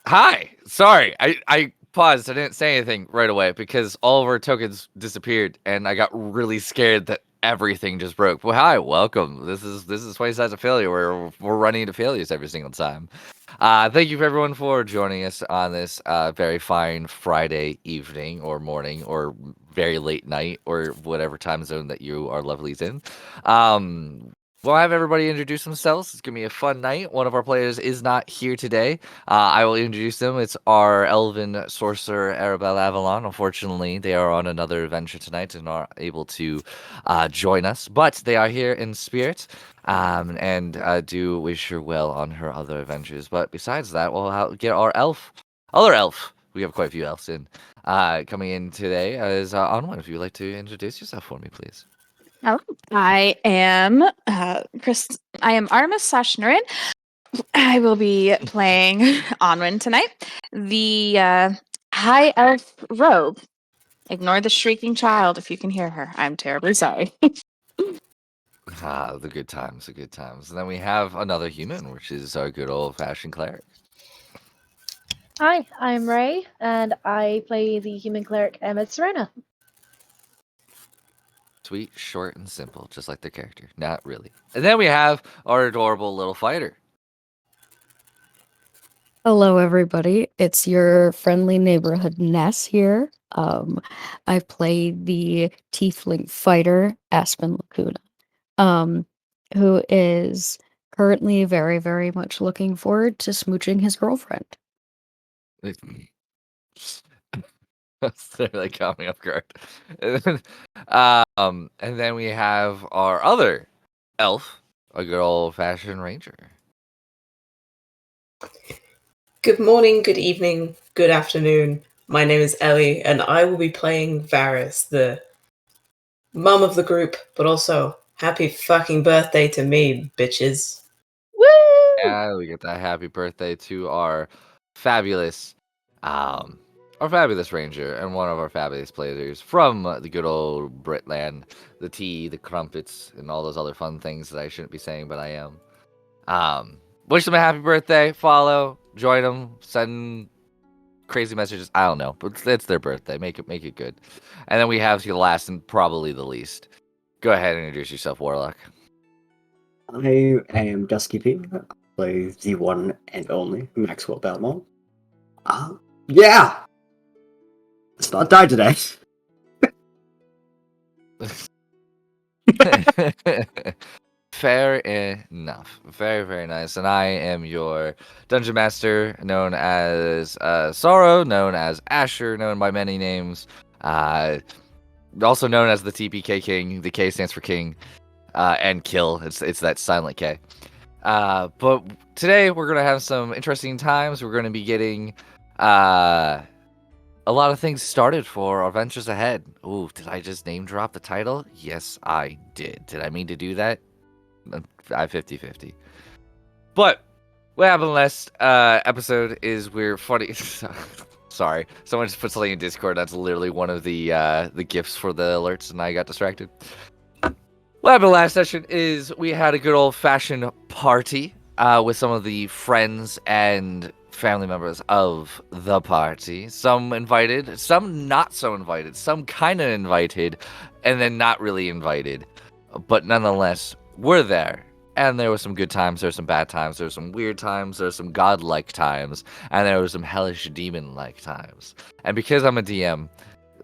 Hi. Sorry, I paused. I didn't say anything right away because all of our tokens disappeared, and I got really scared that everything just broke. Well, hi, welcome. This is 20 Sides of Failure, where we're running into failures every single time. Thank you for everyone for joining us on this very fine Friday evening or morning or very late night or whatever time zone that you are lovelies in. Um, we'll have everybody introduce themselves. It's gonna be a fun night. One of our players is not here today. I will introduce them. It's our elven sorcerer, Arabelle Avalon. Unfortunately, they are on another adventure tonight and are able to join us, but they are here in spirit and do wish her well on her other adventures. But besides that, we'll get our other elf. We have quite a few elves coming in today. Is Anwen, if you would like to introduce yourself for me, please. Hello, I am Chris. I am Artemis /Narin. I will be playing Onwin tonight. The high elf rogue. Ignore the shrieking child if you can hear her. I'm terribly sorry. The good times, the good times. And then we have another human, which is our good old-fashioned cleric. Hi, I'm Ray, and I play the human cleric Emmett Serena. Sweet, short, and simple, just like their character. Not really. And then we have our adorable little fighter. Hello, everybody. It's your friendly neighborhood Ness here. I play the tiefling fighter Aspen Lacuna, who is currently very, very much looking forward to smooching his girlfriend. They're like coming off guard. And then we have our other elf, a good old-fashioned ranger. Good morning, good evening, good afternoon. My name is Ellie, and I will be playing Varys, the mum of the group, but also happy fucking birthday to me, bitches. Woo! Yeah, we get that happy birthday to fabulous, our fabulous ranger and one of our fabulous players from the good old Britland, the tea, the crumpets, and all those other fun things that I shouldn't be saying, but I am. Wish them a happy birthday. Follow, join them, send crazy messages. I don't know, but it's their birthday. Make it good. And then we have the last and probably the least. Go ahead and introduce yourself, Warlock. I am Dusky P. I play the one and only Maxwell Belmont. Yeah! Let's not die today. Fair enough. Very, very nice. And I am your dungeon master, known as Sorrow, known as Asher, known by many names. Also known as the TPK King. The K stands for King, and Kill. It's that silent K. But today we're gonna have some interesting times. We're gonna be getting a lot of things started for our ventures ahead. Ooh, did I just name drop the title? Yes, I did. Did I mean to do that? I 50-50. But what happened last episode is we're funny. Sorry, someone just put something in Discord. That's literally one of the gifts for the alerts, and I got distracted. What happened last session is we had a good old-fashioned party with some of the friends and family members of the party. Some invited, some not so invited, some kind of invited, and then not really invited. But nonetheless, we're there. And there were some good times, there were some bad times, there were some weird times, there were some godlike times, and there were some hellish demon-like times. And because I'm a DM,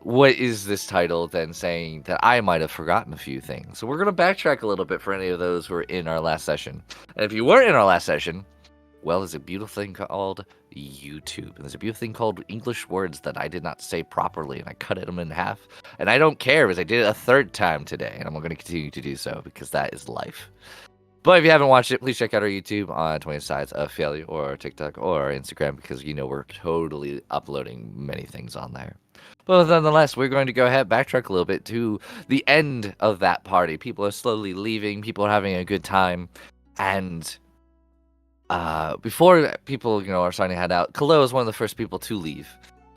what is this title then saying that I might have forgotten a few things? So we're going to backtrack a little bit for any of those who were in our last session. And if you weren't in our last session, well, there's a beautiful thing called YouTube. And there's a beautiful thing called English words that I did not say properly, and I cut them in half. And I don't care because I did it a third time today, and I'm going to continue to do so because that is life. But if you haven't watched it, please check out our YouTube on 20 Sides of Failure, or our TikTok, or our Instagram, because we're totally uploading many things on there. But nonetheless, we're going to go ahead, backtrack a little bit to the end of that party. People are slowly leaving, people are having a good time, and before people, are starting to head out, Kalo is one of the first people to leave.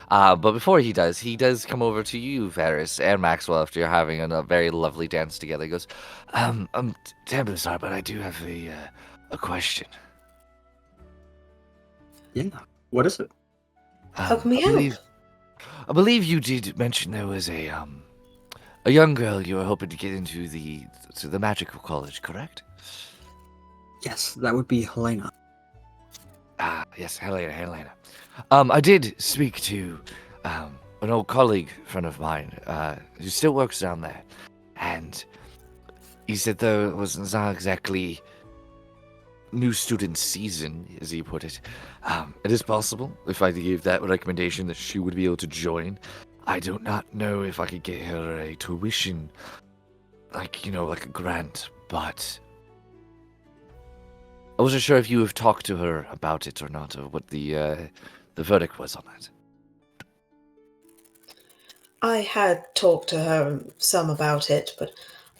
But before he does come over to you, Varys and Maxwell, after you're having a very lovely dance together. He goes, I'm terribly sorry, but I do have a question. Yeah. What is it? How can we help? I believe you did mention there was a young girl you were hoping to get into the magical college, correct? Yes, that would be Helena. Ah, yes, Helena. I did speak to an old colleague friend of mine who still works down there, and he said there was not exactly new student season, as he put it. It is possible, if I gave that recommendation, that she would be able to join. I do not know if I could get her a tuition, like a grant, but I wasn't sure if you have talked to her about it or not, or what the verdict was on that. I had talked to her some about it, but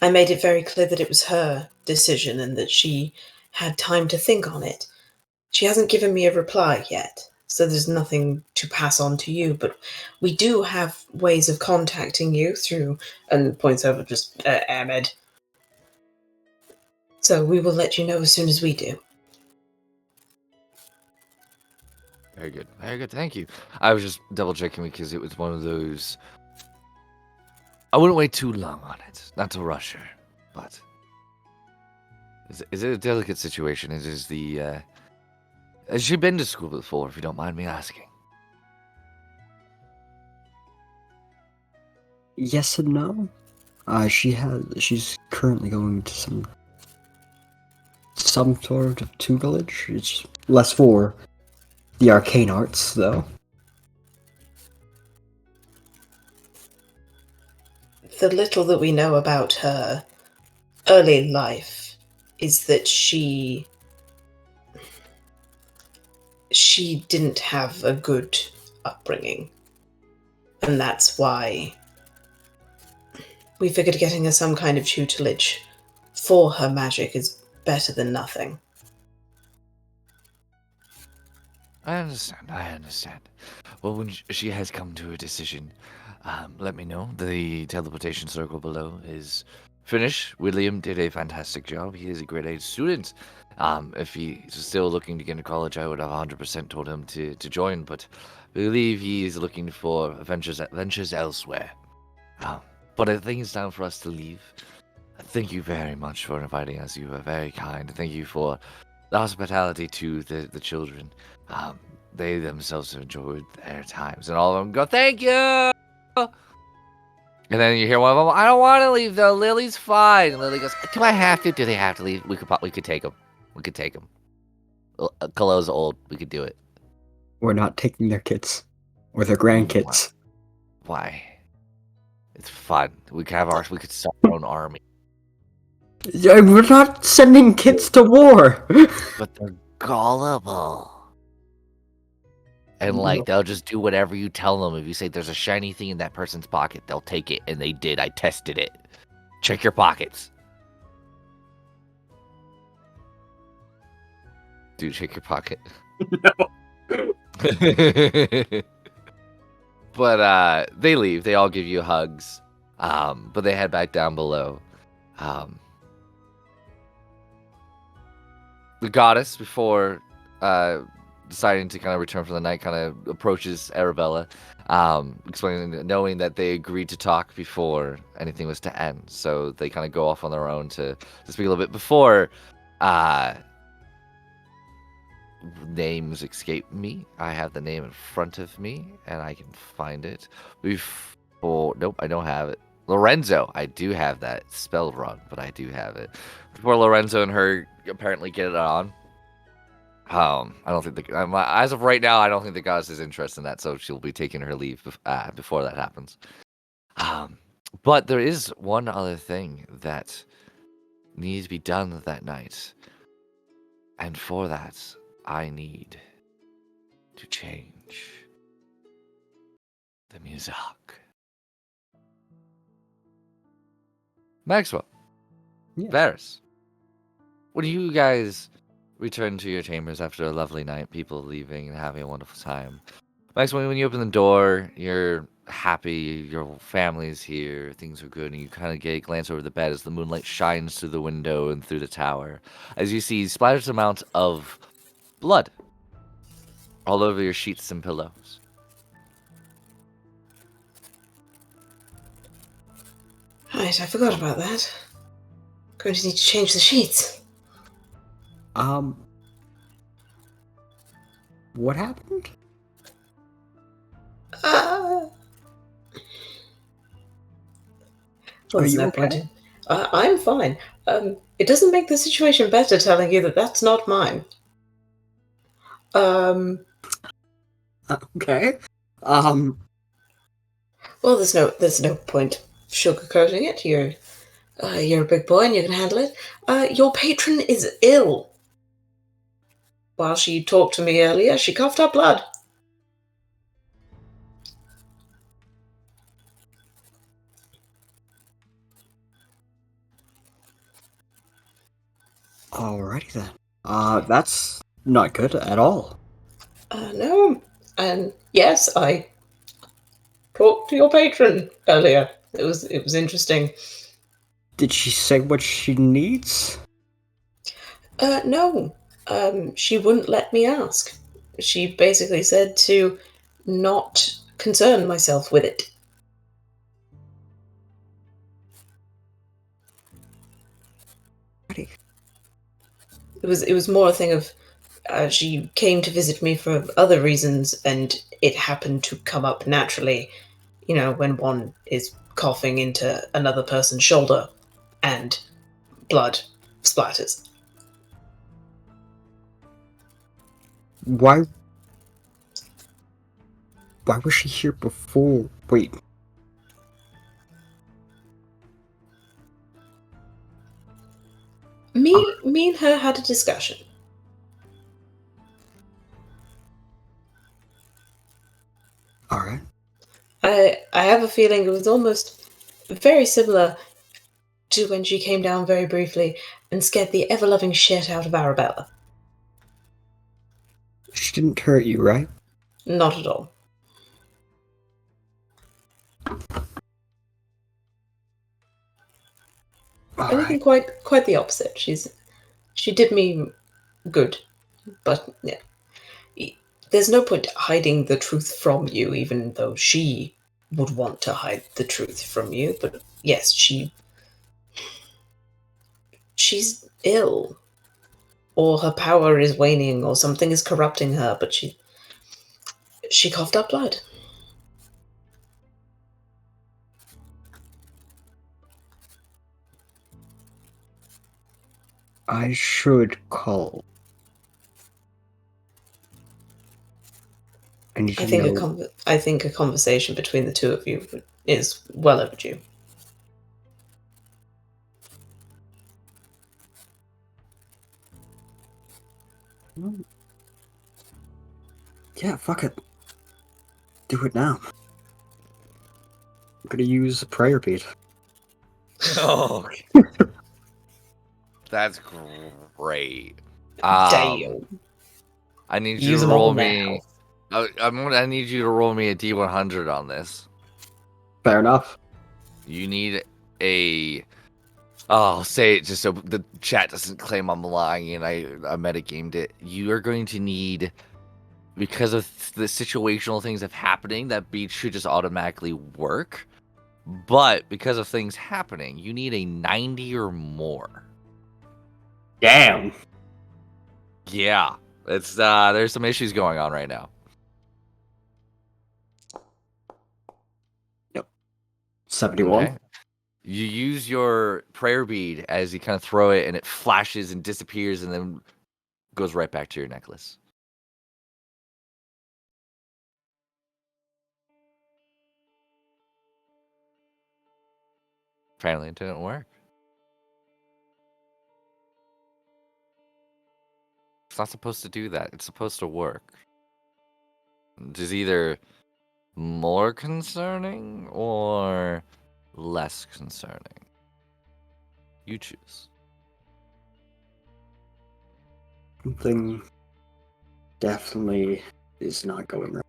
I made it very clear that it was her decision and that she had time to think on it. She hasn't given me a reply yet, so there's nothing to pass on to you, but we do have ways of contacting you through, and points over just Ahmed. So we will let you know as soon as we do. Very good. Very good. Thank you. I was just double checking because it was one of those. I wouldn't wait too long on it. Not to rush her, but is it a delicate situation? Is the has she been to school before? If you don't mind me asking. Yes and no. She's currently going to some sort of tutelage. It's less for the arcane arts, though. The little that we know about her early life is that she didn't have a good upbringing. And that's why we figured getting her some kind of tutelage for her magic is better than nothing. I understand. Well, when she has come to a decision, let me know. The teleportation circle below is finished. William did a fantastic job. He is a grade 8 student. If he's still looking to get into college, I would have 100% told him to join, but I believe he is looking for ventures elsewhere. But I think it's time for us to leave. Thank you very much for inviting us. You were very kind. Thank you for the hospitality to the children. They themselves have enjoyed their times, and all of them go, "Thank you." And then you hear one of them, "I don't want to leave though. Lily's fine." And Lily goes, "Do I have to? Do they have to leave? We could take them. We could take them. Kalo's old. We could do it." We're not taking their kids or their grandkids. Why? It's fun. We could start our own army. Yeah, we're not sending kids to war. But they're gullible. And No. they'll just do whatever you tell them. If you say there's a shiny thing in that person's pocket, they'll take it. And they did. I tested it. Check your pockets. Dude, check your pocket. But they leave. They all give you hugs. But they head back down below. The goddess, before deciding to kind of return for the night, kind of approaches Arabella, explaining, knowing that they agreed to talk before anything was to end. So they kind of go off on their own to speak a little bit before names escape me. I have the name in front of me, and I can find it. Nope, I don't have it. Lorenzo. I do have that. Spelled wrong, but I do have it. Before Lorenzo and her apparently get it on. I don't think as of right now, I don't think the goddess is interested in that, so she'll be taking her leave before that happens. But there is one other thing that needs to be done that night, and for that, I need to change the music. Maxwell, Yeah. Varys, when you guys return to your chambers after a lovely night, people leaving and having a wonderful time, Maxwell, when you open the door, you're happy, your family's here, things are good, and you kind of get a glance over the bed as the moonlight shines through the window and through the tower, as you see splatters amount of blood all over your sheets and pillows. Right, I forgot about that. Going to need to change the sheets. What happened? Well, Are there's you no point okay? in. I'm fine. It doesn't make the situation better telling you that that's not mine. Okay. Well, there's no point sugarcoating it. You're a big boy and you can handle it. Your patron is ill. While she talked to me earlier, she coughed up blood. Alrighty then. That's not good at all. No, and yes, I talked to your patron earlier. It was interesting. Did she say what she needs? No, she wouldn't let me ask. She basically said to not concern myself with it. Alrighty. It was more a thing of she came to visit me for other reasons, and it happened to come up naturally. You know, when one is coughing into another person's shoulder, and blood splatters. Why was she here before? Wait. Me and her had a discussion. Alright. I have a feeling it was almost very similar to when she came down very briefly and scared the ever-loving shit out of Arabella. She didn't hurt you, right? Not at all. Anything Alright. quite the opposite. She did me good, but yeah. There's no point hiding the truth from you, even though she would want to hide the truth from you. But yes, she's ill, or her power is waning, or something is corrupting her. But she coughed up blood. I should call. I need to know. I think a conversation between the two of you is well overdue. Yeah, fuck it. Do it now. I'm gonna use a prayer bead. Oh, that's great. Damn. I need you Use to them all roll now. me. I need you to roll me a D100 on this. Fair enough. You need a. Oh, I'll say it just so the chat doesn't claim I'm lying and I metagamed it. You are going to need, because of the situational things that happening, that beat should just automatically work. But because of things happening, you need a 90 or more. Damn. Yeah, it's there's some issues going on right now. 71. Okay. You use your prayer bead as you kind of throw it, and it flashes and disappears, and then goes right back to your necklace. Apparently, it didn't work. It's not supposed to do that. It's supposed to work. It's either more concerning or less concerning. You choose. Something definitely is not going right.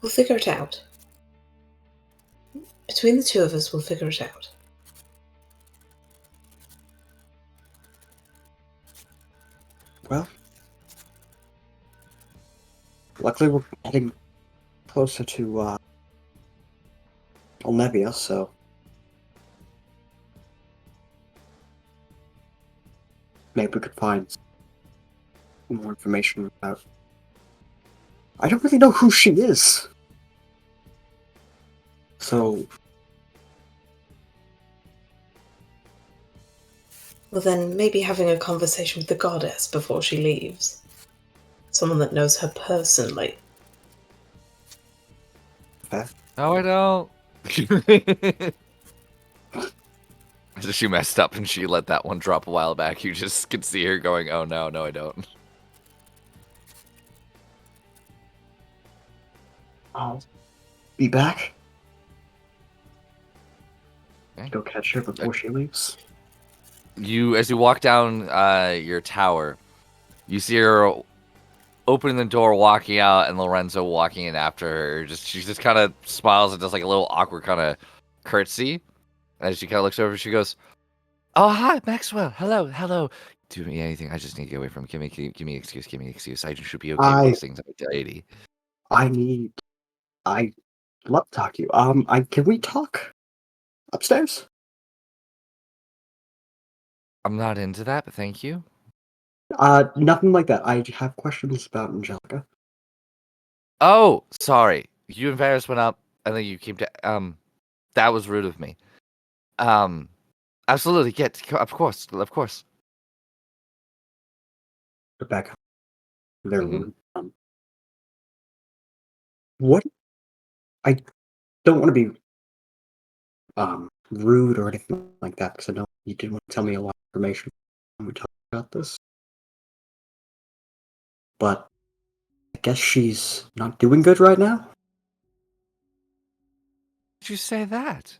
We'll figure it out. Between the two of us, we'll figure it out. Well, Luckily, we're getting closer to Olnevia, so maybe we could find more information about. I don't really know who she is, so Well, then maybe having a conversation with the goddess before she leaves. Someone that knows her personally. fair. No, I don't. So she messed up and she let that one drop a while back. You just could see her going, "Oh no, no, I don't." I'll be back. Okay. Go catch her before she leaves. As you walk down your tower, you see her opening the door, walking out, and Lorenzo walking in after her. She just kind of smiles and does like a little awkward kind of curtsy. As she kind of looks over, she goes, "Oh, hi, Maxwell. Hello, hello. Do me anything. I just need to get away from. Give me an excuse. Give me an excuse. I should be okay with I these things. Anxiety. I love to talk to you. can we talk upstairs? I'm not into that, but thank you. Nothing like that. I have questions about Angelica. Oh, sorry. You and Varys went up, and then you came to. That was rude of me. Um, absolutely. Of course, of course. Go back to their Mhm. room. What? I don't want to be rude or anything like that because I know you did want to tell me a lot of information when we talked about this. But I guess she's not doing good right now. Did you say that?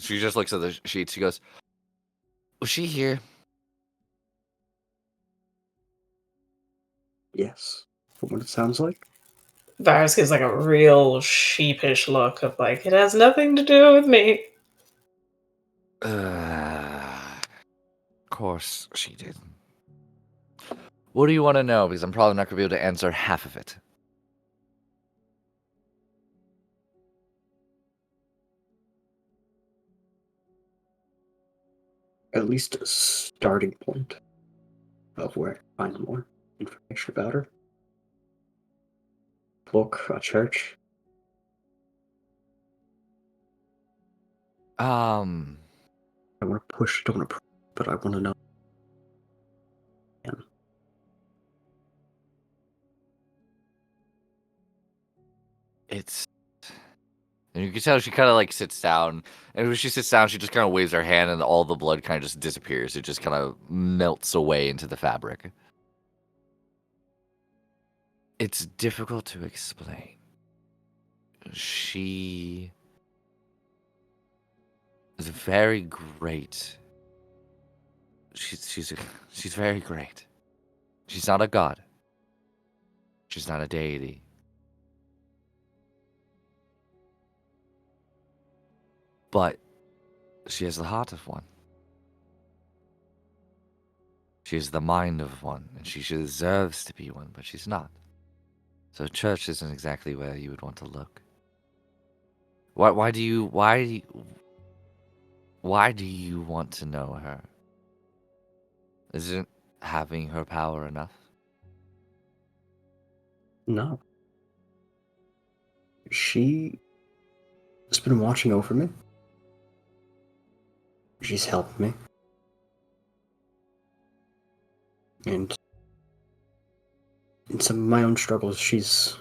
She just looks at the sheet. She goes, "Was she here?" Yes, from what it sounds like. Varys gives like a real sheepish look of like, it has nothing to do with me. Of course she did. What do you want to know? Because I'm probably not going to be able to answer half of it. At least a starting point of where to find more information about her. Book, a church. I want to push, don't want to, but I want to know. It's. And you can tell she kind of like sits down. And when she sits down, she just kind of waves her hand, and all the blood kind of just disappears. It just kind of melts away into the fabric. It's difficult to explain. She is very great. She's very great. She's not a god. She's not a deity. But she has the heart of one. She has the mind of one, and she deserves to be one, but she's not. So church isn't exactly where you would want to look. Why do you want to know her? Isn't having her power enough? No. She has been watching over me. She's helped me. And in some of my own struggles, she's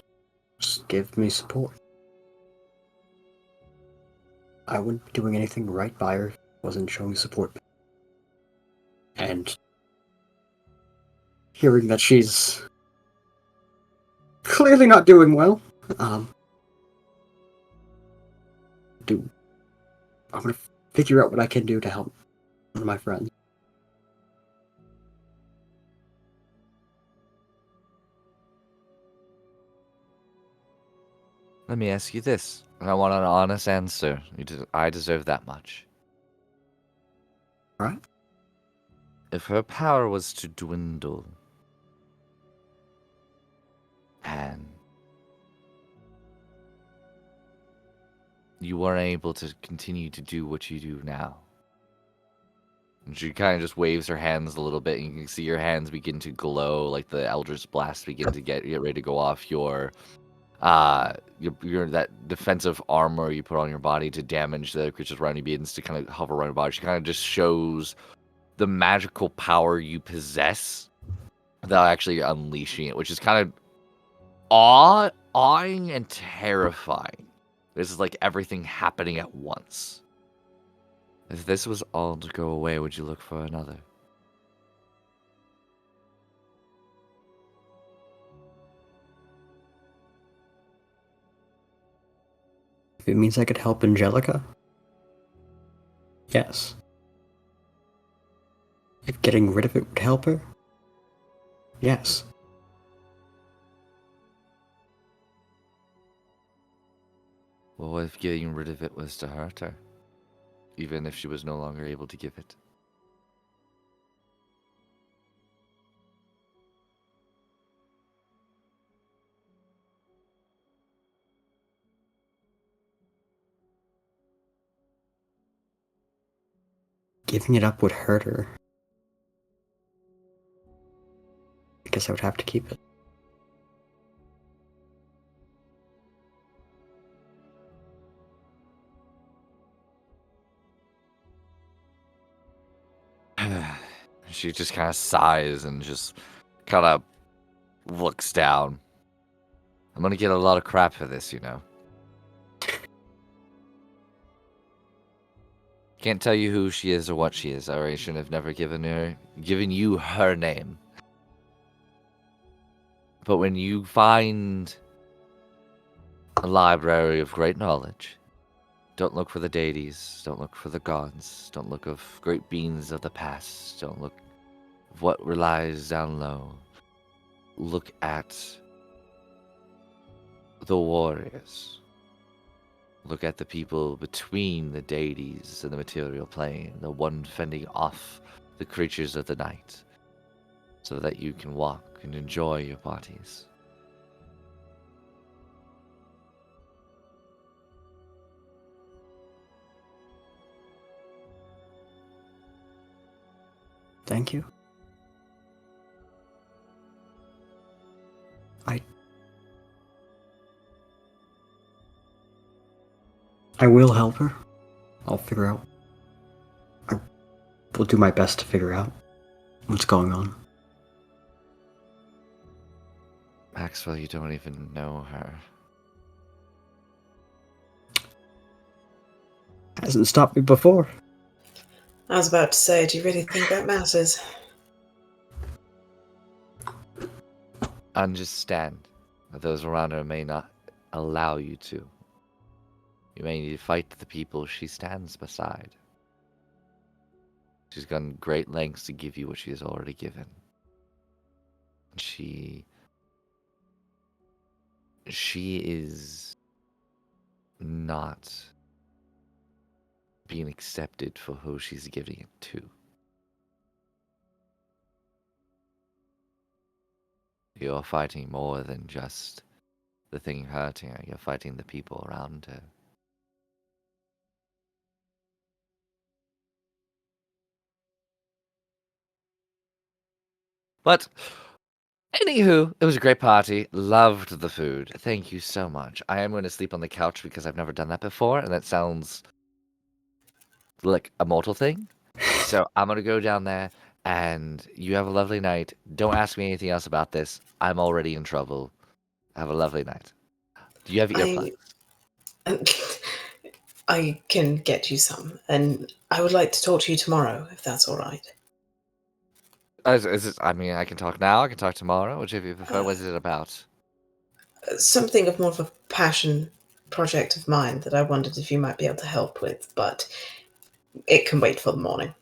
just given me support. I wouldn't be doing anything right by her if I wasn't showing support. And hearing that she's clearly not doing well, I'm gonna figure out what I can do to help one of my friends. Let me ask you this, and I want an honest answer. I deserve that much. Right? If her power was to dwindle, And you weren't able to continue to do what you do now. And she kind of just waves her hands a little bit, and you can see your hands begin to glow, like the Eldritch Blast begin to get ready to go off your that defensive armor you put on your body to damage the creatures around you begins to kind of hover around your body. She kind of just shows the magical power you possess without actually unleashing it, which is kind of awing and terrifying. This is like everything happening at once. If this was all to go away, would you look for another? If it means I could help Angelica, yes. If getting rid of it would help her, yes. Well, what if getting rid of it was to hurt her? Even if she was no longer able to give it? Giving it up would hurt her. I guess I would have to keep it. She just kind of sighs and just kind of looks down. I'm gonna get a lot of crap for this, you know. Can't tell you who she is or what she is. I should have never given you her name. But when you find a library of great knowledge, don't look for the deities, don't look for the gods, don't look of great beings of the past, don't look of what relies down low. Look at the warriors. Look at the people between the deities and the material plane, the one fending off the creatures of the night, so that you can walk and enjoy your bodies. Thank you. I will help her. I'll figure out. I will do my best to figure out what's going on. Maxwell, you don't even know her. Hasn't stopped me before. I was about to say, do you really think that matters? Understand that those around her may not allow you to. You may need to fight the people she stands beside. She's gone great lengths to give you what she has already given. She is not being accepted for who she's giving it to. You're fighting more than just the thing hurting her. You're fighting the people around her. But, anywho, it was a great party. Loved the food. Thank you so much. I am going to sleep on the couch because I've never done that before, and that sounds like a mortal thing. So I'm going to go down there, and you have a lovely night. Don't ask me anything else about this. I'm already in trouble. Have a lovely night. Do you have earplugs? I can get you some, and I would like to talk to you tomorrow, if that's all right. I mean, I can talk now. I can talk tomorrow. Whichever you prefer. What is it about? Something of more of a passion project of mine that I wondered if you might be able to help with, but it can wait for the morning.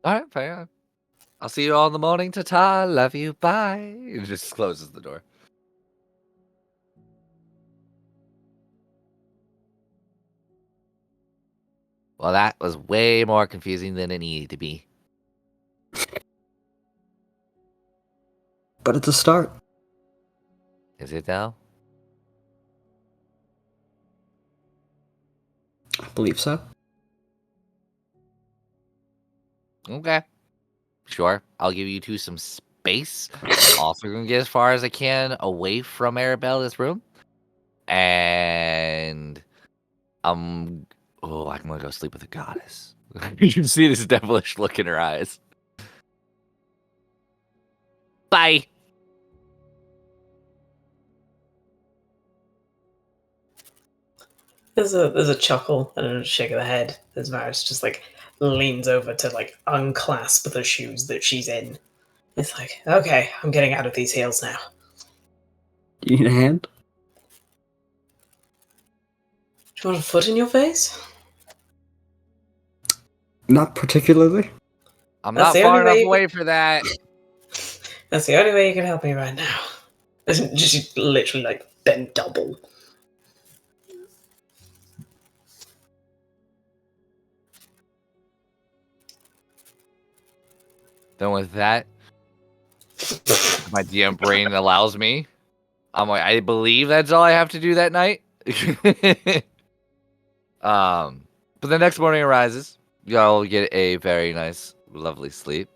All right, fair. I'll see you all in the morning. Ta-ta. Love you. Bye. It just closes the door. Well, that was way more confusing than it needed to be. But it's a start. Is it though? I believe so. Okay. Sure. I'll give you two some space. Also gonna get as far as I can away from Arabella's room. And I'm gonna go sleep with the goddess. You can see this devilish look in her eyes. Bye. There's a chuckle and a shake of the head as Varys just like leans over to like unclasp the shoes that she's in. It's like, okay, I'm getting out of these heels now. Do you need a hand? Do you want a foot in your face? Not particularly. I'm That's not the far only way enough you away for that. That's the only way you can help me right now. Just literally like bent double. Then with that, my DM brain allows me. I'm like, I believe that's all I have to do that night. But the next morning arises. Y'all get a very nice, lovely sleep.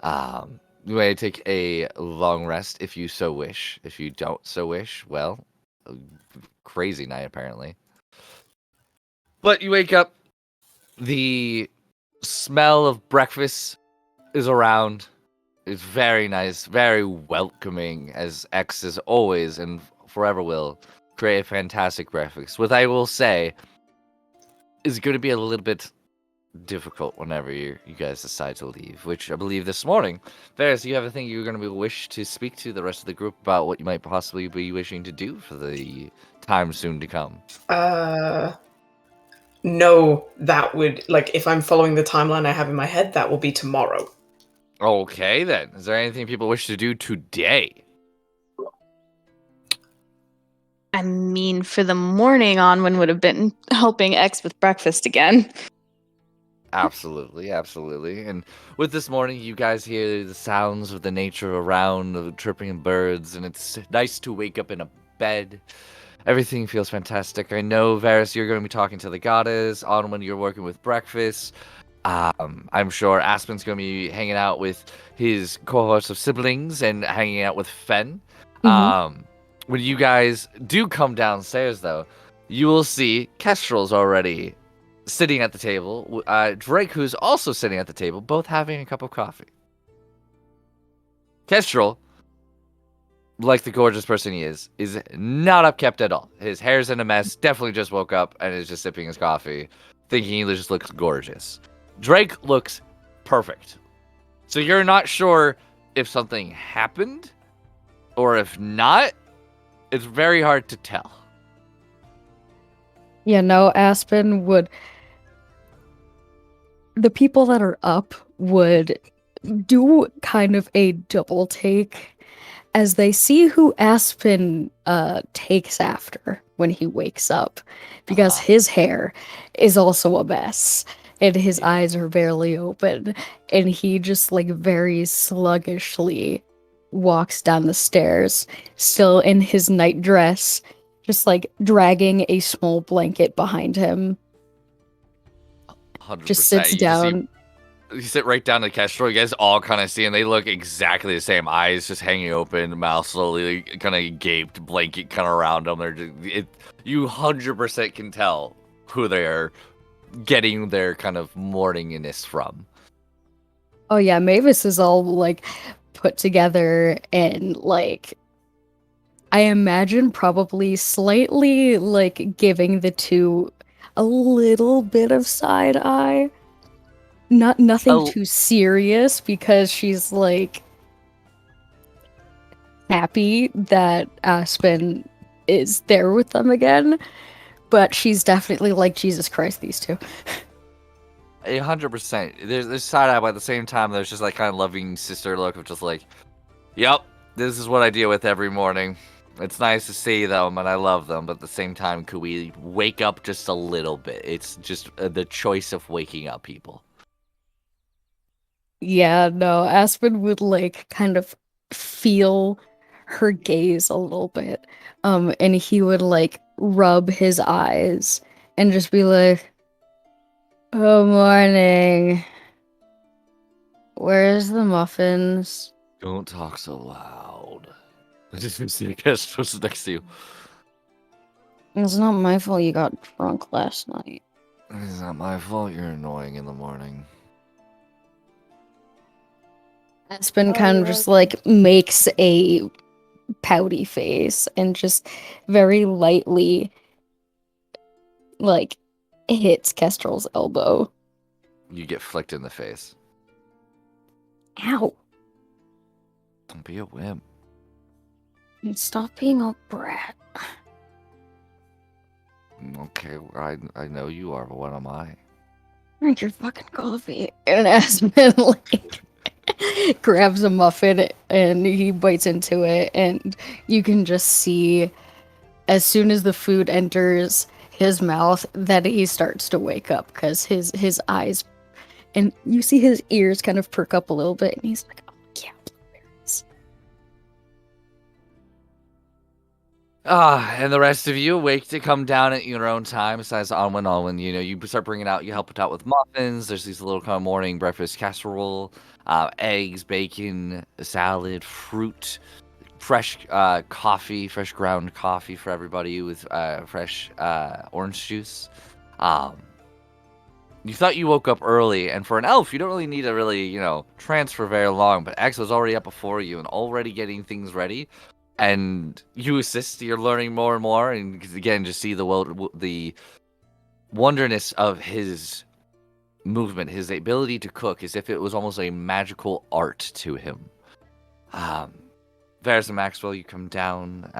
You may take a long rest if you so wish. If you don't so wish, well, a crazy night apparently. But you wake up, the smell of breakfast is around. It's very nice, very welcoming, as X is always and forever will create a fantastic breakfast. What I will say is going to be a little bit difficult whenever you guys decide to leave, which I believe this morning. Varys, you have a thing you're going to wish to speak to the rest of the group about what you might possibly be wishing to do for the time soon to come. No, that would, like, if I'm following the timeline I have in my head, that will be tomorrow. Okay, then. Is there anything people wish to do today? I mean, for the morning, Onwin would have been helping X with breakfast again. Absolutely, absolutely. And with this morning, you guys hear the sounds of the nature around, the chirping of birds, and it's nice to wake up in a bed. Everything feels fantastic. I know, Varys, you're going to be talking to the goddess. Onwin, you're working with breakfast. I'm sure Aspen's going to be hanging out with his cohorts of siblings and hanging out with Fen. When you guys do come downstairs, though, you will see Kestrel's already sitting at the table. Drake, who's also sitting at the table, both having a cup of coffee. Kestrel, like the gorgeous person he is not upkept at all. His hair's in a mess, definitely just woke up and is just sipping his coffee, thinking he just looks gorgeous. Drake looks perfect. So you're not sure if something happened or if not. It's very hard to tell. Yeah, no, Aspen would. The people that are up would do kind of a double take as they see who Aspen takes after when he wakes up, because his hair is also a mess and his eyes are barely open, and he just like very sluggishly walks down the stairs, still in his night dress, just like dragging a small blanket behind him. 100%. Just sits down. You sit right down to Kestrel. You guys all kind of see, and they look exactly the same. Eyes just hanging open, mouth slowly kind of gaped, blanket kind of around them. You 100% can tell who they are getting their kind of morninginess from. Oh yeah, Mavis is all like put together and like I imagine probably slightly like giving the two a little bit of side eye. Nothing too serious, because she's like happy that Aspen is there with them again, but she's definitely like, Jesus Christ, these two. 100%. There's side eye, but at the same time, there's just like kind of loving sister look of just like, yep, this is what I deal with every morning. It's nice to see them, and I love them, but at the same time, could we wake up just a little bit? It's just the choice of waking up people. Yeah, no, Aspen would like kind of feel her gaze a little bit. And he would like rub his eyes and just be like, "Oh, morning. Where's the muffins?" Don't talk so loud. I just see a guest was next to you. It's not my fault you got drunk last night. It's not my fault you're annoying in the morning. Aspen Oh, kind of yeah. just like makes a pouty face and just very lightly like hits Kestrel's elbow. You get flicked in the face. Ow. Don't be a wimp. And stop being a brat. Okay, I know you are, but what am I? Drink your fucking coffee. And Aspen like grabs a muffin and he bites into it, and you can just see as soon as the food enters his mouth that he starts to wake up because his eyes, and you see his ears kind of perk up a little bit, and he's like, "Oh yeah, blueberries." And the rest of you wake to come down at your own time. Besides Alwyn, you know, you start bringing out, you help it out with muffins. There's these little kind of morning breakfast casserole, eggs, bacon, salad, fruit, fresh coffee, fresh ground coffee for everybody with fresh orange juice. You thought you woke up early, and for an elf, you don't really need to transfer very long. But X was already up before you and already getting things ready. And you assist. You're learning more and more, and again, just see the wonderness of his movement, his ability to cook, as if it was almost a magical art to him. Varys and Maxwell, you come down.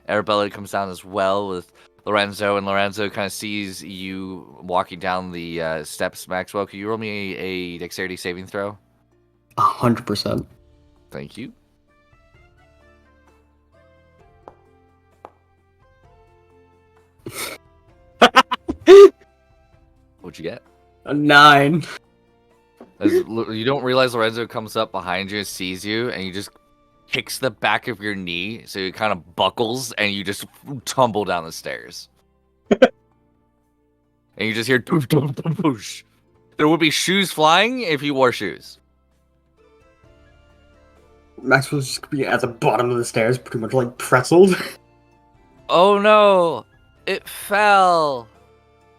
Arabella comes down as well with Lorenzo, and Lorenzo kind of sees you walking down the steps. Maxwell, can you roll me a dexterity saving throw? 100%. Thank you. What'd you get? A 9. You don't realize Lorenzo comes up behind you and sees you, and you just kicks the back of your knee, so it kind of buckles, and you just tumble down the stairs. And you just hear doosh, doosh, doosh, doosh. There would be shoes flying if you wore shoes. Maxwell's just gonna be at the bottom of the stairs, pretty much like pretzeled. Oh no! It fell!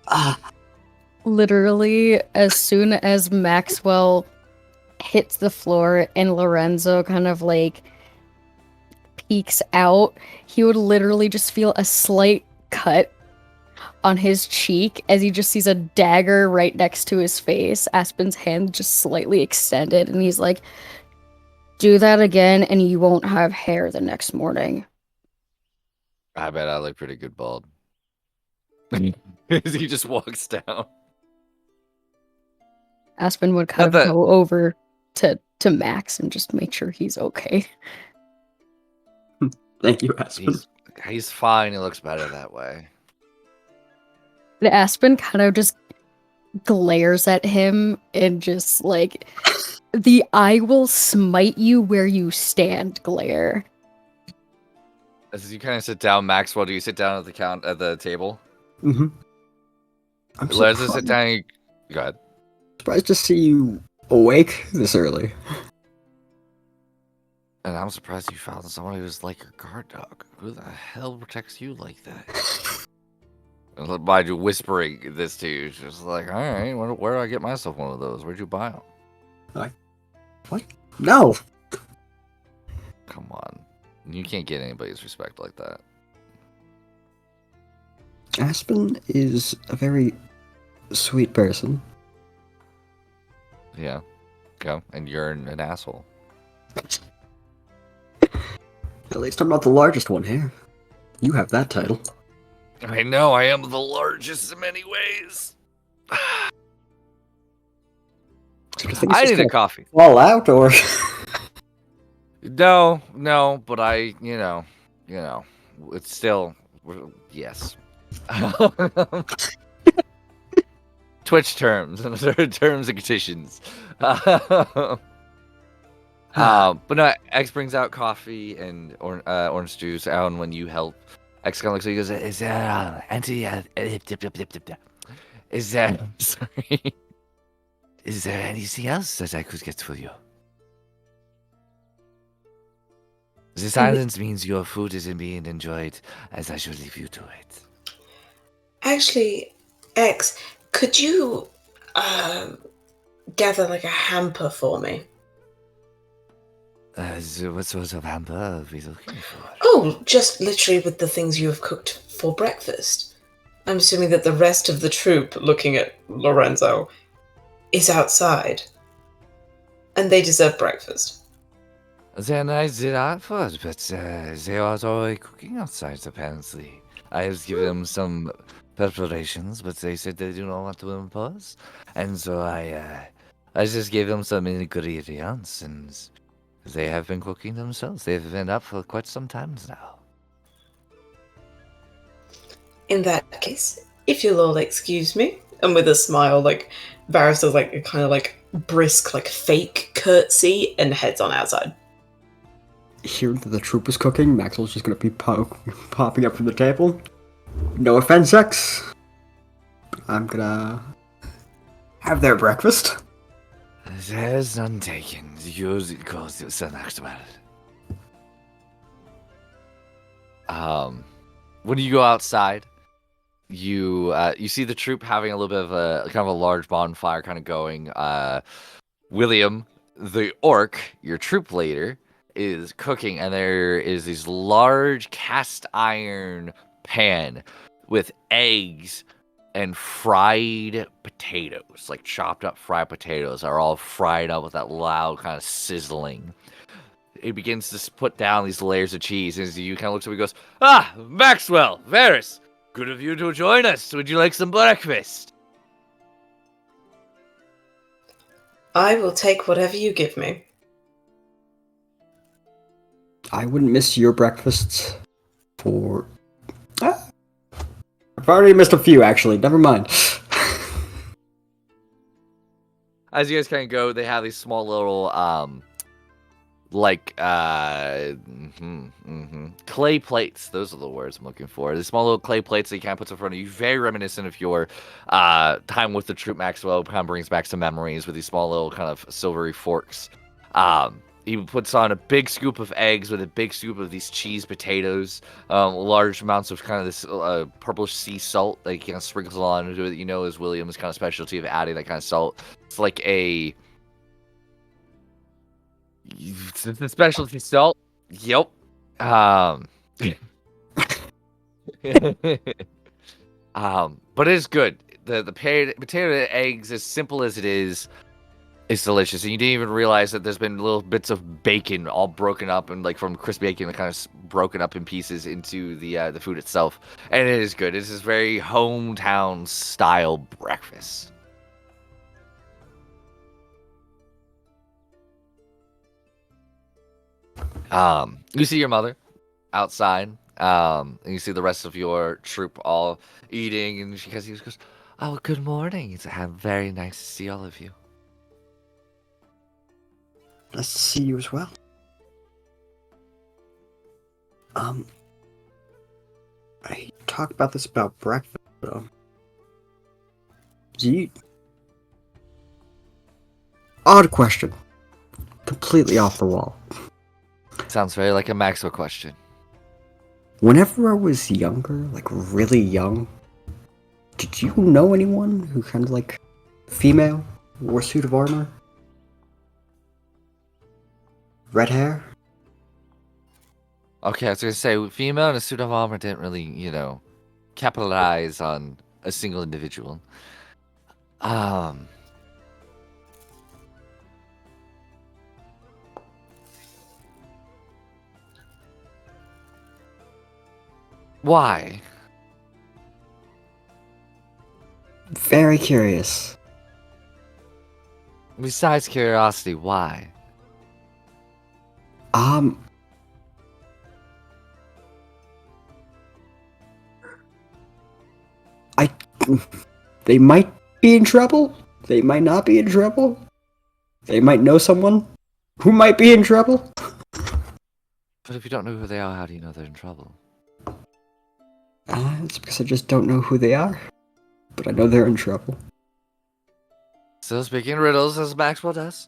Ah, Literally, as soon as Maxwell hits the floor and Lorenzo kind of like peeks out, he would literally just feel a slight cut on his cheek as he just sees a dagger right next to his face. Aspen's hand just slightly extended, and he's like, "Do that again and you won't have hair the next morning." I bet I look pretty good bald. As he just walks down. Aspen would kind Not of that- go over to Max and just make sure he's okay. thank you, Aspen. He's fine. He looks better that way. And Aspen kind of just glares at him and just like the "I will smite you where you stand" glare. As you kind of sit down, Maxwell, do you sit down at the table? Mm-hmm. I'm Lorenzo sit surprised, down. Go ahead. surprised to see you awake this early. And I'm surprised you found someone who's like your guard dog. Who the hell protects you like that? And by you whispering this to you, she's just like, all right, where do I get myself one of those? Where'd you buy them? What? No! Come on. You can't get anybody's respect like that. Aspen is a very sweet person. Yeah. Okay. And you're an asshole. At least I'm not the largest one here. You have that title. I know, I am the largest in many ways. So do you think it's I just need a gonna coffee. fall out, or No, but it's still, yes. Twitch terms and conditions. But no, X brings out coffee and orange juice out, and when you help, X kind of looks at you and goes, "Is there is there sorry? Is there anything else that I could get for you? The silence means your food isn't being enjoyed, as I should leave you to it." Actually, X, could you gather like a hamper for me? So what sort of hamper are we looking for? Oh, just literally with the things you have cooked for breakfast. I'm assuming that the rest of the troop, looking at Lorenzo, is outside. And they deserve breakfast. Then I did offer, but they are already cooking outside, apparently. I have given them some preparations, but they said they do not want to impose. And so I just gave them some ingredients, and they have been cooking themselves. They've been up for quite some time now. In that case, if you'll all excuse me, and with a smile, like, Varys does like a kind of like brisk, like fake curtsy and heads on outside. Hearing that the troop is cooking, Maxwell's just gonna be popping up from the table. No offense, X. I'm gonna have their breakfast. There's none taken. Yours goes to the next one. When you go outside, you see the troop having a little bit of a kind of a large bonfire kind of going. William, the orc, your troop leader, is cooking, and there is this large cast iron pan with eggs and fried potatoes, like chopped up fried potatoes, are all fried up with that loud kind of sizzling. It begins to put down these layers of cheese, and as you kind of looks up, he goes, "Ah, Maxwell, Varys, good of you to join us. Would you like some breakfast?" I will take whatever you give me. I wouldn't miss your breakfasts for... I've already missed a few, actually. Never mind. As you guys kind of go, they have these small little, clay plates. Those are the words I'm looking for. These small little clay plates that you kind of put in front of you. Very reminiscent of your time with the troop. Maxwell kind of brings back some memories with these small little kind of silvery forks. He puts on a big scoop of eggs with a big scoop of these cheese potatoes, large amounts of kind of this purplish sea salt that he kind of sprinkles on into it. You know, is William's kind of specialty of adding that kind of salt. It's like it's the specialty salt. Yep. But it is good. The potato and eggs, as simple as it is, it's delicious, and you didn't even realize that there's been little bits of bacon all broken up and like from crispy bacon, kind of broken up in pieces into the food itself, and it is good. It's this very hometown style breakfast. You see your mother outside, and you see the rest of your troop all eating, and she goes, "Oh, good morning. It's very nice to see all of you." Nice to see you as well. I talked about this about breakfast, though. Odd question. Completely off the wall. Sounds very like a Maxwell question. Whenever I was younger, like really young, did you know anyone who kind of like female wore a suit of armor? Red hair? Okay, I was gonna say female in a suit of armor didn't really, capitalize on a single individual. Why? Very curious. Besides curiosity, why? They might be in trouble. They might not be in trouble. They might know someone who might be in trouble? But if you don't know who they are, how do you know they're in trouble? It's because I just don't know who they are. But I know they're in trouble. Still speaking riddles as Maxwell does.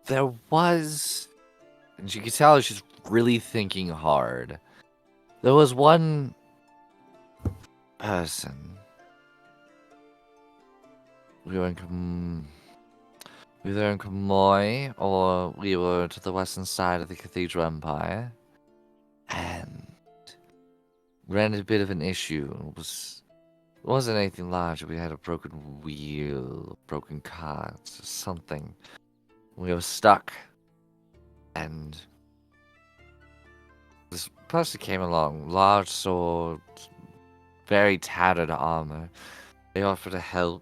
There was, and you could tell she's really thinking hard. There was one person. We were in either in Kamoy or we were to the western side of the Cathedral Empire, and ran into a bit of an issue. It wasn't anything large. We had a broken wheel, broken carts, or something. We were stuck, and this person came along, large sword, very tattered armor. They offered to help,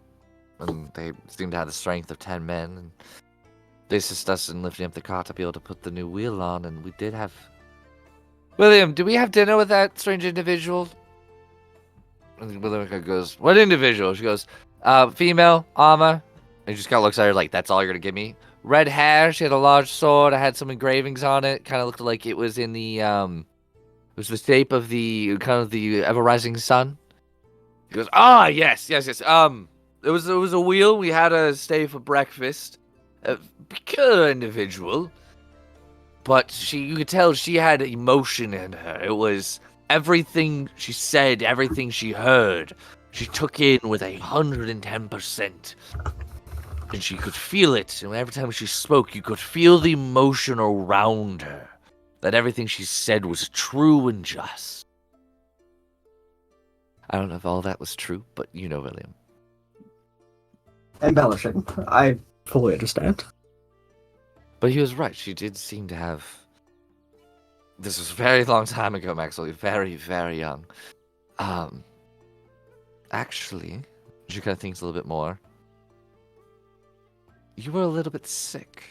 and they seemed to have the strength of 10 men. And they assisted us in lifting up the cart to be able to put the new wheel on, and we did have... William, did we have dinner with that strange individual? And William goes, what individual? She goes, female, armor. And he just kind of looks at her like, that's all you're going to give me? Red hair, she had a large sword, I had some engravings on it, kind of looked like it was in the, it was the shape of the, kind of the ever-rising sun. He goes, yes. It was a wheel, we had a stay for breakfast. A peculiar individual. But you could tell she had emotion in her. It was everything she said, everything she heard. She took in with 110%. And she could feel it. And every time she spoke, you could feel the emotion around her. That everything she said was true and just. I don't know if all that was true, but you know, William. Embellishing. I fully understand. But he was right. She did seem to have... This was a very long time ago, Maxwell. You're very, very young. Actually, she kind of thinks a little bit more. You were a little bit sick.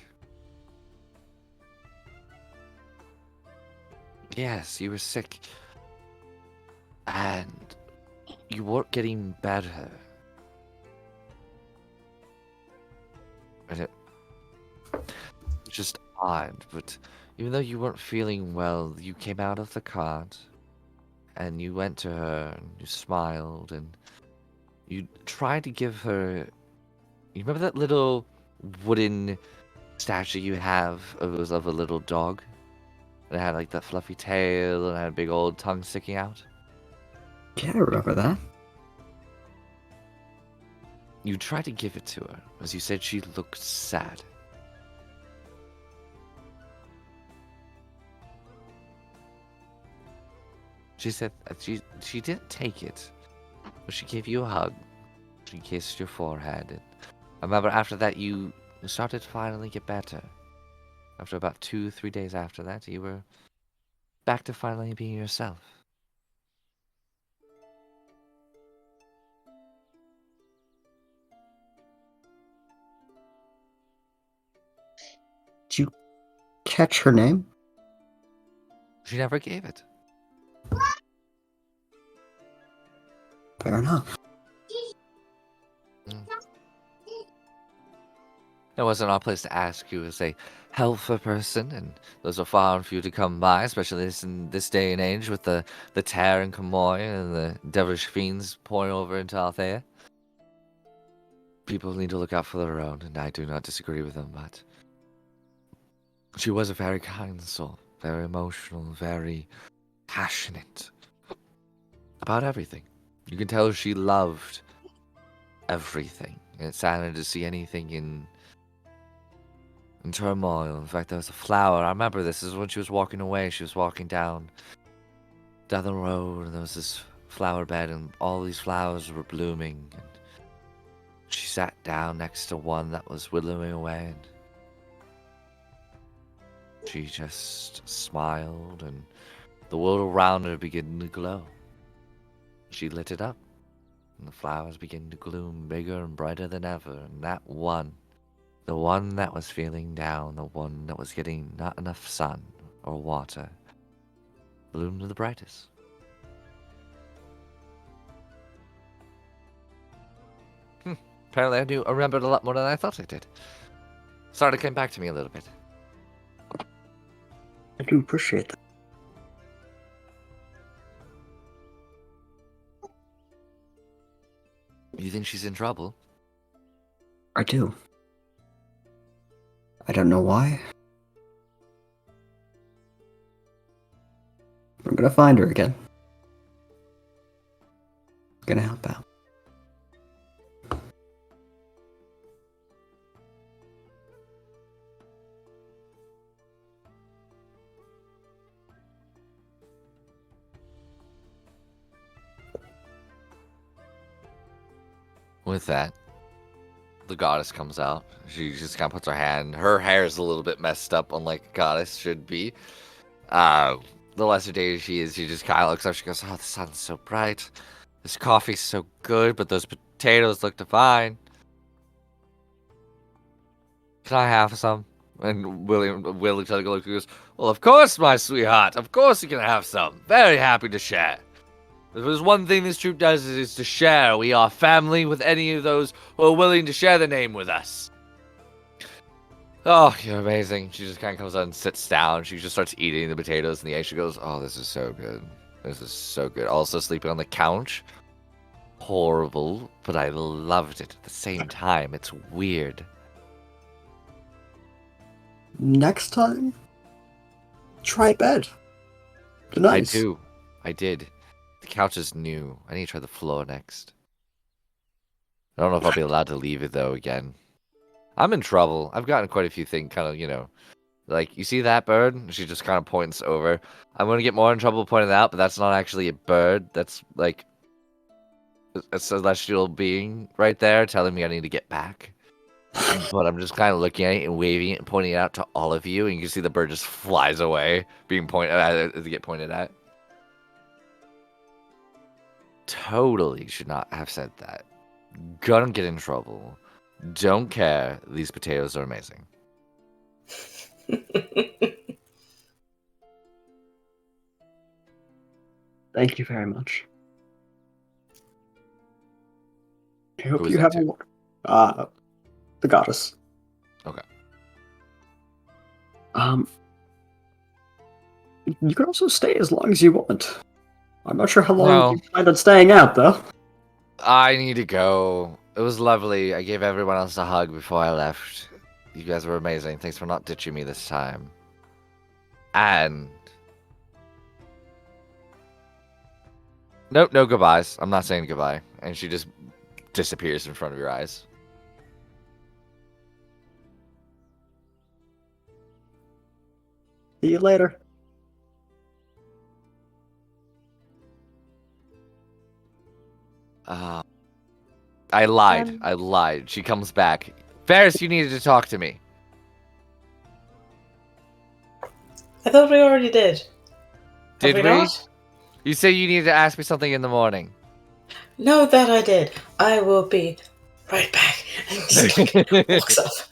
Yes, you were sick. And you weren't getting better. And it just odd, but even though you weren't feeling well, you came out of the cart and you went to her and you smiled and you tried to give her... You remember that little wooden statue you have of a little dog? And it had like that fluffy tail and had a big old tongue sticking out? Yeah, I remember that. You tried to give it to her, as you said she looked sad. She said she didn't take it, but she gave you a hug. She kissed your forehead. And I remember after that you started to finally get better. After about 2-3 days after that, you were back to finally being yourself. Did you catch her name? She never gave it. Fair enough. It wasn't our place to ask you as a helpful person, and those are far and few to come by, especially in this day and age with the tear in Kamoy and the devilish fiends pouring over into Althea. People need to look out for their own, and I do not disagree with them, but she was a very kind soul, very emotional, very passionate about everything. You can tell she loved everything. It saddened to see anything in turmoil. In fact, there was a flower. I remember this is when she was walking away. She was walking down the road, and there was this flower bed, and all these flowers were blooming. And she sat down next to one that was withering away, and she just smiled, and the world around her began to glow. She lit it up, and the flowers began to gloom bigger and brighter than ever, and that one, the one that was feeling down, the one that was getting not enough sun or water, bloomed the brightest. Apparently, I remembered a lot more than I thought I did. Started came back to me a little bit. I do appreciate that. You think she's in trouble? I do. I don't know why. I'm gonna find her again. I'm gonna help out. With that, the goddess comes out. She just kind of puts her hand. Her hair is a little bit messed up, unlike a goddess should be. The lesser deity she is, she just kind of looks up. She goes, "Oh, the sun's so bright. This coffee's so good, but those potatoes look fine. Can I have some?" And Willie goes, "Well, of course, my sweetheart. Of course you can have some. Very happy to share. If there's one thing this troop does is to share. We are family with any of those who are willing to share the name with us." "Oh, you're amazing." She just kind of comes out and sits down. She just starts eating the potatoes and the egg. She goes, "Oh, this is so good. This is so good." Also sleeping on the couch. Horrible, but I loved it at the same time. It's weird. Next time, try bed. Nice. I did. The couch is new. I need to try the floor next. I don't know if I'll be allowed to leave it, though, again. I'm in trouble. I've gotten quite a few things, kind of, like, you see that bird? She just kind of points over. I'm going to get more in trouble pointing it out, but that's not actually a bird. That's, like, a celestial being right there telling me I need to get back. But I'm just kind of looking at it and waving it and pointing it out to all of you, and you can see the bird just flies away, being pointed at to get pointed at. Totally should not have said that. Gonna get in trouble. Don't care. These potatoes are amazing. Thank you very much. I hope Who is you that have a the goddess. Okay. You can also stay as long as you want. I'm not sure how long No. you plan on staying out, though. I need to go. It was lovely. I gave everyone else a hug before I left. You guys were amazing. Thanks for not ditching me this time. And no goodbyes. I'm not saying goodbye. And she just disappears in front of your eyes. See you later. I lied. She comes back. Ferris, you needed to talk to me. I thought we already did. Did Have we? not? You say you needed to ask me something in the morning. No, that I did. I will be right back. And just walks off.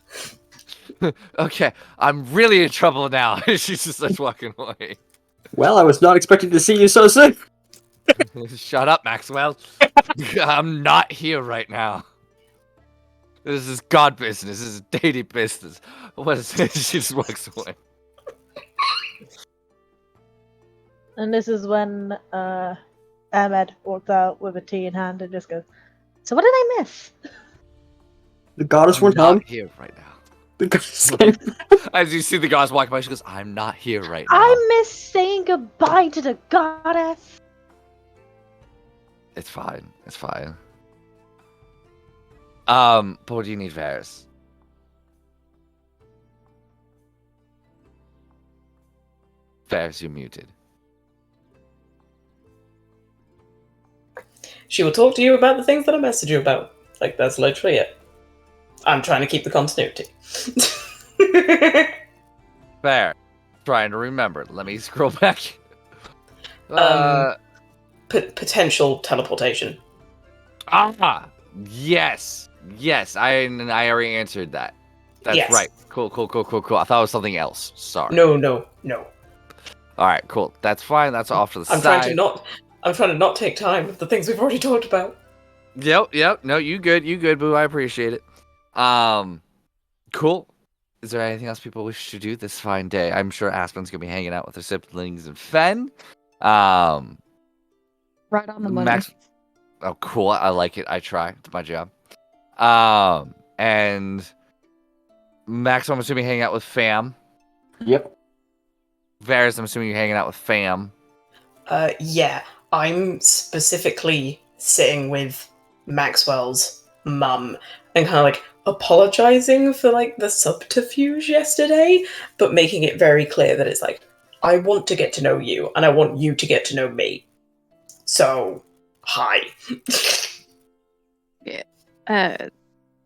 Okay, I'm really in trouble now. She just starts walking away. Well, I was not expecting to see you so soon. Shut up, Maxwell. I'm not here right now. This is God business. This is deity business. What is it? She just walks away. And this is when Ahmed walks out with a tea in hand and just goes, "So what did I miss?" The goddess I'm went not home. here right now. The goddess came. As you see the goddess walk by, she goes, "I'm not here right now." I miss saying goodbye to the goddess. It's fine. It's fine. But what do you need, Varys? Varys, you're muted. She will talk to you about the things that I messaged you about. Like, that's literally it. I'm trying to keep the continuity. Fair. Trying to remember. Let me scroll back. Potential teleportation. Yes. I already answered that. That's Yes. right. Cool. I thought it was something else. Sorry. No. All right, cool. That's fine. That's off to the I'm side. trying to not take time with the things we've already talked about. Yep. No, you good, boo. I appreciate it. Cool. Is there anything else people wish to do this fine day? I'm sure Aspen's gonna be hanging out with her siblings and Fen. Right on the money. Max. Oh, cool. I like it. I try. It's my job. And Max, I'm assuming hanging out with fam. Yep. Varys, I'm assuming you're hanging out with fam. Yeah, I'm specifically sitting with Maxwell's mum and kind of like apologizing for like the subterfuge yesterday, but making it very clear that it's like, I want to get to know you and I want you to get to know me. So, hi.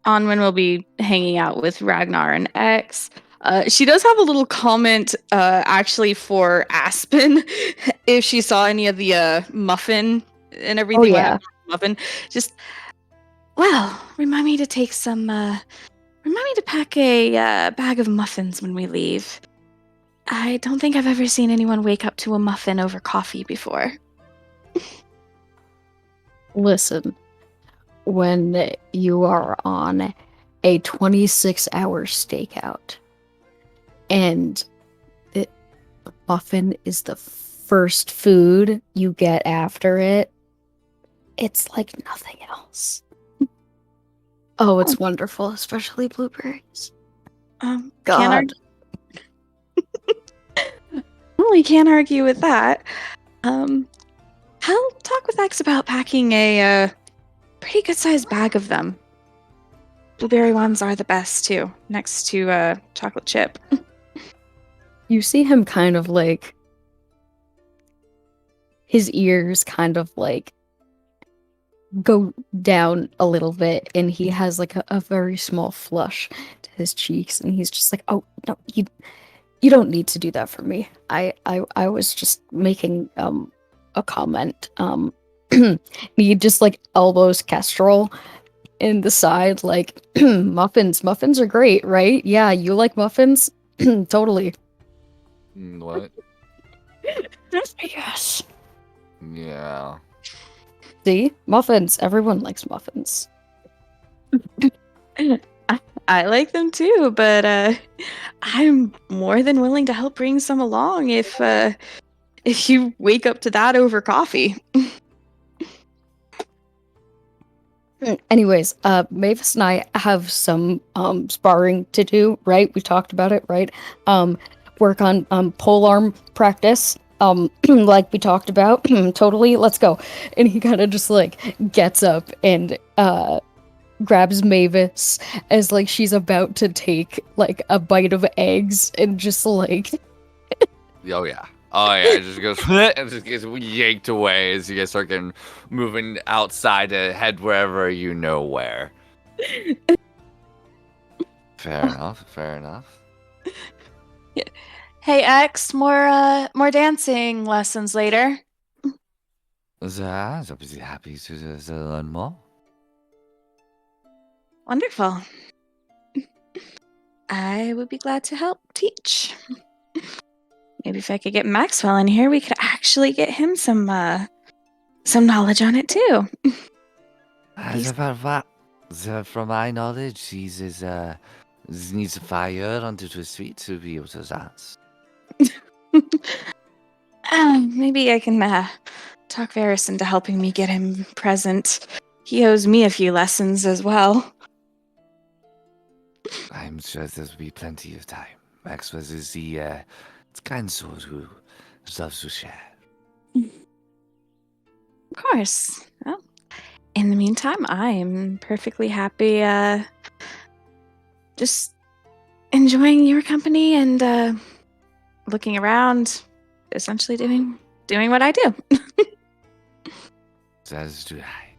Onwin will be hanging out with Ragnar and X. She does have a little comment, actually, for Aspen, if she saw any of the muffin and everything. Oh, yeah. Muffin. Just, well, remind me to take some. Remind me to pack a bag of muffins when we leave. I don't think I've ever seen anyone wake up to a muffin over coffee before. Listen, when you are on a 26-hour stakeout and the muffin is the first food you get after it, it's like nothing else. Oh, it's wonderful, especially blueberries. Can't God. Well, you can't argue with that. I'll talk with X about packing a pretty good-sized bag of them. Blueberry ones are the best too, next to chocolate chip. You see him kind of like his ears kind of like go down a little bit, and he has like a very small flush to his cheeks, and he's just like, oh no, you don't need to do that for me. I was just making a comment. He just like elbows Kestrel in the side, like, muffins are great, right? Yeah, you like muffins? Totally. What? Yes. Yeah. See? Muffins. Everyone likes muffins. I like them too, but I'm more than willing to help bring some along if you wake up to that over coffee. Anyways, Mavis and I have some sparring to do, right? We talked about it, right? Work on polearm practice. Like we talked about. Totally, let's go. And he kind of just like gets up and grabs Mavis as like she's about to take like a bite of eggs and just like Oh yeah. It just goes and just gets yanked away as you guys start getting moving outside to head wherever you know where. Fair enough. Hey X, more dancing lessons later. I'll be happy to learn more. Wonderful. I would be glad to help teach. Maybe if I could get Maxwell in here, we could actually get him some knowledge on it too. From my knowledge, he needs fire under his feet to be able to dance. Maybe I can talk Varys into helping me get him present. He owes me a few lessons as well. I'm sure there'll be plenty of time. Maxwell is the kind soul who loves to share. Of course. Well, in the meantime, I am perfectly happy just enjoying your company and looking around, essentially doing what I do. As do I.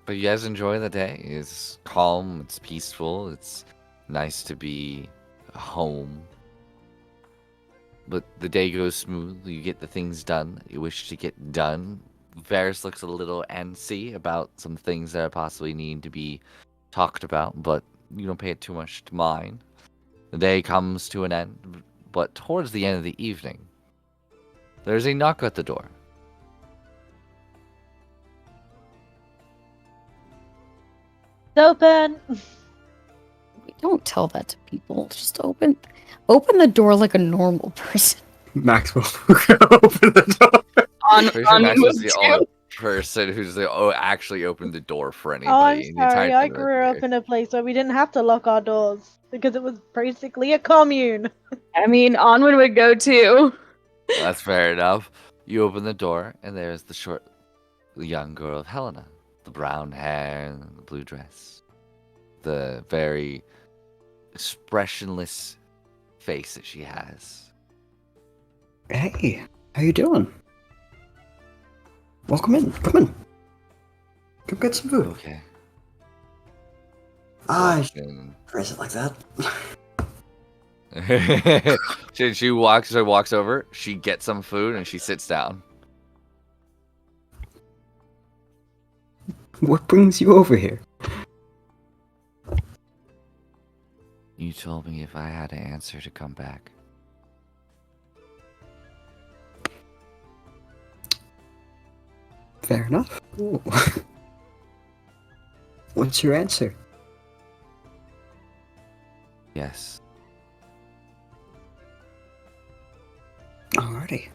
But you guys enjoy the day. It's calm, it's peaceful, it's nice to be home. But the day goes smooth, you get the things done you wish to get done. Varys looks a little antsy about some things that possibly need to be talked about, but you don't pay it too much to mind. The day comes to an end, but towards the end of the evening, there's a knock at the door. It's open. Don't tell that to people. Just open the door like a normal person. Maxwell open the door. Pretty sure Max is would the too. only person who's actually opened the door for Oh, I'm anybody in the entire sorry. I time that grew they're up in a place where we didn't have to lock our doors because it was basically a commune. I mean, Onward would go too. That's fair enough. You open the door, and there's the young girl of Helena. The brown hair, the blue dress, the very expressionless face that she has. Hey, how you doing? Welcome in. Come in. Come get some food. Okay. Ah, Walks in. phrase it like that. she walks over, she gets some food, and she sits down. What brings you over here? You told me if I had to answer to come back. Fair enough. Ooh. What's your answer? Yes. Alrighty.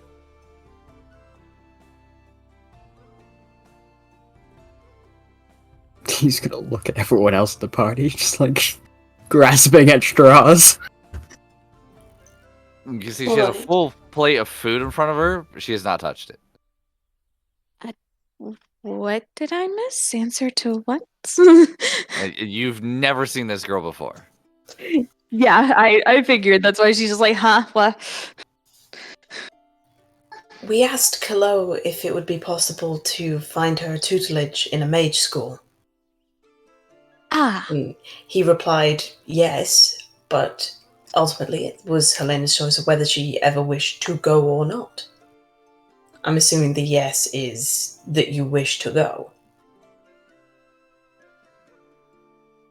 He's gonna look at everyone else at the party, just like grasping at straws. You can see Hold she has a on. full plate of food in front of her, but she has not touched it. What did I miss? Answer to what? You've never seen this girl before. Yeah, I figured. That's why she's just like, huh, what? We asked Kalo if it would be possible to find her tutelage in a mage school. Ah, And he replied yes, but ultimately it was Helena's choice of whether she ever wished to go or not. I'm assuming the yes is that you wish to go.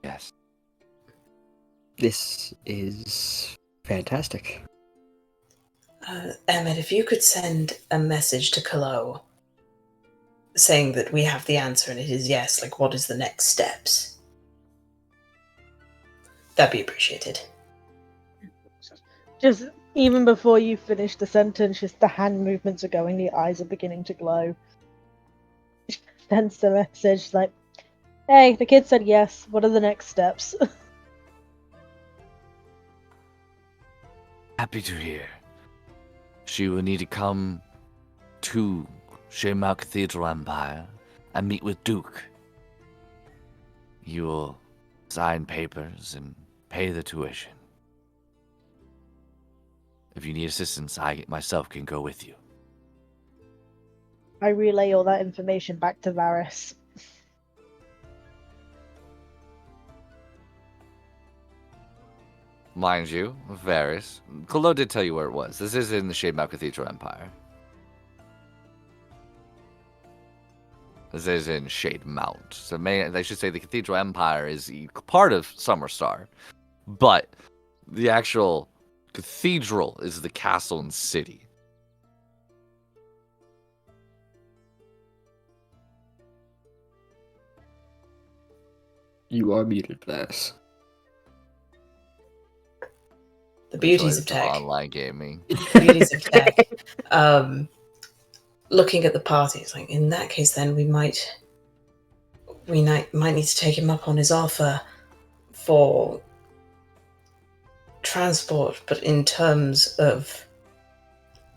Yes. This is fantastic. Emmett, if you could send a message to Kalo saying that we have the answer and it is yes, like what is the next steps? That'd be appreciated. Just even before you finish the sentence, just the hand movements are going, the eyes are beginning to glow. Sends the message like, "Hey, the kid said yes. What are the next steps?" Happy to hear. She will need to come to Shemau Cathedral Empire and meet with Duke. You will sign papers and pay the tuition. If you need assistance, I myself can go with you. I relay all that information back to Varys. Mind you, Varys, Kalo did tell you where it was. This is in the Shemau Cathedral Empire. This is in Shade Mount. So they should say the Cathedral Empire is part of Summerstar, but the actual cathedral is the castle and city. You are muted, Vass. The beauties Joys of tech. Online gaming. Beauties of tech. Looking at the party, it's like in that case, then we might need to take him up on his offer for transport, but in terms of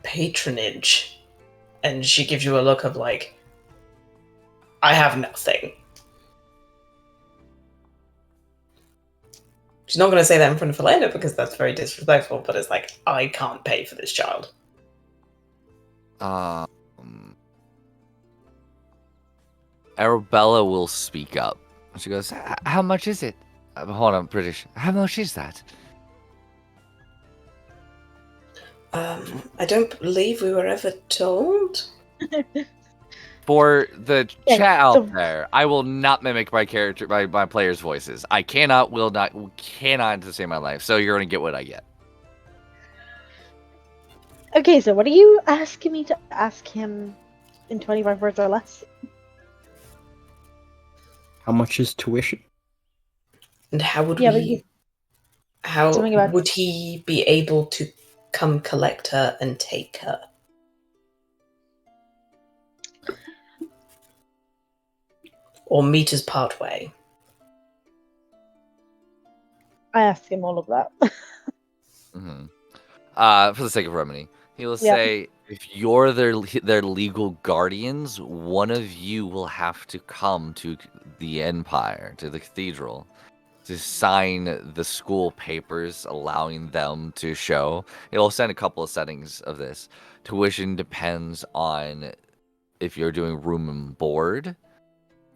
patronage. And she gives you a look of like, I have nothing. She's not going to say that in front of Helena because that's very disrespectful, but it's like, I can't pay for this child. Arabella will speak up. She goes, how much is it? Hold on, British. How much is that? I don't believe we were ever told. For the Yeah, chat out so- there, I will not mimic my players' voices. I cannot to save my life. So you're gonna get what I get. Okay, so what are you asking me to ask him in 25 words or less? How much is tuition? And how would Yeah, but we? How something about would he be able to come collect her and take her? Or meet us part way? I asked him all of that. Hmm. For the sake of remedy, he will Yeah. say, if you're their legal guardians, one of you will have to come to the Empire, to the cathedral, to sign the school papers allowing them to show. It'll send a couple of settings of this. Tuition depends on if you're doing room and board,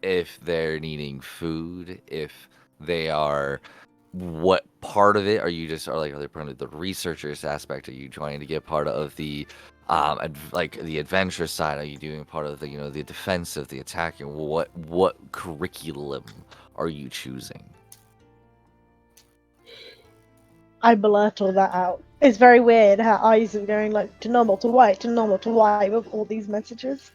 if they're needing food, if they are, what part of it are you just are they part of the researchers aspect? Are you trying to get part of the like the adventure side? Are you doing part of the the defensive, the attacking? What curriculum are you choosing? I blurt all that out. It's very weird how eyes are going like to normal to white to normal to white with all these messages.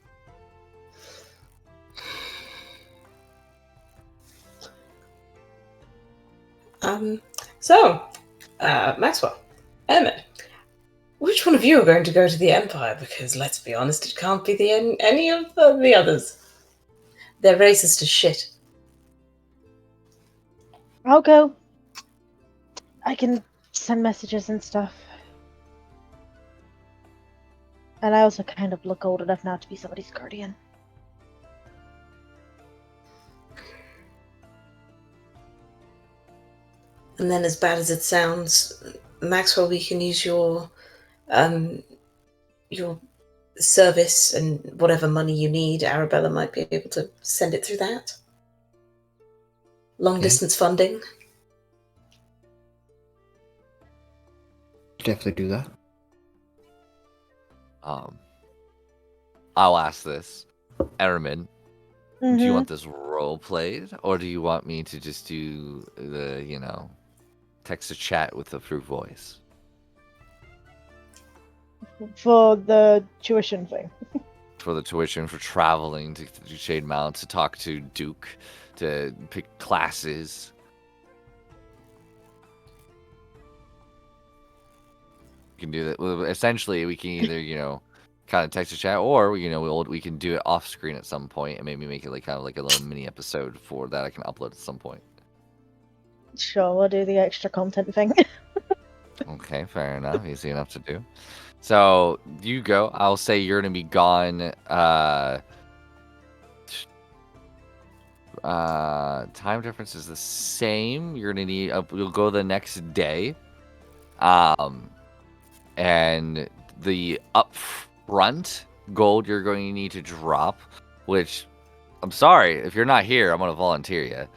So, Maxwell, Emmett, which one of you are going to go to the Empire? Because let's be honest, it can't be any of the others. They're racist as shit. I'll go. I can send messages and stuff. And I also kind of look old enough now to be somebody's guardian. And then, as bad as it sounds, Maxwell, we can use your service and whatever money you need. Arabella might be able to send it through that. Long distance funding. Definitely do that. I'll ask this, Ermin. Do you Mhm. want this role played, or do you want me to just do the text to chat with the through voice? For the tuition thing. For the tuition, for traveling to Shade Mountain, to talk to Duke, to pick classes. You can do that. Well, essentially, we can either, kind of text to chat, or we can do it off screen at some point and maybe make it like kind of like a little mini episode for that I can upload at some point. Sure, we'll do the extra content thing. Okay, fair enough. Easy enough to do. So you go. I'll say you're gonna be gone. Time difference is the same. You're gonna need. You'll go the next day. And the upfront gold you're going to need to drop, which I'm sorry if you're not here, I'm gonna volunteer you.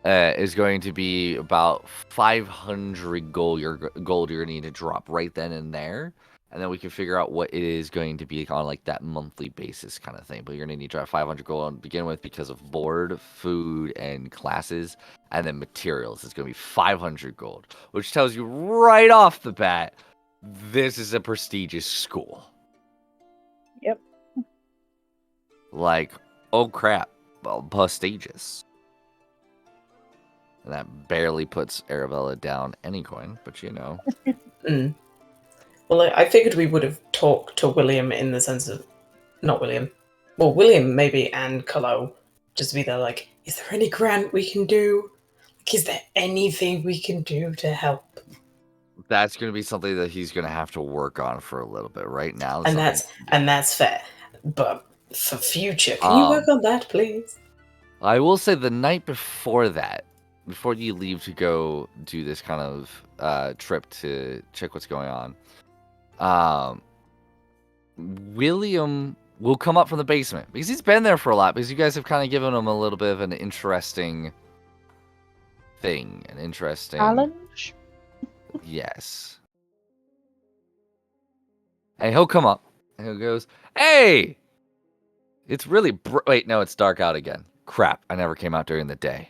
Is going to be about 500 gold. Gold you're gonna need to drop right then and there, and then we can figure out what it is going to be on like that monthly basis kind of thing. But you're gonna need to drop 500 gold to begin with because of board, food, and classes, and then materials. It's gonna be 500 gold, which tells you right off the bat this is a prestigious school. Yep. Like, oh crap, well, prestigious. And that barely puts Arabella down any coin, but Mm. Well, I figured we would have talked to William in the sense of... Not William. Well, William maybe and Calo. Just to be there like, is there any grant we can do? Like, is there anything we can do to help? That's going to be something that he's going to have to work on for a little bit. Right now, And that's fair. But for future, can you work on that, please? I will say the night before that, before you leave to go do this kind of trip to check what's going on, William will come up from the basement because he's been there for a lot. Because you guys have kind of given him a little bit of an interesting thing, an interesting Challenge? Yes. And he'll come up and he goes, "Hey, it's really wait, no, it's dark out again. Crap, I never came out during the day."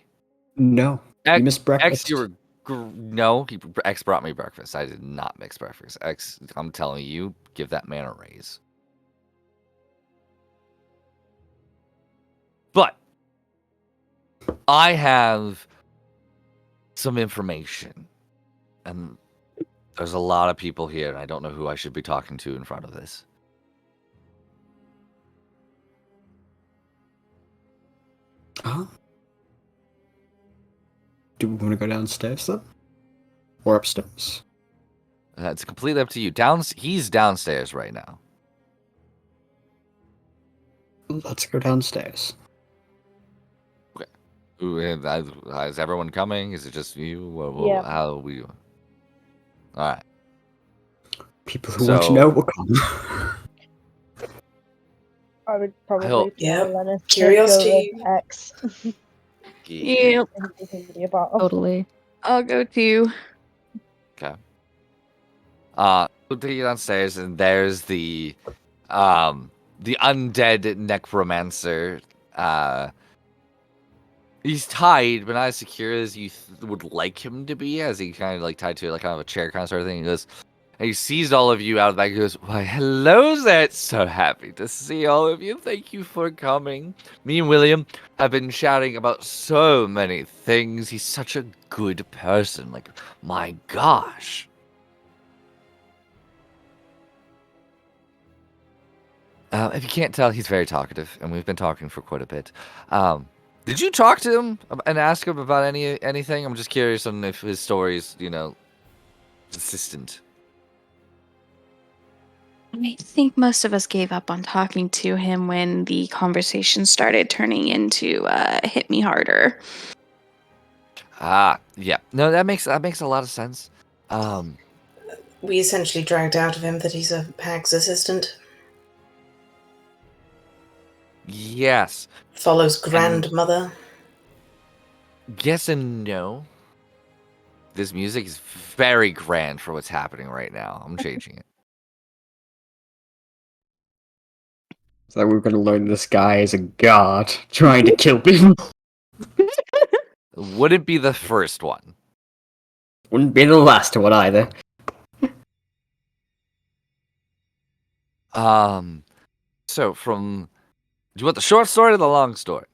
No, you missed breakfast. X, you were no. X brought me breakfast. I did not mix breakfast. X, I'm telling you, give that man a raise. But I have some information. And there's a lot of people here, and I don't know who I should be talking to in front of this. Uh-huh. Do we want to go downstairs then? Or upstairs? It's completely up to you. He's downstairs right now. Let's go downstairs. Is everyone coming? Is it just you? Yeah. How are we? All right. People who want to know will come. I would probably hope- tell Yep. Lennis Curiosity. to go with X. Yeah, Anything about Totally. I'll go too. Okay. We'll take you downstairs, and there's the undead necromancer. He's tied, but not as secure as you would like him to be, as he kind of like tied to like kind of a chair kind of sort of thing. He goes, and he sees all of you out of the back. He goes, "Why, hello there! So happy to see all of you. Thank you for coming." Me and William have been shouting about so many things. He's such a good person. Like, my gosh. If you can't tell, he's very talkative, and we've been talking for quite a bit. Did you talk to him and ask him about anything? I'm just curious on if his story's, consistent. I think most of us gave up on talking to him when the conversation started turning into hit me harder. Yeah. No, that makes a lot of sense. We essentially dragged out of him that he's a hag's assistant. Yes. Follows grandmother. Yes and no. This music is very grand for what's happening right now. I'm changing it. So we're going to learn this guy is a god trying to kill people. Wouldn't be the first one. Wouldn't be the last one either. So do you want the short story or the long story?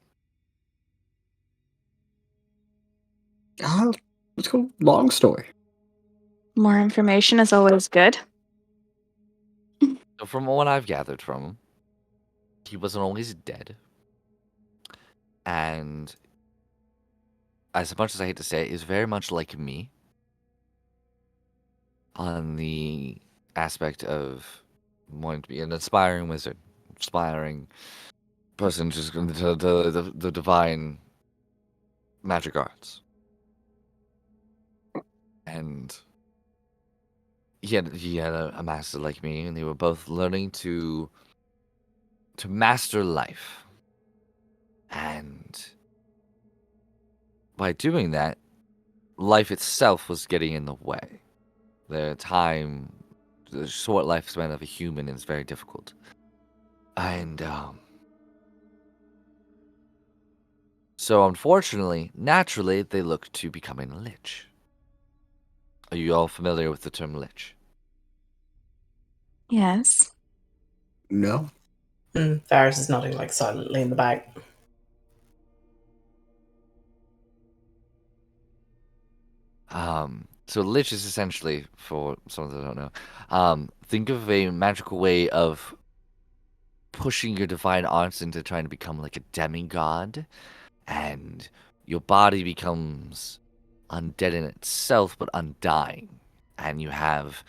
Let's go long story. More information is always good. So from what I've gathered from him, he wasn't always dead. And as much as I hate to say it, he's very much like me on the aspect of wanting to be an aspiring wizard, aspiring person just into the divine magic arts. And he had a master like me, and they were both learning to master life. And by doing that, life itself was getting in the way. The short lifespan of a human is very difficult. And so unfortunately, naturally, they look to becoming a lich. Are you all familiar with the term lich? Yes. No. Varys is nodding like silently in the back. So lich is essentially, for some that don't know, think of a magical way of pushing your divine arts into trying to become like a demigod, and your body becomes undead in itself, but undying, and you have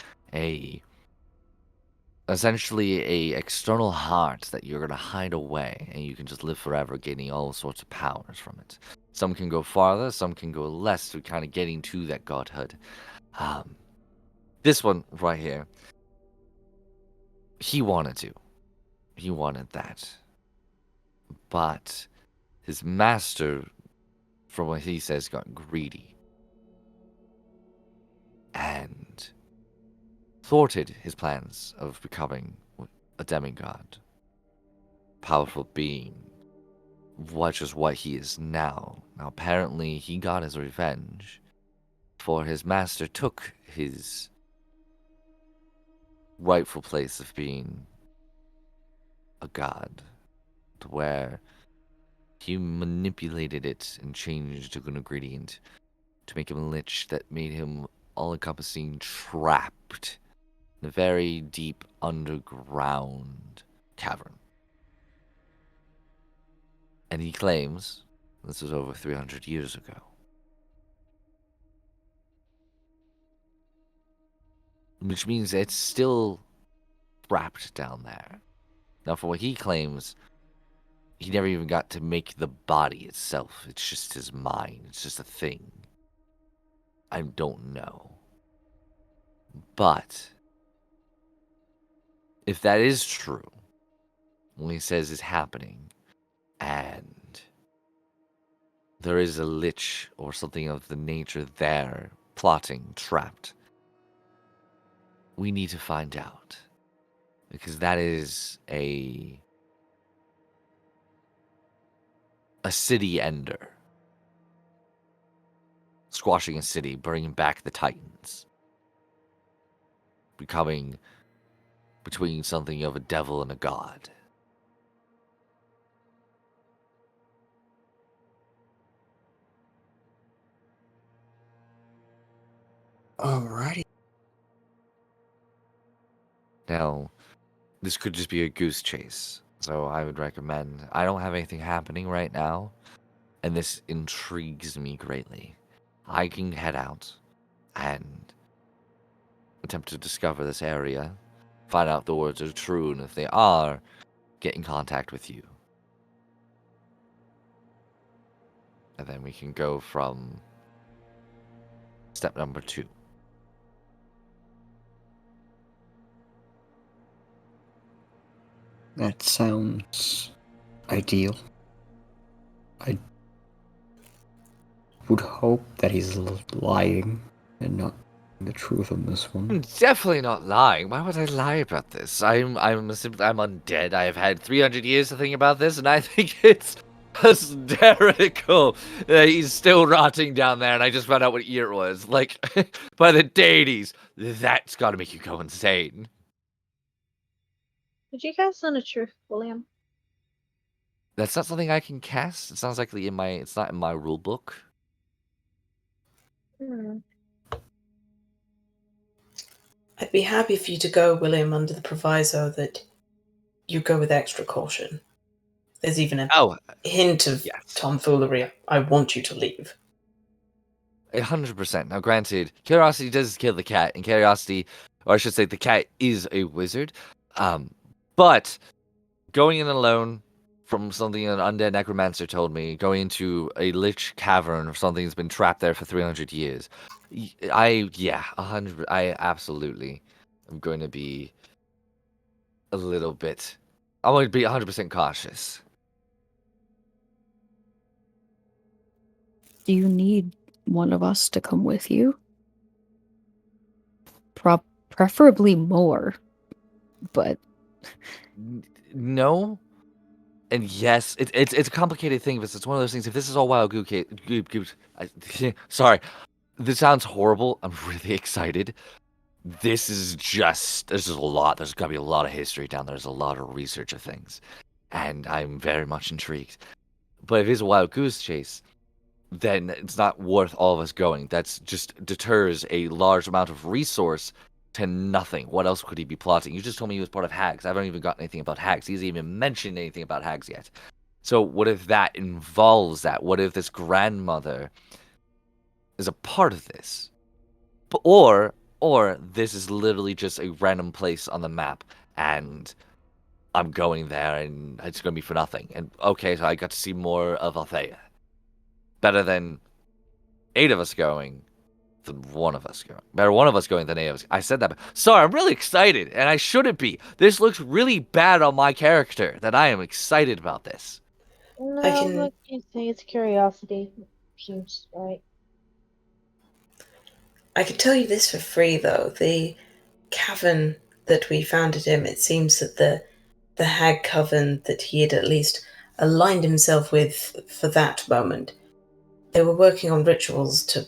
essentially a external heart that you're gonna hide away, and you can just live forever, gaining all sorts of powers from it. Some can go farther, some can go less, to kind of getting to that godhood. This one right here, he wanted that, but his master, from what he says, got greedy and thwarted his plans of becoming a demigod, powerful being, which is what he is now. Now, apparently, he got his revenge, for his master took his rightful place of being a god, to where he manipulated it and changed an ingredient to make him a lich that made him all-encompassing trapped in a very deep underground cavern. And he claims this was over 300 years ago. Which means it's still trapped down there. Now, for what he claims, he never even got to make the body itself. It's just his mind. It's just a thing. I don't know. But if that is true, what he says is happening, and there is a lich or something of the nature there, plotting, trapped, we need to find out. Because that is a city ender. Squashing a city, bringing back the Titans. Becoming between something of a devil and a god. Alrighty. Now, this could just be a goose chase. So I would recommend, I don't have anything happening right now, and this intrigues me greatly. I can head out and attempt to discover this area, find out if the words are true, and if they are, get in contact with you. And then we can go from step number 2. That sounds ideal. I would hope that he's lying and not the truth on this I'm one. definitely not lying. Why would I lie about this? I'm undead. I have had 300 years to think about this, and I think it's hysterical that he's still rotting down there, and I just found out what year it was. Like, by the deities, that's got to make you go insane. Did you cast on a truth, William? That's not something I can cast. It sounds like it's not in my rule book. Hmm. I'd be happy for you to go, William, under the proviso that you go with extra caution. There's even a Oh, hint of yes. tomfoolery. I want you to leave. 100%. Now, granted, curiosity does kill the cat, and curiosity, or I should say, the cat is a wizard. But going in alone from something an undead necromancer told me, going into a lich cavern or something that's been trapped there for 300 years, 100. I absolutely am going to be a little bit. I'm going to be 100% cautious. Do you need one of us to come with you? Preferably more, but No. And yes, it's a complicated thing, but it's one of those things. If this is all wild sorry, this sounds horrible. I'm really excited. There's just a lot. There's got to be a lot of history down there. There's a lot of research of things, and I'm very much intrigued. But if it's a wild goose chase, then it's not worth all of us going. That's just deters a large amount of resource to nothing. What else could he be plotting? You just told me he was part of Hags. I haven't even gotten anything about Hags. He hasn't even mentioned anything about Hags yet. So what if that involves that? What if this grandmother is a part of this? Or this is literally just a random place on the map, and I'm going there, and it's going to be for nothing. And okay, so I got to see more of Althea. Better than 8 of us going than 1 of us going. Better 1 of us going than 8 of us. I said that. But sorry, I'm really excited, and I shouldn't be. This looks really bad on my character that I am excited about this. No, I can- what can you say? It's curiosity. Seems right. I can tell you this for free, though. The cavern that we found at him, it seems that the hag coven that he had at least aligned himself with for that moment, they were working on rituals to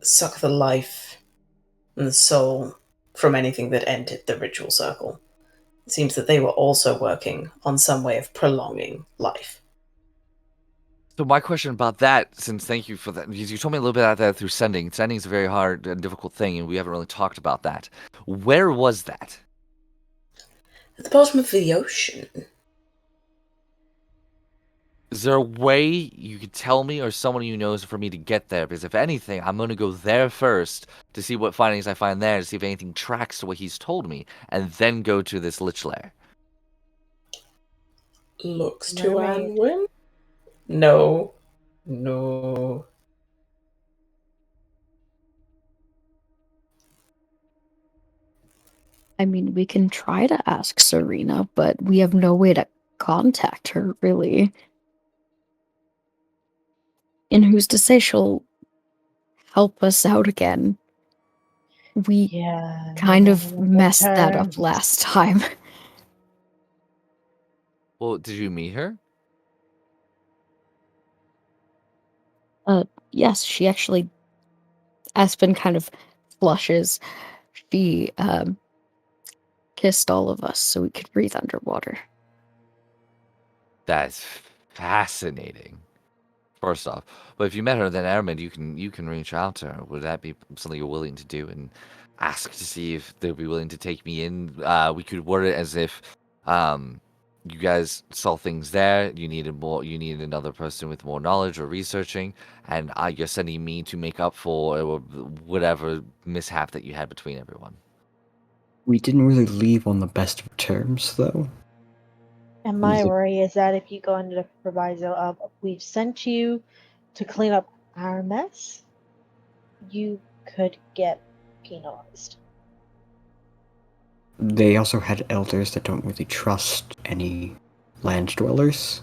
suck the life and the soul from anything that entered the ritual circle. It seems that they were also working on some way of prolonging life. So my question about that, since thank you for that, because you told me a little bit about that through sending. Sending is a very hard and difficult thing, and we haven't really talked about that. Where was that? At the bottom of the ocean. Is there a way you could tell me or someone you know for me to get there? Because if anything, I'm going to go there first to see what findings I find there, to see if anything tracks to what he's told me, and then go to this Lich Lair. Looks to Mermaid. Anwin? No. No. I mean, we can try to ask Serena, but we have no way to contact her, really. And who's to say she'll help us out again? We Yeah. kind we of never met messed that her. up last time. Well, did you meet her? Yes, she actually. Aspen kind of flushes. She kissed all of us so we could breathe underwater. That's fascinating. First off, but if you met her, then Airman, you can reach out to her. Would that be something you're willing to do and ask to see if they'd be willing to take me in? We could word it as if you guys saw things there. You needed another person with more knowledge or researching, and you're sending me to make up for whatever mishap that you had between everyone. We didn't really leave on the best of terms, though. And my Is it- worry is that if you go under the proviso of we've sent you to clean up our mess, you could get penalized. They also had elders that don't really trust any land dwellers.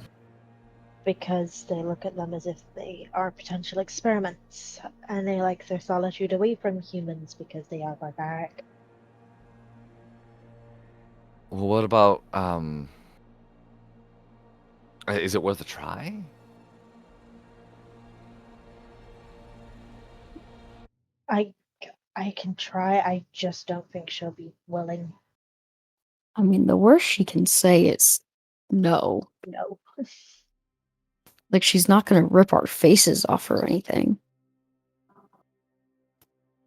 Because they look at them as if they are potential experiments, and they like their solitude away from humans because they are barbaric. Well, what about is it worth a try? I can try, I just don't think she'll be willing. I mean, the worst she can say is no. No. Like, she's not gonna rip our faces off or anything.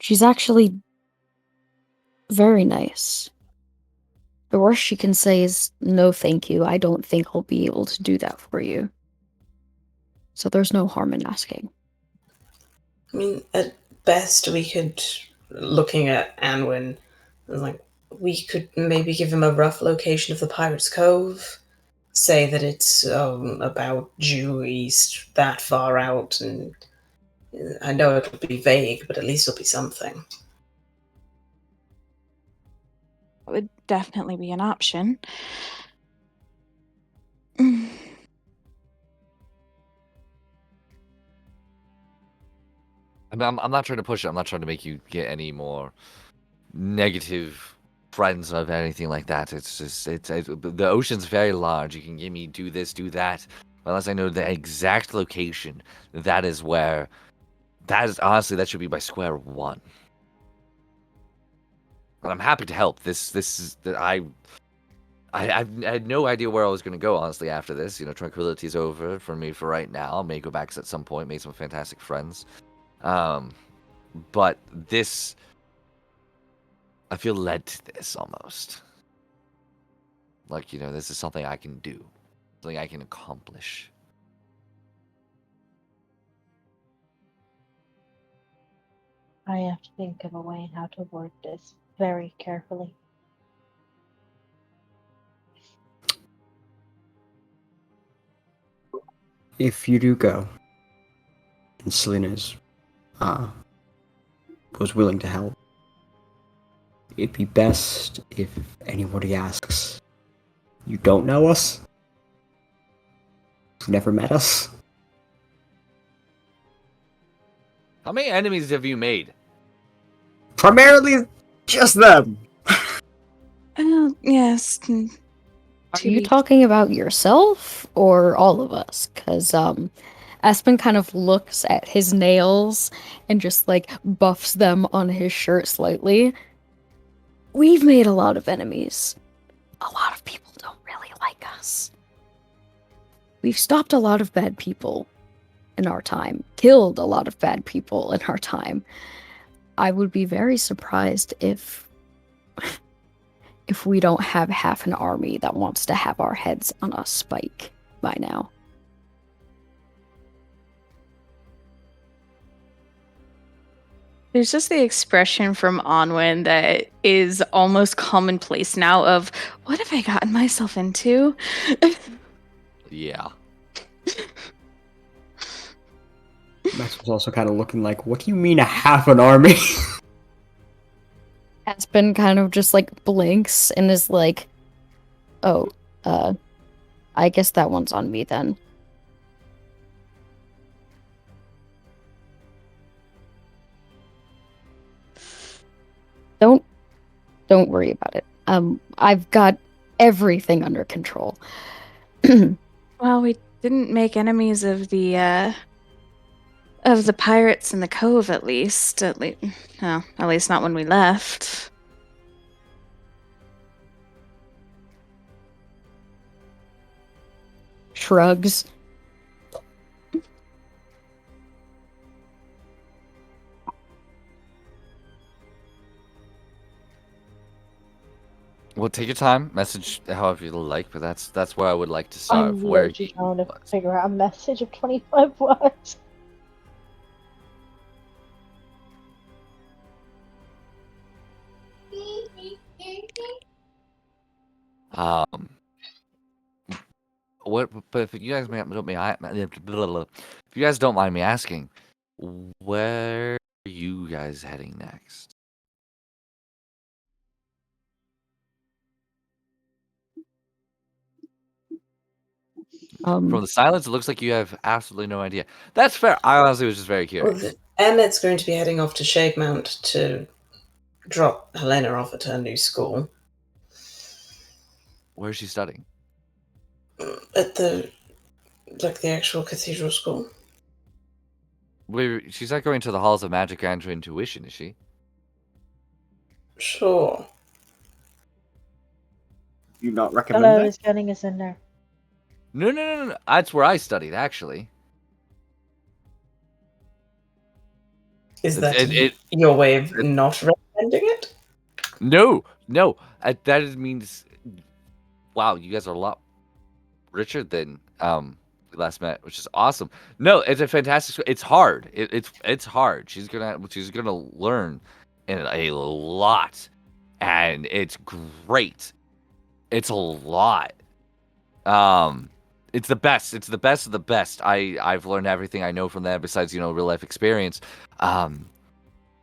She's actually very nice. The worst she can say is no, thank you. I don't think I'll be able to do that for you. So there's no harm in asking. I mean, at best, we could, looking at Anwin, like, we could maybe give him a rough location of the Pirate's Cove. Say that it's about due east, that far out, and I know it'll be vague, but at least it'll be something. That would definitely be an option. Mm. I mean, I'm not trying to push it. I'm not trying to make you get any more negative friends of anything like that. It's just the ocean's very large. You can give me do this, do that. Unless I know the exact location, that is where. That is honestly that should be by square one. And I'm happy to help. This is that I had no idea where I was going to go, honestly, after this. You know, tranquility's over for me for right now. I may go back at some point, make some fantastic friends. But this, I feel led to this almost. Like, you know, this is something I can do, something I can accomplish. I have to think of a way in how to word this very carefully. If you do go, and Selena's was willing to help, it'd be best if anybody asks, you don't know us? You've never met us? How many enemies have you made? Primarily just them! Yes. Are you talking about yourself or all of us? Because Aspen kind of looks at his nails and just like buffs them on his shirt slightly. We've made a lot of enemies. A lot of people don't really like us. We've stopped a lot of bad people. in our time, killed a lot of bad people in our time. I would be very surprised if we don't have half an army that wants to have our heads on a spike by now. There's just the expression from Onwin that is almost commonplace now of, what have I gotten myself into? Yeah. Max was also kind of looking like, what do you mean a half an army? Aspen kind of just like blinks and is like, oh, I guess that one's on me then. Don't worry about it. I've got everything under control. Well, we didn't make enemies of the pirates in the cove, at least. At least not when we left. Shrugs. Well, take your time. Message however you like, but that's where I would like to start. I'm Where literally he trying to was. figure out a message of 25 words. What? But if you guys if you guys don't mind me asking, where are you guys heading next? From the silence, it looks like you have absolutely no idea. That's fair. I honestly was just very Well, curious. Emmett's going to be heading off to Shade Mount to drop Helena off at her new school. Where is she studying? At the actual cathedral school. She's not going to the halls of magic and intuition, is she? Sure. You not recommend Hello that? is getting us in there. No. That's where I studied, actually. Is that It your way of not recommending it? No. That means, wow, you guys are a lot richer than we last met, which is awesome. No, it's a fantastic. It's hard. It's hard. She's gonna learn a lot, and it's great. It's a lot. It's the best. It's the best of the best. I've learned everything I know from that besides real life experience.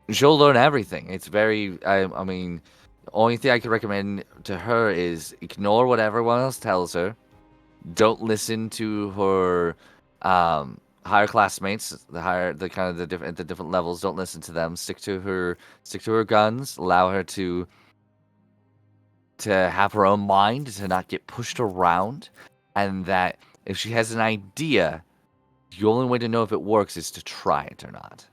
She'll learn everything. It's very. I mean, the only thing I could recommend to her is ignore what everyone else tells her. Don't listen to her higher classmates, the different levels. Don't listen to them. Stick to her guns. Allow her to have her own mind, to not get pushed around, and that if she has an idea, the only way to know if it works is to try it or not.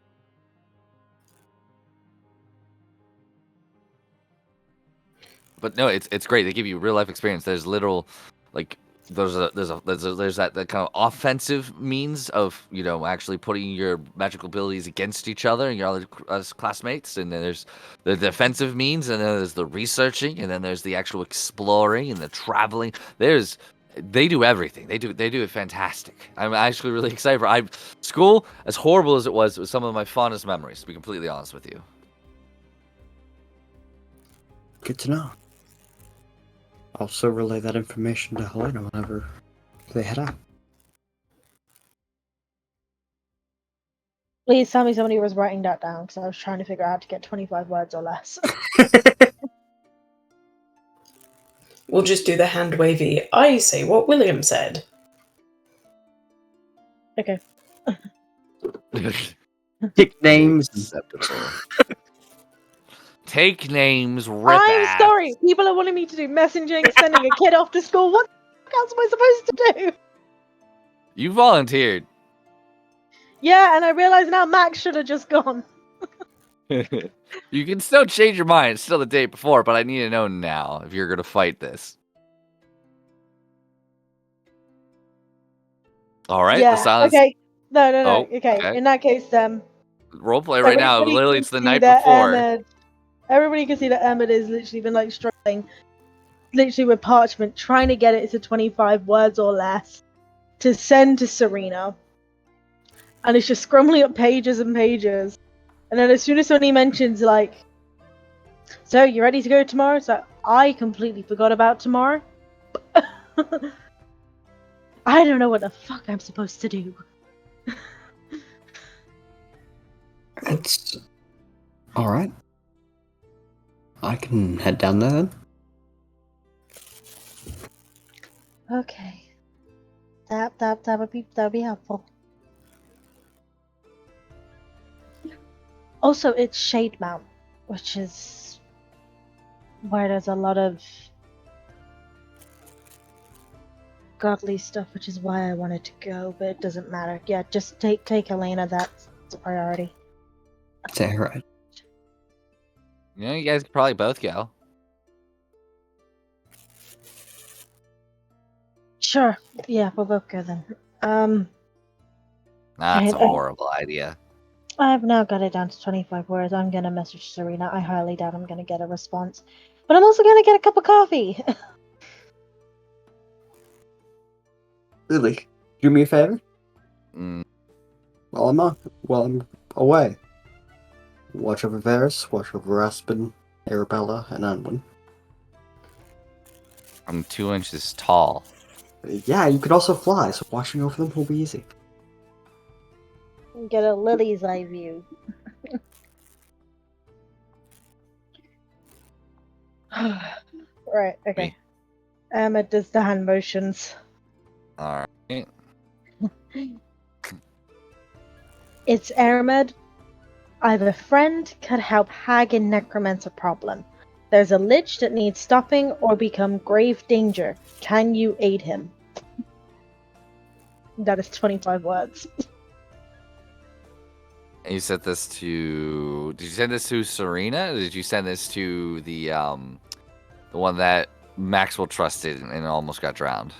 But no, it's great. They give you real life experience. There's literal, like, there's that kind of offensive means of actually putting your magical abilities against each other and your other classmates, and then there's the defensive means, and then there's the researching, and then there's the actual exploring and the traveling. They do everything. They do it fantastic. I'm actually really excited for school. As horrible as it was some of my fondest memories, to be completely honest with you. Good to know. Also relay that information to Helena whenever they head out. Please tell me somebody was writing that down because I was trying to figure out how to get 25 words or less. We'll just do the hand wavy. I say what William said. Okay. Pick names. Acceptable. Take names, rip I'm ass. sorry. People are wanting me to do messaging, sending a kid off to school. What the fuck else am I supposed to do? You volunteered. Yeah, and I realize now Max should have just gone. You can still change your mind. It's still the day before, but I need to know now if you're going to fight this. All right. Yeah. The silence. Okay. No, no, no. Oh, Okay. okay. In that case, Roleplay right now. everybody Literally, can it's the see night that before. Everybody can see that Ahmed has literally been like struggling, literally with parchment, trying to get it to 25 words or less to send to Serena, and it's just scrambling up pages and pages. And then as soon as somebody mentions like, "So you ready to go tomorrow?" So I completely forgot about tomorrow. I don't know what the fuck I'm supposed to do. It's all right. I can head down there then. Okay. That would be helpful. Also, it's Shade Mount, which is where there's a lot of godly stuff, which is why I wanted to go, but it doesn't matter. Yeah, just take Elena. That's a priority. It's all right. You know, you guys could probably both go. Sure. Yeah, we'll both go then. That's a I- horrible idea. I've now got it down to 25 words. I'm gonna message Serena. I highly doubt I'm gonna get a response, but I'm also gonna get a cup of coffee. Really? Do me a favor? Mm, While I'm away. Watch over Varys, watch over Aspen, Arabella, and Anwin. I'm 2 inches tall. Yeah, you could also fly, so watching over them will be easy. Get a Lily's eye view. Right. Okay. Me. Emma does the hand motions. All right. It's Aramed. I have a friend could help Hag in Necromancer problem. There's a lich that needs stopping or become grave danger. Can you aid him? That is 25 words. And you sent this to? Did you send this to Serena? Or did you send this to the one that Maxwell trusted and almost got drowned?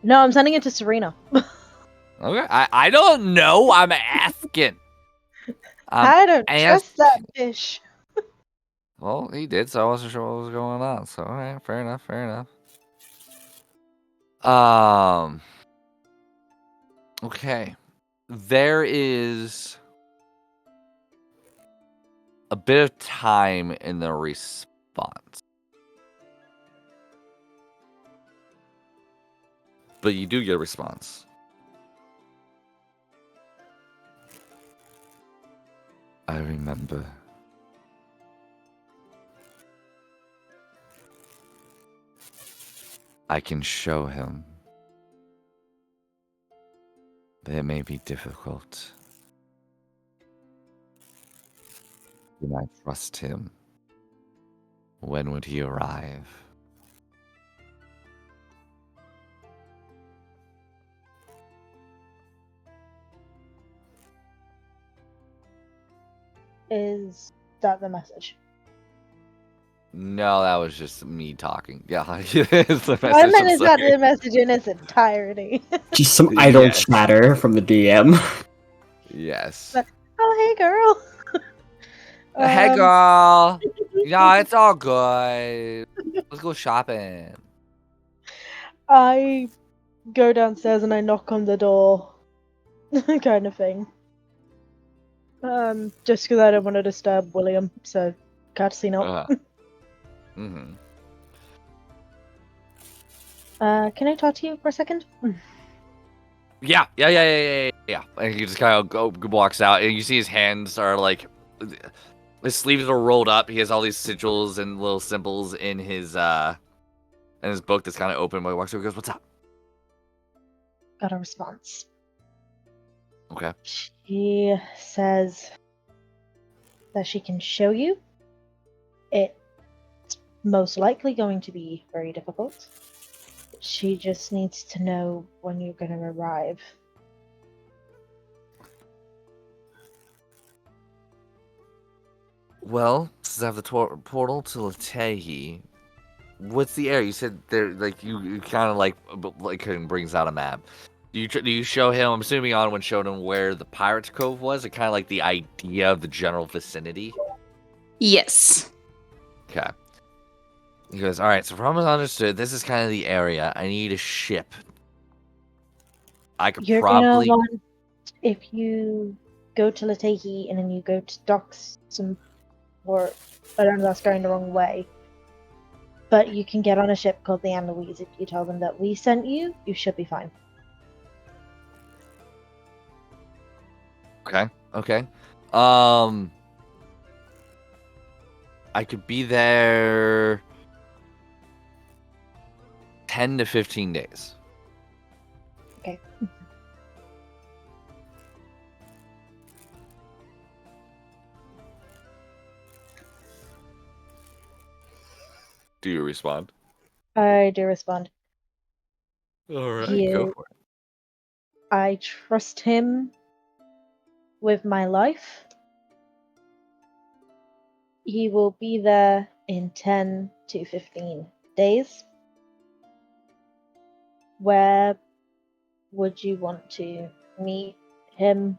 No, I'm sending it to Serena. Okay, I don't know. I'm asking. I don't ask- trust that fish. Well, he did, so I wasn't sure what was going on. So, all right, fair enough, fair enough. Okay. There is a bit of time in the response. But you do get a response. I remember. I can show him. But it may be difficult. Can I trust him? When would he arrive? Is that the message? No, that was just me talking. Yeah, it's the message. I meant I'm is that sorry. the message in its entirety? Just some idle Yes. chatter from the DM. Yes. Oh, hey, girl. Hey, Um, girl. Yeah, it's all good. Let's go shopping. I go downstairs and I knock on the door, kind of thing. Just because I don't want to disturb William, so courtesy not. Mm-hmm. Can I talk to you for a second? Yeah. And he just kind of walks out, and you see his hands are like, his sleeves are rolled up. He has all these sigils and little symbols in his book that's kind of open. But he walks over, and goes, "What's up?" Got a response. Okay. She says that she can show you. It's most likely going to be very difficult. She just needs to know when you're going to arrive. Well, since I have the portal to Althea, what's the area? You said there, like you kind of like brings out a map. Do you show him? I'm assuming Onwin showed him where the Pirates Cove was, and kind of like the idea of the general vicinity. Yes. Okay. He goes, all right. So from what I understood, this is kind of the area. I need a ship. I could You're probably. gonna want, if you go to Latehi and then you go to docks or I don't know, that's going the wrong way. But you can get on a ship called the Anne Louise. If you tell them that we sent you, you should be fine. Okay. Okay. I could be there 10 to 15 days. Okay. Do you respond? I do respond. All right, He go is- for it. I trust him with my life. He will be there in 10 to 15 days. Where would you want to meet him?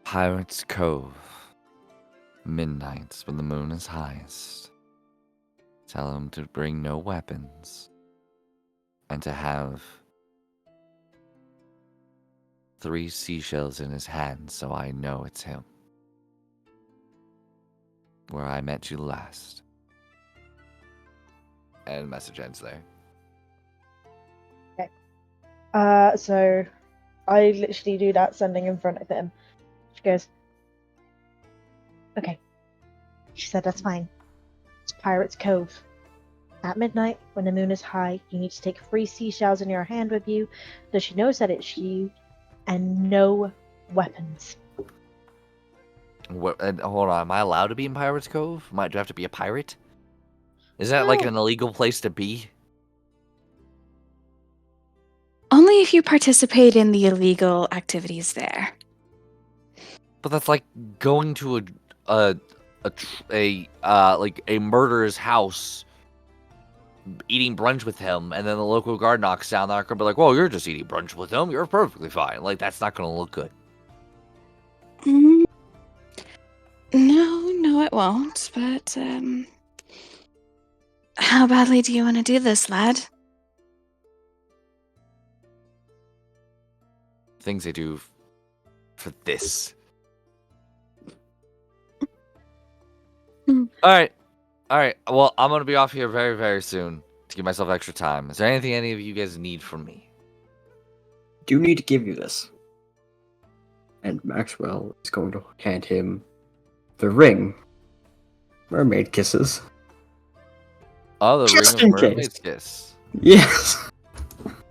Pirates Cove. Midnights when the moon is highest. Tell him to bring no weapons. And to have 3 seashells in his hand so I know it's him. Where I met you last. And message ends there. So I literally do that, sending in front of him. She goes, okay. She said, that's fine. It's Pirates Cove. At midnight, when the moon is high, you need to take 3 seashells in your hand with you, so she knows that it's you, and no weapons. What? And hold on, am I allowed to be in Pirates Cove? Do I have to be a pirate? Is that like No. an illegal place to be? Only if you participate in the illegal activities there. But that's like going to like a murderer's house, eating brunch with him, and then the local guard knocks down. They're gonna be like, "Well, you're just eating brunch with him. You're perfectly fine." Like that's not gonna look good. Mm, no, it won't. But how badly do you want to do this, lad? Things they do for this. Hmm. All right. Well, I'm gonna be off here very, very soon to give myself extra time. Is there anything any of you guys need from me? Do need to give you this. And Maxwell is going to hand him the ring. Mermaid kisses. Oh, the Just ring in of case. mermaid's kiss. Yes.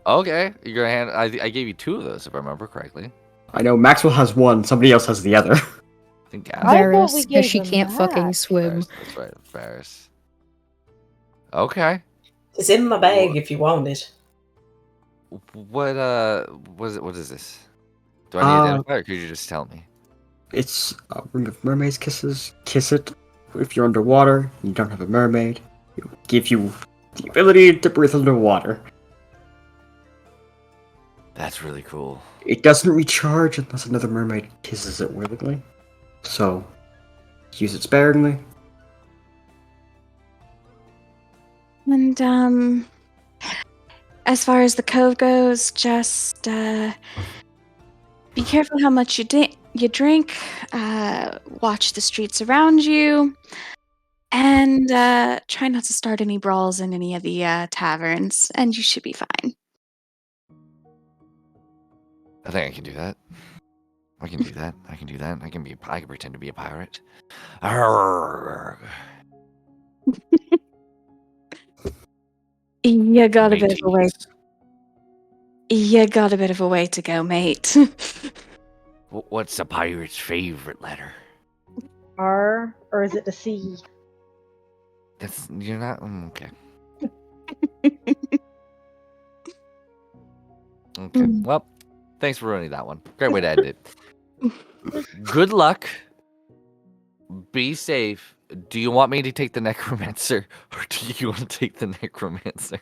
Okay, you're gonna hand. I gave you 2 of those if I remember correctly. I know Maxwell has one, somebody else has the other. I think Gaz. I thought we Varys, because gave she them can't fucking that. swim. Ferris, that's right, Ferris. Okay. It's in my bag if you want it. What what is this? Do I need to identify it, or could you just tell me? It's a ring of mermaid's kisses. Kiss it. If you're underwater and you don't have a mermaid, it will give you the ability to breathe underwater. That's really cool. It doesn't recharge unless another mermaid kisses it willingly. So, use it sparingly. And as far as the cove goes, just be careful how much you drink. Watch the streets around you, and try not to start any brawls in any of the taverns, and you should be fine. I think I can do that. I can do that. I can do that. I can pretend to be a pirate. Arrgh. You got a bit of a way. Mateys. You got a bit of a way to go, mate. What's a pirate's favorite letter? R, or is it the C? That's you're not okay. Okay. Mm. Well, thanks for ruining that one. Great way to end it. Good luck. Be safe, Do you want me to take the necromancer, or do you want to take the necromancer?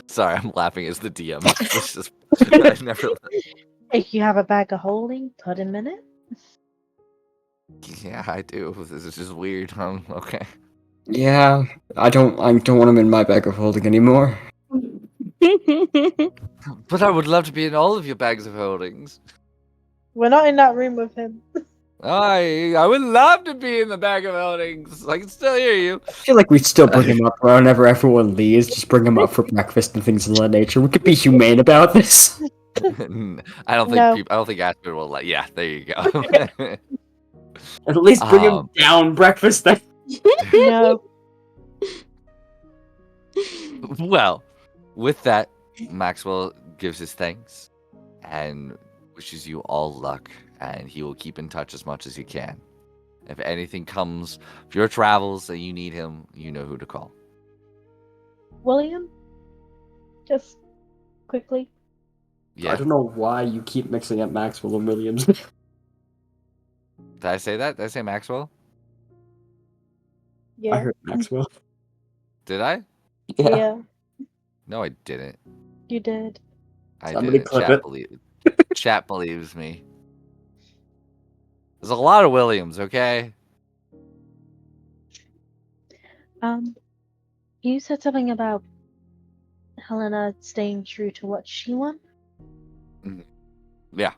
Sorry, I'm laughing as the DM. It's just, I never. If you have a bag of holding, put him in it. Yeah, I do. This is just weird. Okay. Yeah, I don't want him in my bag of holding anymore. But I would love to be in all of your bags of holdings. We're not in that room with him. I would love to be in the bag of holdings. I can still hear you. I feel like we'd still bring him up whenever everyone leaves. Just bring him up for breakfast and things of that nature. We could be humane about this. I don't think No. I don't think Aspen will let. Yeah, there you go. At least bring him Um, down breakfast then. No. Well, with that, Maxwell gives his thanks and wishes you all luck, and he will keep in touch as much as he can. If anything comes of your travels that you need him, you know who to call. William? Just quickly. Yeah. I don't know why you keep mixing up Maxwell and Williams. Did I say that? Did I say Maxwell? Yeah. I heard Maxwell. Did I? Yeah, No, I didn't. you did. I Somebody didn't. clip it. Chat believes me. There's a lot of Williams, okay? You said something about Helena staying true to what she wants. Yeah.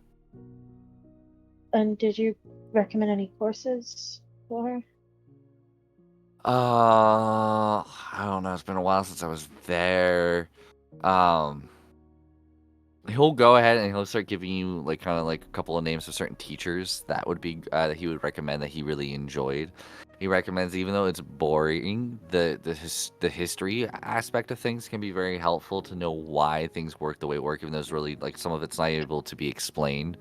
And did you recommend any courses for her? I don't know. It's been a while since I was there. He'll go ahead and he'll start giving you like kind of like a couple of names of certain teachers that would be that he would recommend that he really enjoyed. He recommends, even though it's boring, the history aspect of things can be very helpful to know why things work the way it work, even though it's really like some of it's not able to be explained.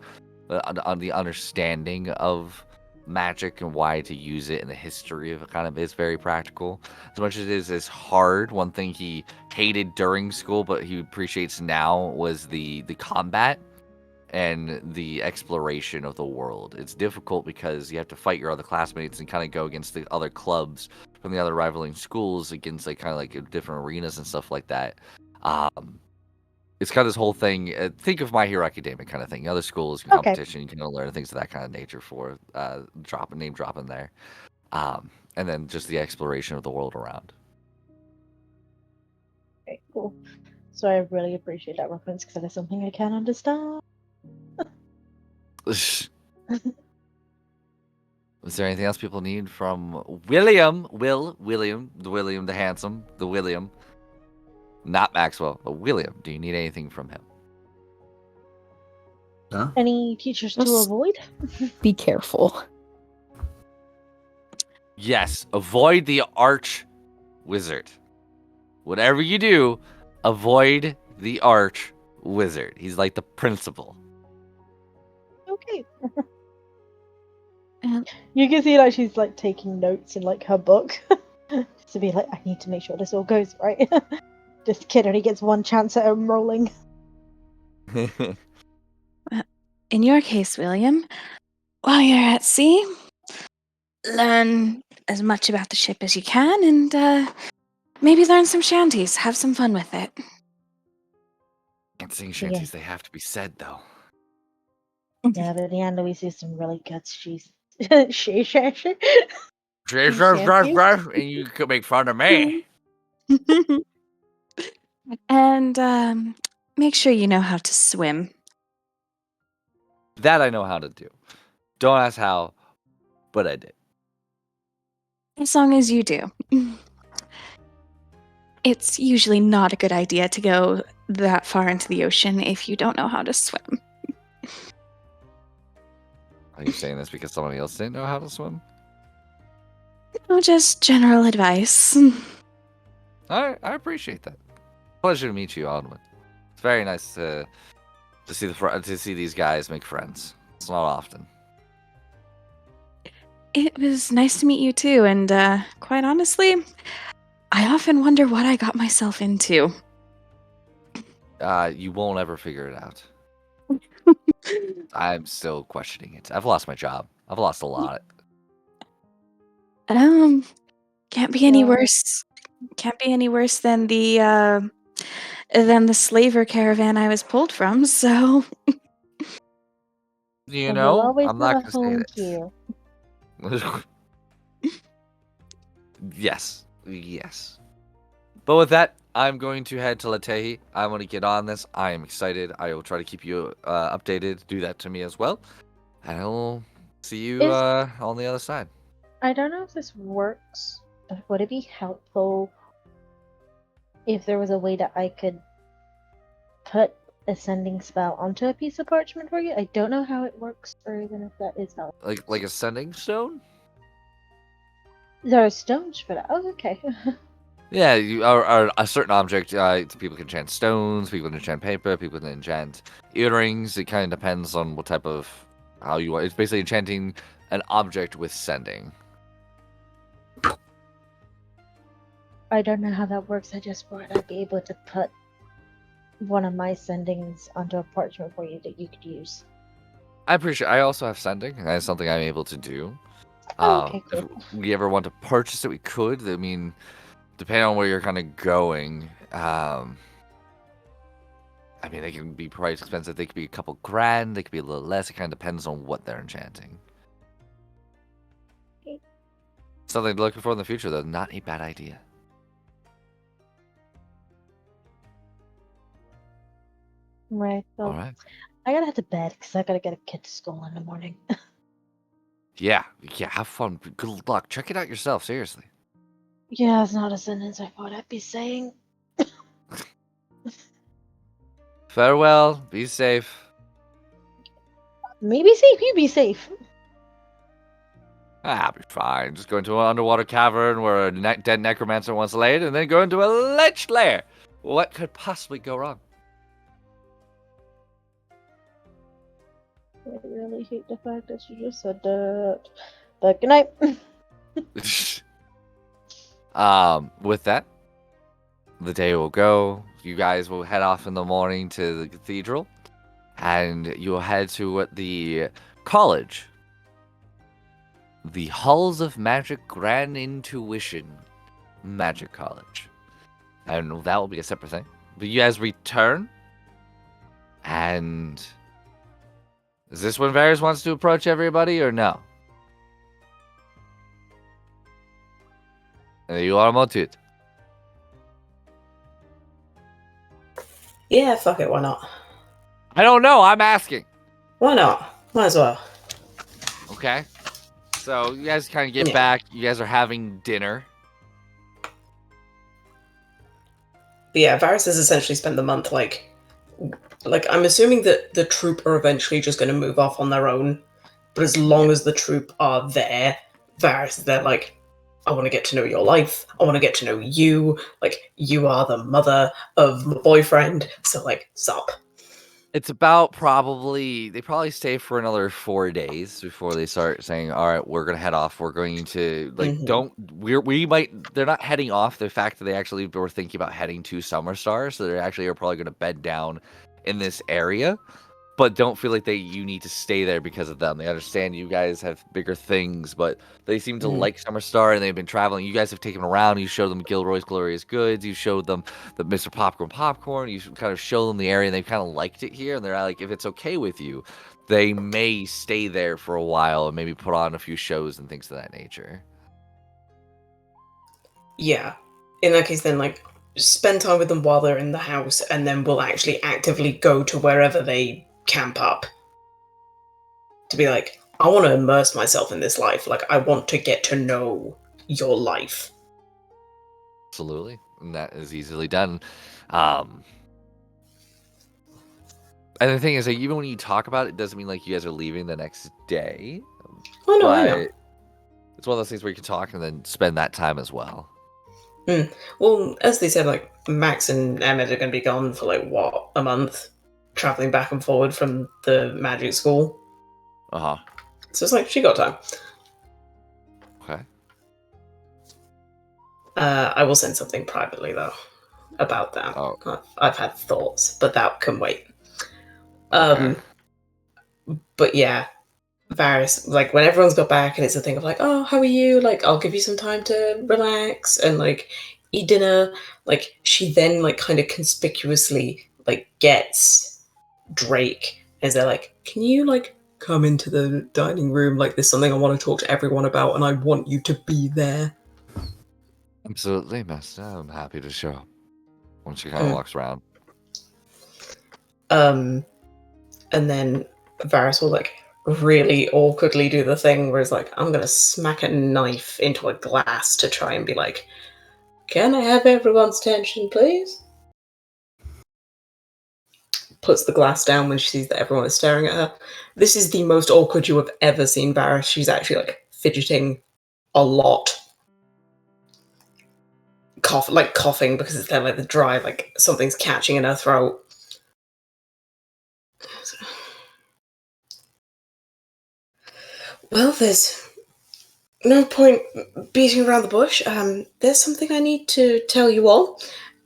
On the understanding of magic and why to use it and the history of it kind of is very practical. As much as it is hard, one thing he hated during school but he appreciates now was the combat and the exploration of the world. It's difficult because you have to fight your other classmates and kind of go against the other clubs from the other rivaling schools against like kind of like different arenas and stuff like that. It's kind of this whole thing. Think of My Hero Academia kind of thing. Other schools, Okay. competition, you can learn things of that kind of nature for name dropping there, and then just the exploration of the world around. Okay, cool. So I really appreciate that reference because that is something I can understand. Is there anything else people need from William? William, the handsome, the William, not Maxwell, but William. Do you need anything from him? Huh? Any teachers to Just- avoid? Be careful. Yes, avoid the arch wizard. Whatever you do, avoid the arch wizard. He's like the principal. Okay. And You can see like she's like taking notes in like her book. To be like, I need to make sure this all goes right. This kid only gets one chance at enrolling. in your case, William, while you're at sea, learn as much about the ship as you can and maybe learn some shanties. Have some fun with it. Can't sing shanties, they have to be said though. Yeah, but at the end we see some really good she's she. And you could make fun of me. and make sure you know how to swim. That I know how to do. Don't ask how, but I did. As long as you do. It's usually not a good idea to go that far into the ocean if you don't know how to swim. Are you saying this because somebody else didn't know how to swim? No, just general advice. I appreciate that. Pleasure to meet you, Onward. It's very nice to see these guys make friends. It's not often. It was nice to meet you too, and quite honestly, I often wonder what I got myself into. You won't ever figure it out. I'm still questioning it. I've lost my job. I've lost a lot. Can't be any Well- worse. Can't be any worse than the slaver caravan I was pulled from. So You And we'll know, always I'm not have a gonna say home it. here. Yes, yes. But with that, I'm going to head to Latehi. I want to get on this. I am excited. I will try to keep you updated. Do that to me as well. And I will see you on the other side. I don't know if this works, but would it be helpful if there was a way that I could put a sending spell onto a piece of parchment for you? I don't know how it works, or even if that is helpful. Like a sending stone? There are stones for that. Oh, okay. Yeah, you are a certain object. People can enchant stones, people can enchant paper, people can enchant earrings. It kind of depends on what type of how you want. It's basically enchanting an object with sending. I don't know how that works. I just thought I'd be able to put one of my sendings onto a parchment for you that you could use. I appreciate. I also have sending. That's something I'm able to do. Oh, okay, If cool. we ever want to purchase it, we could. I mean, depending on where you're kind of going. I mean, they can be price expensive. They could be a couple grand. They could be a little less. It kind of depends on what they're enchanting. Okay. Something to look for in the future, though. Not a bad idea. Right. Well, All right. I gotta head to bed because I gotta get a kid to school in the morning. Yeah. Have fun. Good luck. Check it out yourself. Seriously. Yeah, it's not a sentence I thought I'd be saying. Farewell. Be safe. Maybe safe. You be safe. I'll be fine. Just go into an underwater cavern where a dead necromancer once laid, and then go into a lich lair. What could possibly go wrong? I really hate the fact that you just said that. But good night. With that, the day will go. You guys will head off in the morning to the cathedral, and you will head to what the college, the Halls of Magic Grand Intuition Magic College. And that will be a separate thing. But you guys return, and is this when Varys wants to approach everybody, or no? You are Motud. Yeah, fuck it, why not? I don't know. I'm asking. Why not? Might as well. Okay. So you guys kind of get Yeah. back. You guys are having dinner. But yeah, Varys has essentially spent the month like I'm assuming that the troop are eventually just going to move off on their own. But as long as the troop are there, Varys is there like, I want to get to know your life. I want to get to know you. Like, you are the mother of my boyfriend. So like, stop. It's about they probably stay for another 4 days before they start saying, all right, we're going to head off. We're going to they're not heading off. The fact that they actually were thinking about heading to Summer Star. So they actually are probably going to bed down in this area, but don't feel like you need to stay there because of them. They understand you guys have bigger things, but they seem to like Summer Star, and they've been traveling. You guys have taken them around. You showed them Gilroy's Glorious Goods. You showed them the Mr. Popcorn. You kind of show them the area, and they've kind of liked it here. And they're like, if it's okay with you, they may stay there for a while and maybe put on a few shows and things of that nature. Yeah. In that case, then like, spend time with them while they're in the house, and then we'll actually actively go to wherever they camp up. To be like, I want to immerse myself in this life. Like, I want to get to know your life. Absolutely. And that is easily done. And the thing is, like, even when you talk about it, it doesn't mean like you guys are leaving the next day. Oh no, I know. It's one of those things where you can talk and then spend that time as well. Well, as they said, like, Max and Emmett are going to be gone for like what, a month, traveling back and forward from the magic school. Uh-huh. So it's like she got time. Okay. I will send something privately though about that. Oh. I've had thoughts, but that can wait. Okay. But yeah, Varys, like, when everyone's got back and it's a thing of like, oh, how are you? Like, I'll give you some time to relax and like eat dinner. Like, she then like kind of conspicuously like gets Drake as they're like, can you like come into the dining room? Like, there's something I want to talk to everyone about, and I want you to be there. Absolutely, Master. I'm happy to show up. When she kind of walks around. And then Varys will like really awkwardly do the thing where it's like, I'm gonna smack a knife into a glass to try and be like, can I have everyone's attention, please? Puts the glass down when she sees that everyone is staring at her. This is the most awkward you have ever seen Varys. She's actually like fidgeting a lot. Coughing because it's kind of like the dry, like something's catching in her throat. Well, there's no point beating around the bush. There's something I need to tell you all,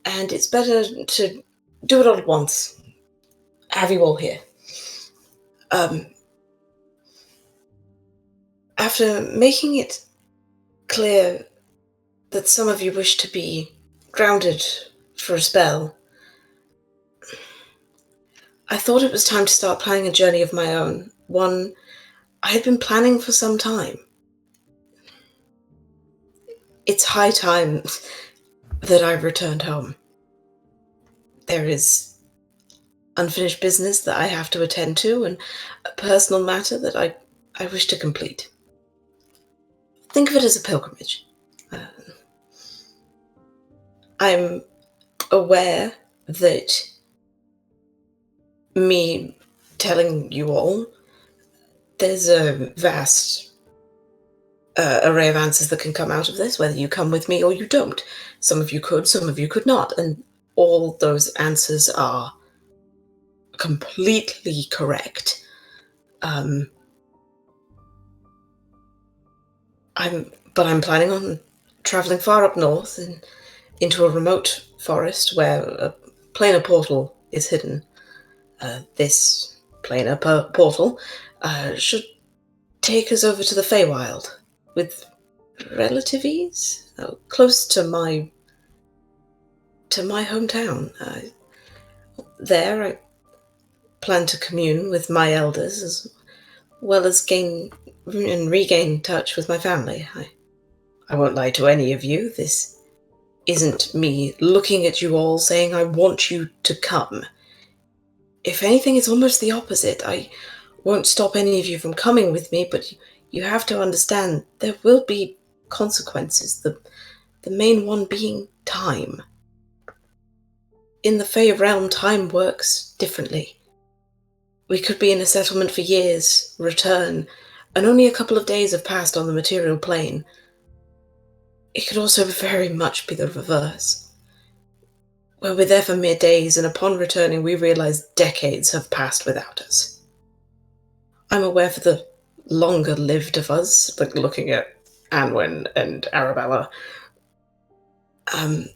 and it's better to do it all at once. Have you all here. After making it clear that some of you wish to be grounded for a spell, I thought it was time to start planning a journey of my own, one I had been planning for some time. It's high time that I returned home. There is unfinished business that I have to attend to, and a personal matter that I wish to complete. Think of it as a pilgrimage. I'm aware that me telling you all, there's a vast array of answers that can come out of this, whether you come with me or you don't. Some of you could, some of you could not, and all those answers are completely correct. I'm planning on traveling far up north and into a remote forest where a planar portal is hidden. This planar portal should take us over to the Feywild with relative ease, close to my hometown. There, I plan to commune with my elders as well as gain and regain touch with my family. I won't lie to any of you. This isn't me looking at you all saying I want you to come. If anything, it's almost the opposite. I won't stop any of you from coming with me, but you have to understand there will be consequences, the main one being time. In the Fey realm, time works differently. We could be in a settlement for years, return, and only a couple of days have passed on the material plane. It could also very much be the reverse, where we're there for mere days, and upon returning we realize decades have passed without us. I'm aware for the longer-lived of us, like looking at Anwen and Arabella,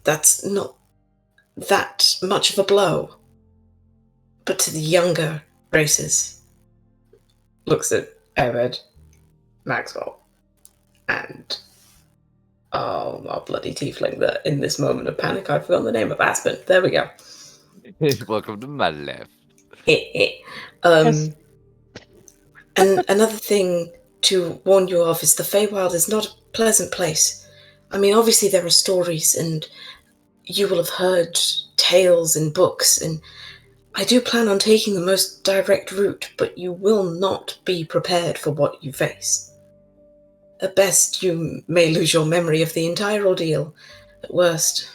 that's not that much of a blow. But to the younger races, looks at Eved, Maxwell, and our bloody tiefling that in this moment of panic I've forgotten the name of. Aspen. There we go. Welcome to my left. Yes. And another thing to warn you of is the Feywild is not a pleasant place. I mean, obviously there are stories, and you will have heard tales in books, and I do plan on taking the most direct route, but you will not be prepared for what you face. At best, you may lose your memory of the entire ordeal. At worst,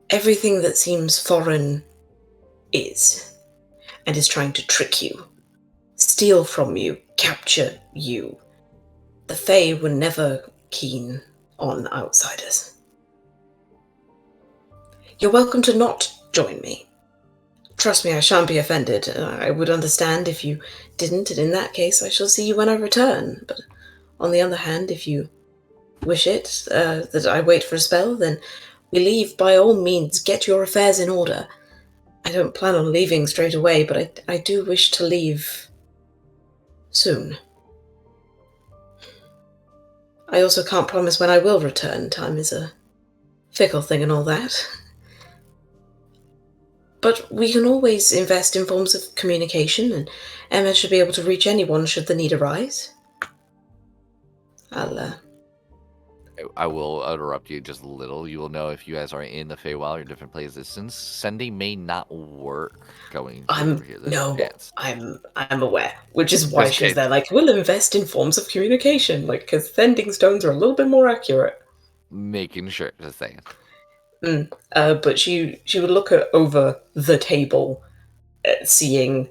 everything that seems foreign is, and is trying to trick you, steal from you, capture you. The Fae were never keen on outsiders. You're welcome to not join me. Trust me, I shan't be offended. I would understand if you didn't, and in that case I shall see you when I return. But on the other hand, if you wish it, that I wait for a spell, then we leave. By all means, get your affairs in order. I don't plan on leaving straight away, but I do wish to leave soon. I also can't promise when I will return. Time is a fickle thing and all that. But we can always invest in forms of communication, and Emma should be able to reach anyone should the need arise. I will interrupt you just a little. You will know if you guys are in the Feywild or different places. Since sending may not work going through here. I'm aware, which is why Just she's kidding. there. Like, we'll invest in forms of communication, like, because sending stones are a little bit more accurate. Making sure, just saying. But she would look over the table, seeing,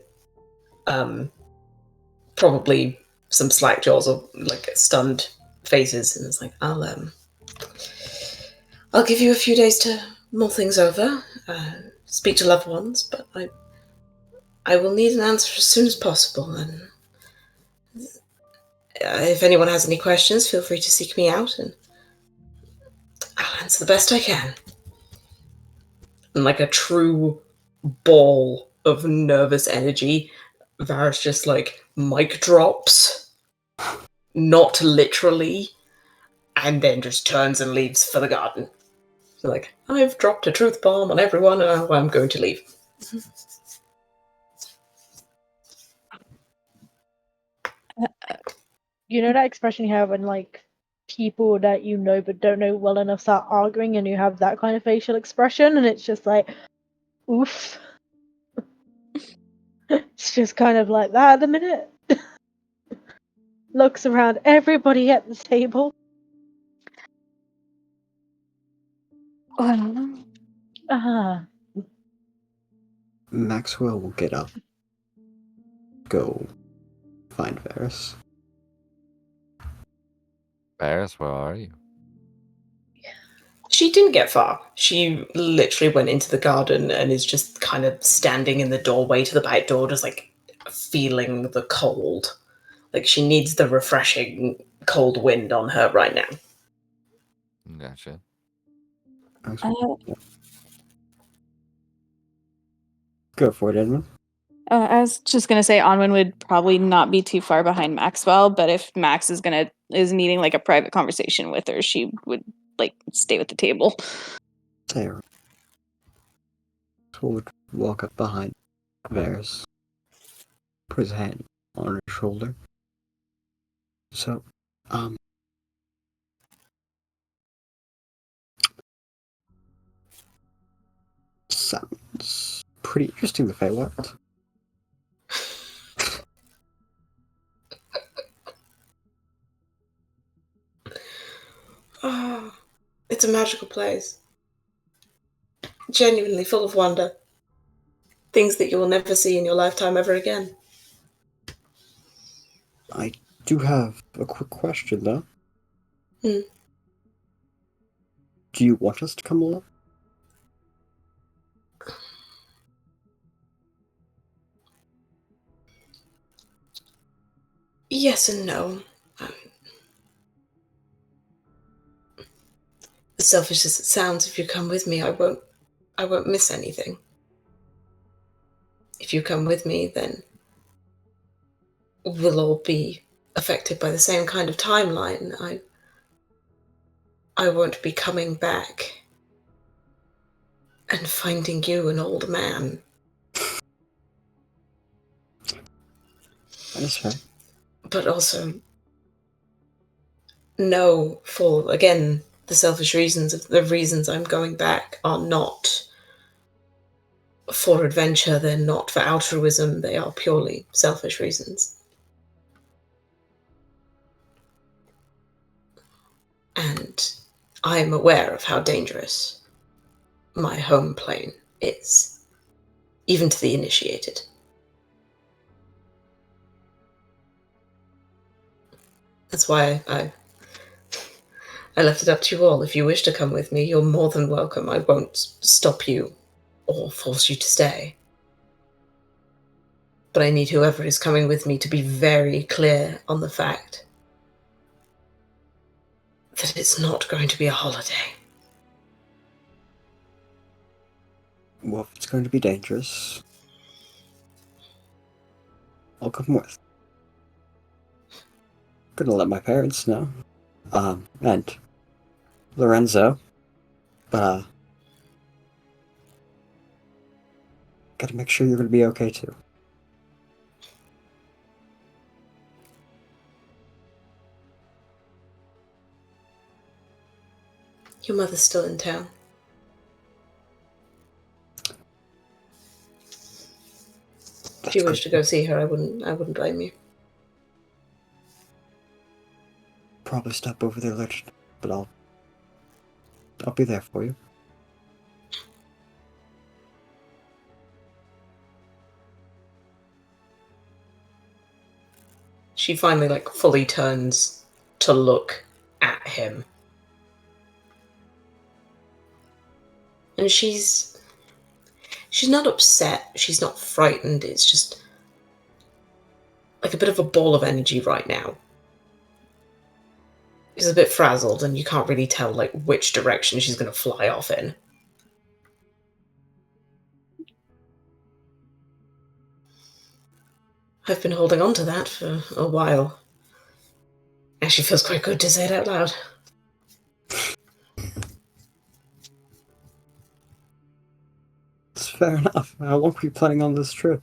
probably some slack jaws or like stunned faces, and it's like, I'll give you a few days to mull things over, speak to loved ones, but I will need an answer as soon as possible, and if anyone has any questions, feel free to seek me out, and I'll answer the best I can. And like a true ball of nervous energy, Varys just like mic drops, not literally, and then just turns and leaves for the garden. So like, I've dropped a truth bomb on everyone, and I'm going to leave. You know that expression you have when like people that you know but don't know well enough start arguing, and you have that kind of facial expression, and it's just like, oof. It's just kind of like that at the minute. Looks around everybody at the table. Ah. Maxwell will get up, go find Varys. Varys, where are you? She didn't get far. She literally went into the garden and is just kind of standing in the doorway to the back door, just like feeling the cold. Like she needs the refreshing cold wind on her right now. Gotcha. Go for it, Edmund. I was just gonna say Onwin would probably not be too far behind Maxwell, but if Max is needing like a private conversation with her, she would like stay with the table. Sarah would walk up behind Varys, put his hand on her shoulder. So, sounds pretty interesting, the Feywild. Oh, it's a magical place. Genuinely full of wonder. Things that you will never see in your lifetime ever again. I do have a quick question, though. Hmm. Do you want us to come along? Yes and no. As selfish as it sounds, if you come with me, I won't miss anything. If you come with me, then we'll all be affected by the same kind of timeline. I won't be coming back and finding you an old man. That's fair. But also, no, for, again, the selfish reasons, the reasons I'm going back are not for adventure, they're not for altruism, they are purely selfish reasons. And I am aware of how dangerous my home plane is, even to the initiated. That's why I left it up to you all. If you wish to come with me, you're more than welcome. I won't stop you or force you to stay. But I need whoever is coming with me to be very clear on the fact that it's not going to be a holiday. Well, if it's going to be dangerous, I'll come with. Gonna let my parents know. And Lorenzo. But, gotta make sure you're gonna be okay too. Your mother's still in town. If you wish to go see her, I wouldn't blame you. Probably stop over there later, but I'll be there for you. She finally, fully turns to look at him. And she's not upset, she's not frightened, it's just like a bit of a ball of energy right now. She's a bit frazzled and you can't really tell which direction she's going to fly off in. I've been holding on to that for a while. Actually feels quite good to say it out loud. It's fair enough. How long were you planning on this trip?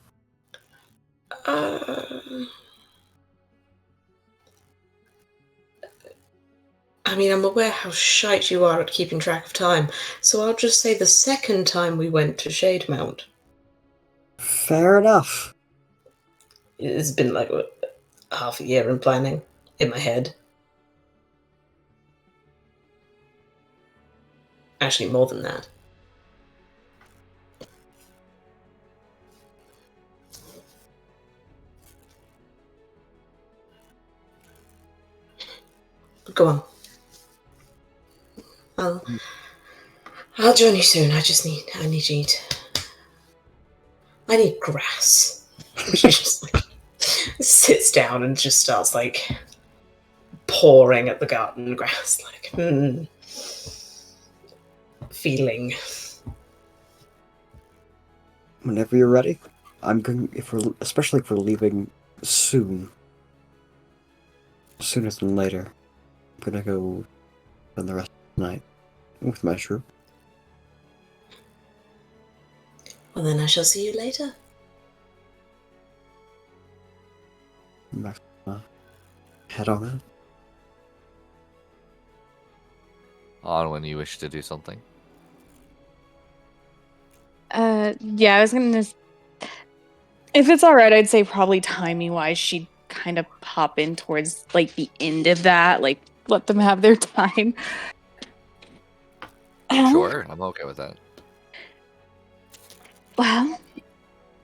I mean, I'm aware how shite you are at keeping track of time, so I'll just say the second time we went to Shademount. Fair enough. It's been half a year in planning, in my head. Actually, more than that. Go on. I'll join you soon. I need to eat. I need grass. She just sits down and just starts pawing at the garden grass, feeling. Whenever you're ready, I'm going. Especially if we're leaving soon, sooner than later, I'm gonna go spend the rest of the night with my troop. Well, then I shall see you later. Back head on out. On when you wish to do something. Yeah, I was gonna. If it's all right, I'd say probably timing wise, she'd kind of pop in towards the end of that, let them have their time. Sure, I'm okay with that. Well,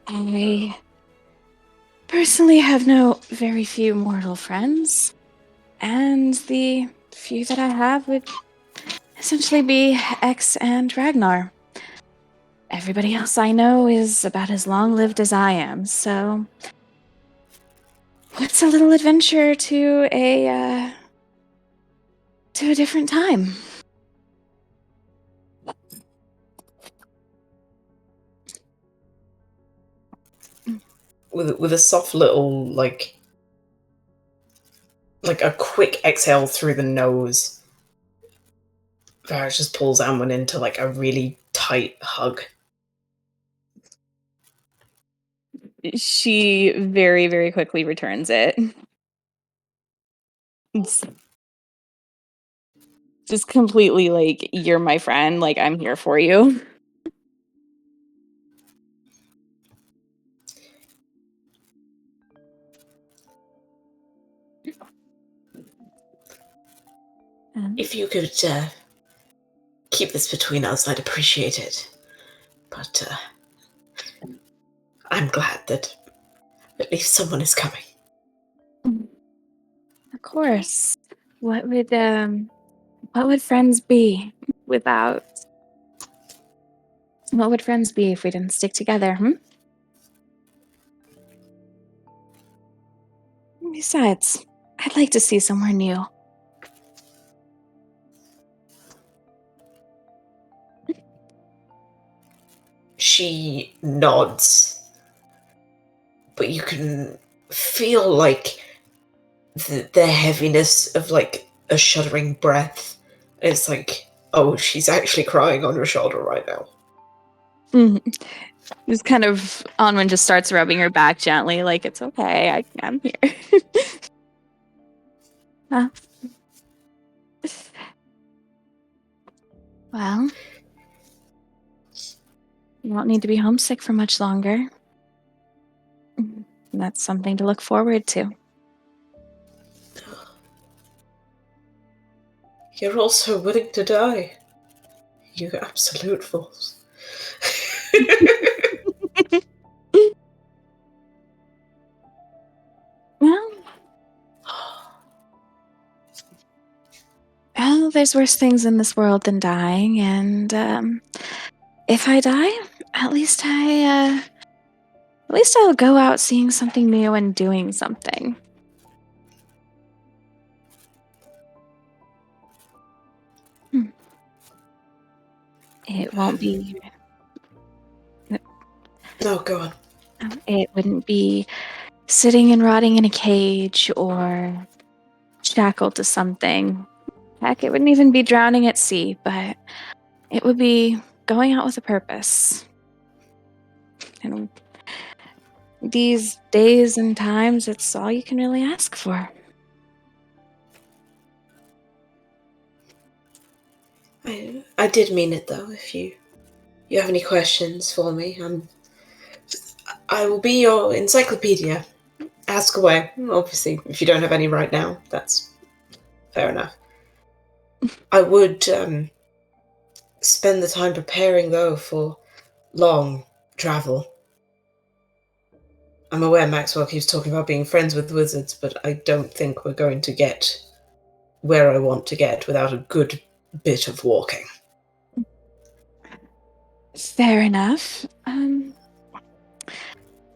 I personally have very few mortal friends, and the few that I have would essentially be X and Ragnar. Everybody else I know is about as long-lived as I am, so what's a little adventure to a different time? With a soft little a quick exhale through the nose, Varys just pulls Anwen into a really tight hug. She very, very quickly returns it. It's just completely you're my friend, I'm here for you. If you could keep this between us, I'd appreciate it. But I'm glad that at least someone is coming. Of course. What would friends be without? What would friends be if we didn't stick together, Besides, I'd like to see somewhere new. She nods, but you can feel like the heaviness of like a shuddering breath. It's like, oh, she's actually crying on your shoulder right now. Just kind of Onwin just starts rubbing her back gently, like it's okay. I'm here. Uh, well, you won't need to be homesick for much longer. That's something to look forward to. You're also willing to die. You absolute fools. Well, there's worse things in this world than dying, and if I die, at least I'll go out seeing something new and doing something. It won't be. No, go on. It wouldn't be sitting and rotting in a cage or shackled to something. Heck, it wouldn't even be drowning at sea, but it would be going out with a purpose. And these days and times, it's all you can really ask for. I did mean it though. If you have any questions for me, I will be your encyclopedia. Ask away. Obviously, if you don't have any right now, that's fair enough. I would spend the time preparing though for long travel. I'm aware Maxwell keeps talking about being friends with wizards, but I don't think we're going to get where I want to get without a good bit of walking. Fair enough.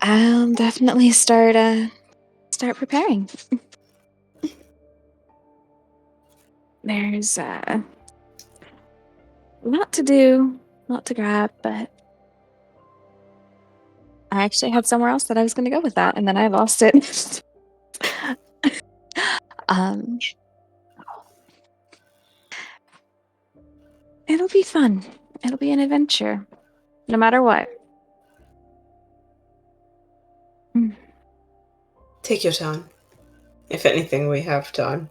I'll definitely start preparing. There's a lot to do, lot to grab, but I actually had somewhere else that I was going to go with that, and then I lost it. It'll be fun. It'll be an adventure, no matter what. Take your time. If anything, we have time.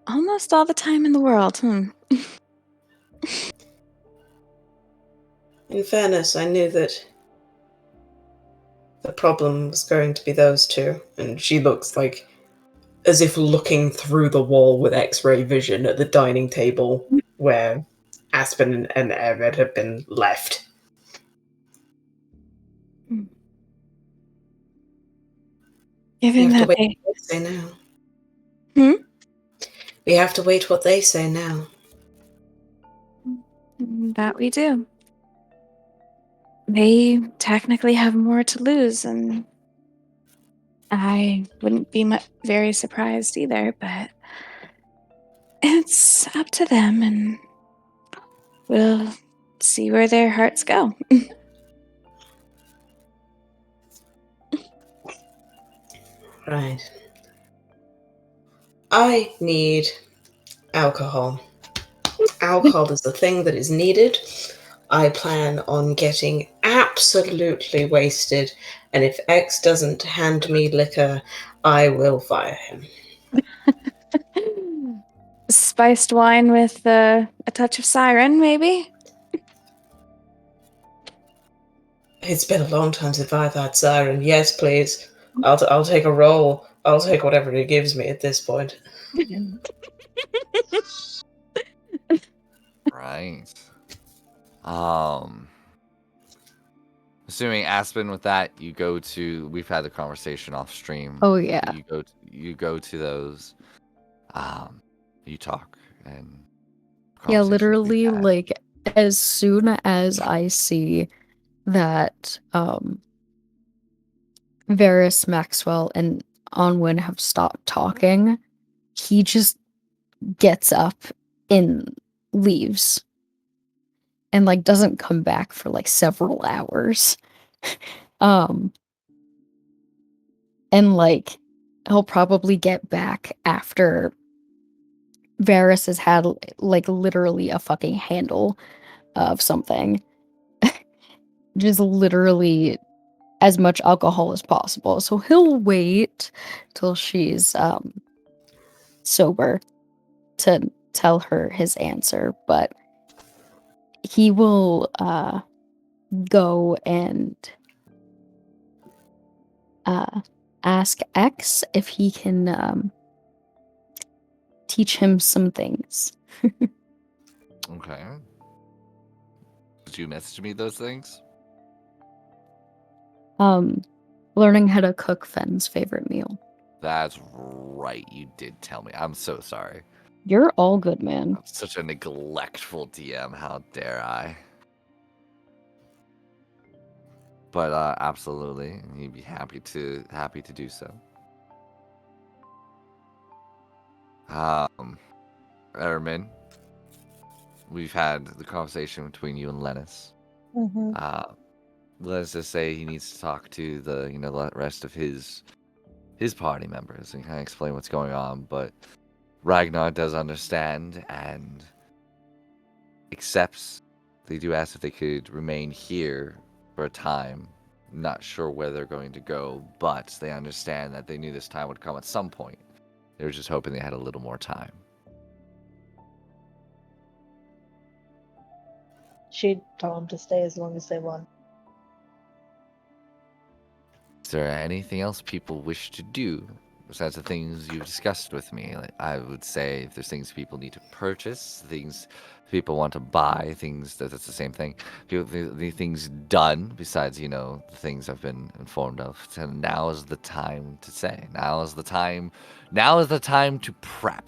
Almost all the time in the world, In fairness, I knew that the problem was going to be those two, and she looks like as if looking through the wall with X-ray vision at the dining table where Aspen and Everett have been left. Given that What they say now. We have to wait what they say now. That we do. They technically have more to lose, and I wouldn't be very surprised either, but it's up to them, and we'll see where their hearts go. Right. I need alcohol. Alcohol is the thing that is needed. I plan on getting absolutely wasted, and if X doesn't hand me liquor, I will fire him. Spiced wine with a touch of siren, maybe? It's been a long time since I've had siren. Yes, please. I'll take a roll. I'll take whatever it gives me at this point. Right. Assuming Aspen with that, you go to. We've had the conversation off stream. Oh yeah. You go to those. You talk and. Yeah, conversations being literally, had. like, as soon as I see that Varys, Maxwell, and Onwin have stopped talking, he just gets up and leaves. and like doesn't come back for like several hours. um and like he'll probably get back after Varys has had like literally a fucking handle of something. Just literally as much alcohol as possible. So he'll wait till she's sober to tell her his answer, but he will go and ask X if he can teach him some things. Okay. Did you message me those things? Learning how to cook Fenn's favorite meal. That's right. You did tell me. I'm so sorry. You're all good, man. I'm such a neglectful DM. How dare I? But absolutely, he'd be happy to do so. Ermin, we've had the conversation between you and Lennis. Mm-hmm. Let's just say he needs to talk to the the rest of his party members and kind of explain what's going on. But Ragnar does understand and accepts. They do ask if they could remain here for a time. Not sure where they're going to go, but they understand that they knew this time would come at some point. They were just hoping they had a little more time. She'd tell them to stay as long as they want. Is there anything else people wish to do besides the things you've discussed with me? Like, I would say if there's things people need to purchase, things people want to buy, things that's the same thing. The things done besides the things I've been informed of. So now is the time to say. Now is the time. Now is the time to prep.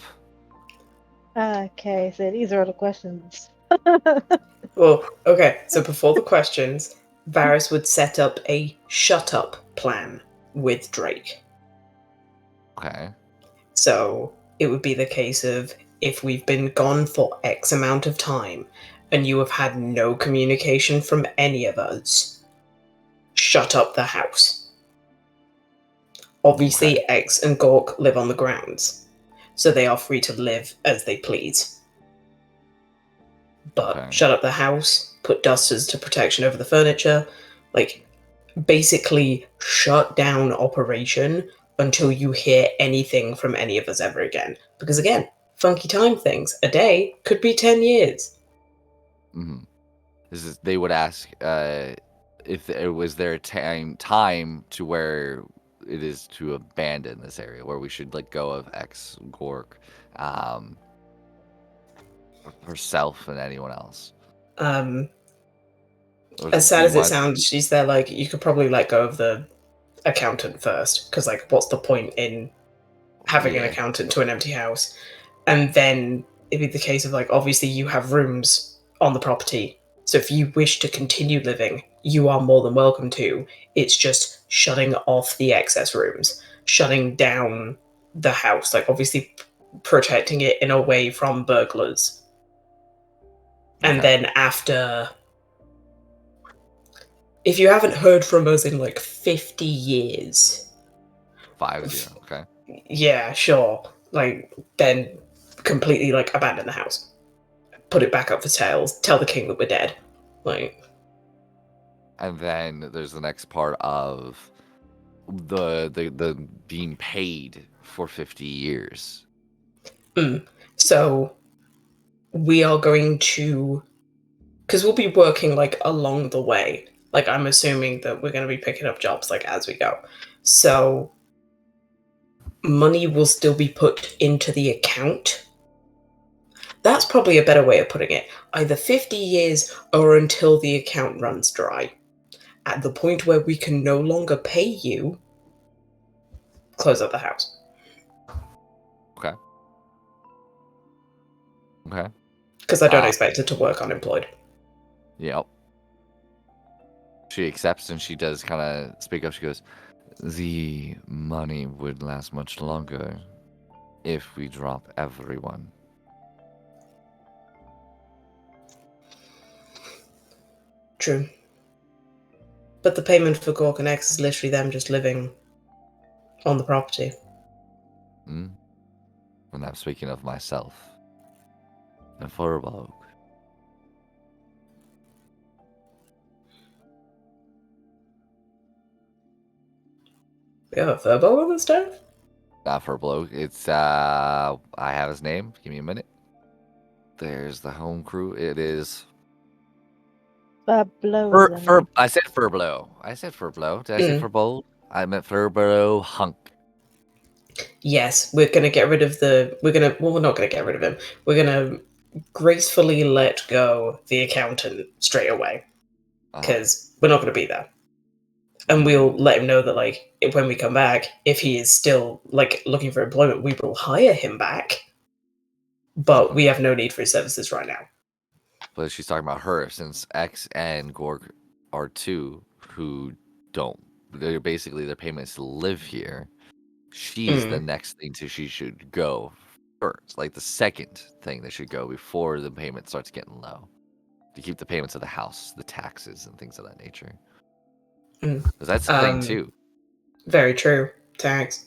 Okay, so these are all the questions. Well, okay, so before the questions, Varys would set up a shut up plan with Drake. Okay. So it would be the case of if we've been gone for X amount of time and you have had no communication from any of us, shut up the house. Obviously, X and Gork live on the grounds, so they are free to live as they please. But shut up the house, put dusters to protection over the furniture, like basically shut down operation until you hear anything from any of us ever again. Because again, funky time things. A day could be 10 years. Mm-hmm. They would ask if it was there a time to where it is to abandon this area, where we should let go of X, Gork, herself, and anyone else. As sad as it sounds, she's there like, you could probably let go of the accountant first, because like, what's the point in having an accountant to an empty house? And then it'd be the case of like, obviously you have rooms on the property, so if you wish to continue living, you are more than welcome to. It's just shutting off the excess rooms, shutting down the house, like obviously protecting it in a way from burglars. And then after, if you haven't heard from us in like 50 years, 50, okay. Yeah, sure. Like, then completely like abandon the house, put it back up for sale, tell the king that we're dead. Like, and then there's the next part of the being paid for 50 years. So we are going to, because we'll be working like along the way. Like, I'm assuming that we're going to be picking up jobs like as we go. So money will still be put into the account. That's probably a better way of putting it. Either 50 years or until the account runs dry. At the point where we can no longer pay you, close up the house. Okay. Okay. Because I don't expect her to work unemployed. Yep. She accepts and she does kind of speak up. She goes, the money would last much longer if we drop everyone. true. But the payment for Gork and X is literally them just living on the property. Mm. And I'm speaking of myself. And Furbolg. We have a Furbolg on the staff? Not Furbolg. It's I have his name. Give me a minute. There's the home crew. It is Blow. I said Furblow. I said Furblow. Did I say Mm. Furbold? I meant Furblow Hunk. Yes, we're gonna get rid of the. Well, we're not gonna get rid of him. We're gonna gracefully let go the accountant straight away because we're not gonna be there. And we'll let him know that, like, when we come back, if he is still like looking for employment, we will hire him back. But we have no need for his services right now. But she's talking about her, since X and Gorg are two who don't. They're basically their payments to live here. She's the next thing she should go first, like the second thing that should go before the payment starts getting low, to keep the payments of the house, the taxes, and things of that nature. Because that's the thing too. Very true. Tax.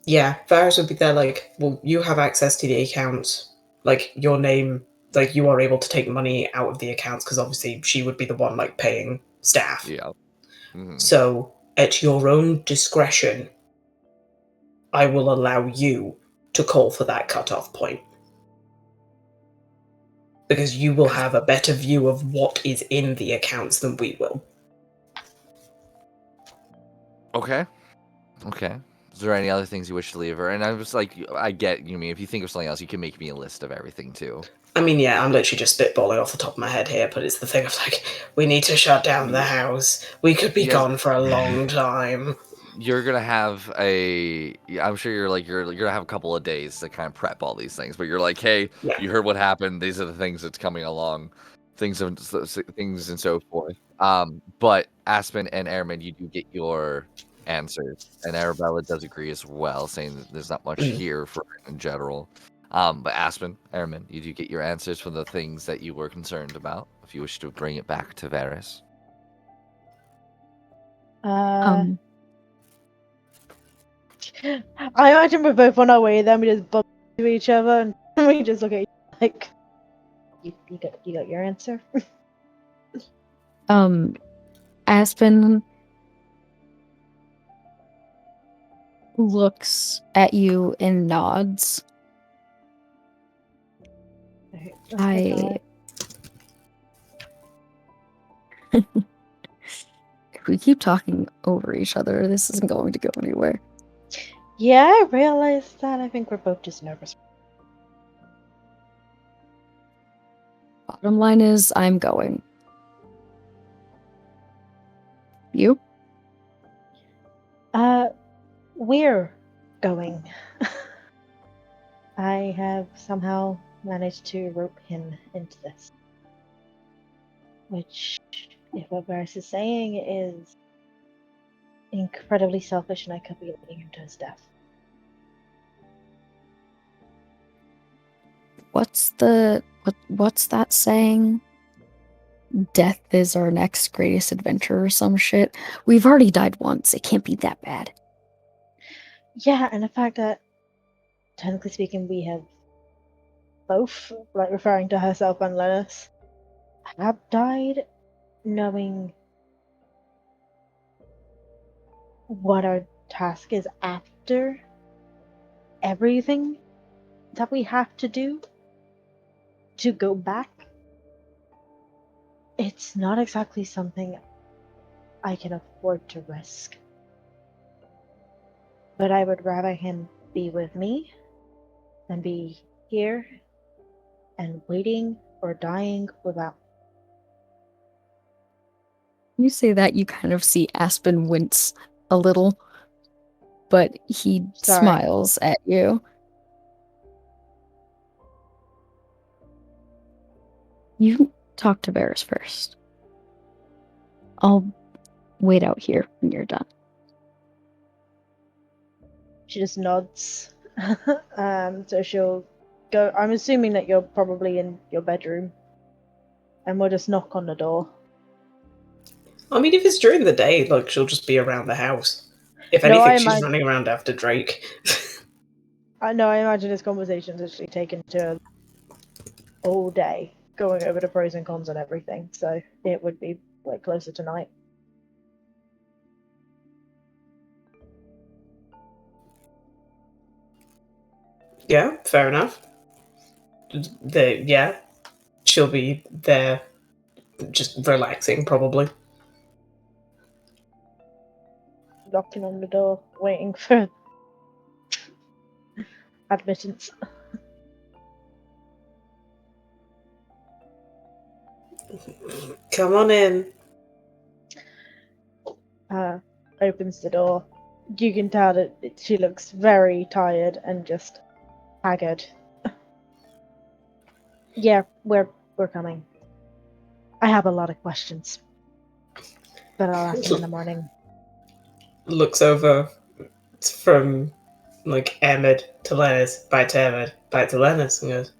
Yeah, Varys would be there. Like, well, you have access to the accounts. Like, your name. Like, you are able to take money out of the accounts because obviously she would be the one like paying staff. Yeah. Mm-hmm. So, at your own discretion, I will allow you to call for that cutoff point. Because you will have a better view of what is in the accounts than we will. Okay. Is there any other things you wish to leave her? And I was like, I get you mean if you think of something else, you can make me a list of everything too. I mean, yeah, I'm literally just spitballing off the top of my head here, but it's the thing of like, we need to shut down the house. We could be gone for a long time. You're gonna have I'm sure you're gonna have a couple of days to kind of prep all these things, but you're like, hey, you heard what happened. These are the things that's coming along, things and so forth. But Aspen and Airman, you do get your answers, and Arabella does agree as well, saying that there's not much here for in general. But Aspen, Airman, you do get your answers for the things that you were concerned about. If you wish to bring it back to Varys. I imagine we're both on our way, then we just bump into each other and we just look at each other like, you got your answer? Aspen looks at you and nods. If we keep talking over each other, this isn't going to go anywhere. Yeah, I realized that. I think we're both just nervous. Bottom line is, I'm going. You? We're going. I have somehow managed to rope him into this. Which, if what Varys is saying, is incredibly selfish, and I could be leading him to his death. What's that saying? Death is our next greatest adventure or some shit. We've already died once. It can't be that bad. Yeah, and the fact that, technically speaking, we have both, like referring to herself and Lennis, have died knowing what our task is after everything that we have to do to go back. It's not exactly something I can afford to risk. But I would rather him be with me than be here and waiting or dying without. When you say that, you kind of see Aspen wince a little, but he smiles at you. You talk to Varys first. I'll wait out here when you're done. She just nods. So she'll go. I'm assuming that you're probably in your bedroom, and we'll just knock on the door. I mean, if it's during the day, like, she'll just be around the house. If No, anything, I she's imagine- running around after Drake. I know. I imagine this conversation's actually taken to all day, going over the pros and cons and everything. So it would be like closer to night. Yeah, fair enough. Yeah, she'll be there just relaxing, probably. Knocking on the door, waiting for admittance. Come on in. Opens the door. You can tell that she looks very tired and just haggard. Yeah, we're coming. I have a lot of questions, but I'll ask them in the morning. Looks over from, like, Emid to Lennis, back to Emid, back to Lennis, and goes,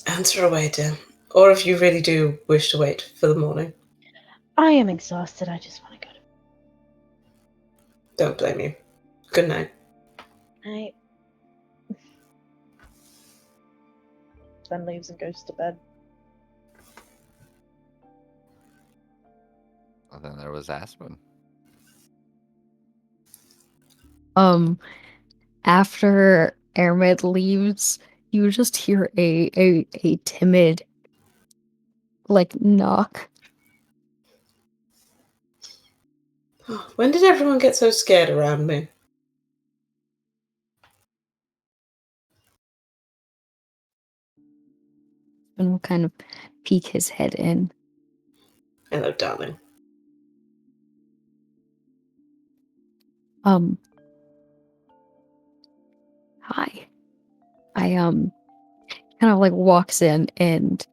answer away, Dim. Or if you really do wish to wait for the morning, I am exhausted. I just want to go to don't blame you. Good night. bed. Then leaves and goes to bed. Well, then there was Aspen. After Ermid leaves, you just hear a timid, like, knock. When did everyone get so scared around me? And will kind of peek his head in. Hello, darling. Hi. I kind of like walks in and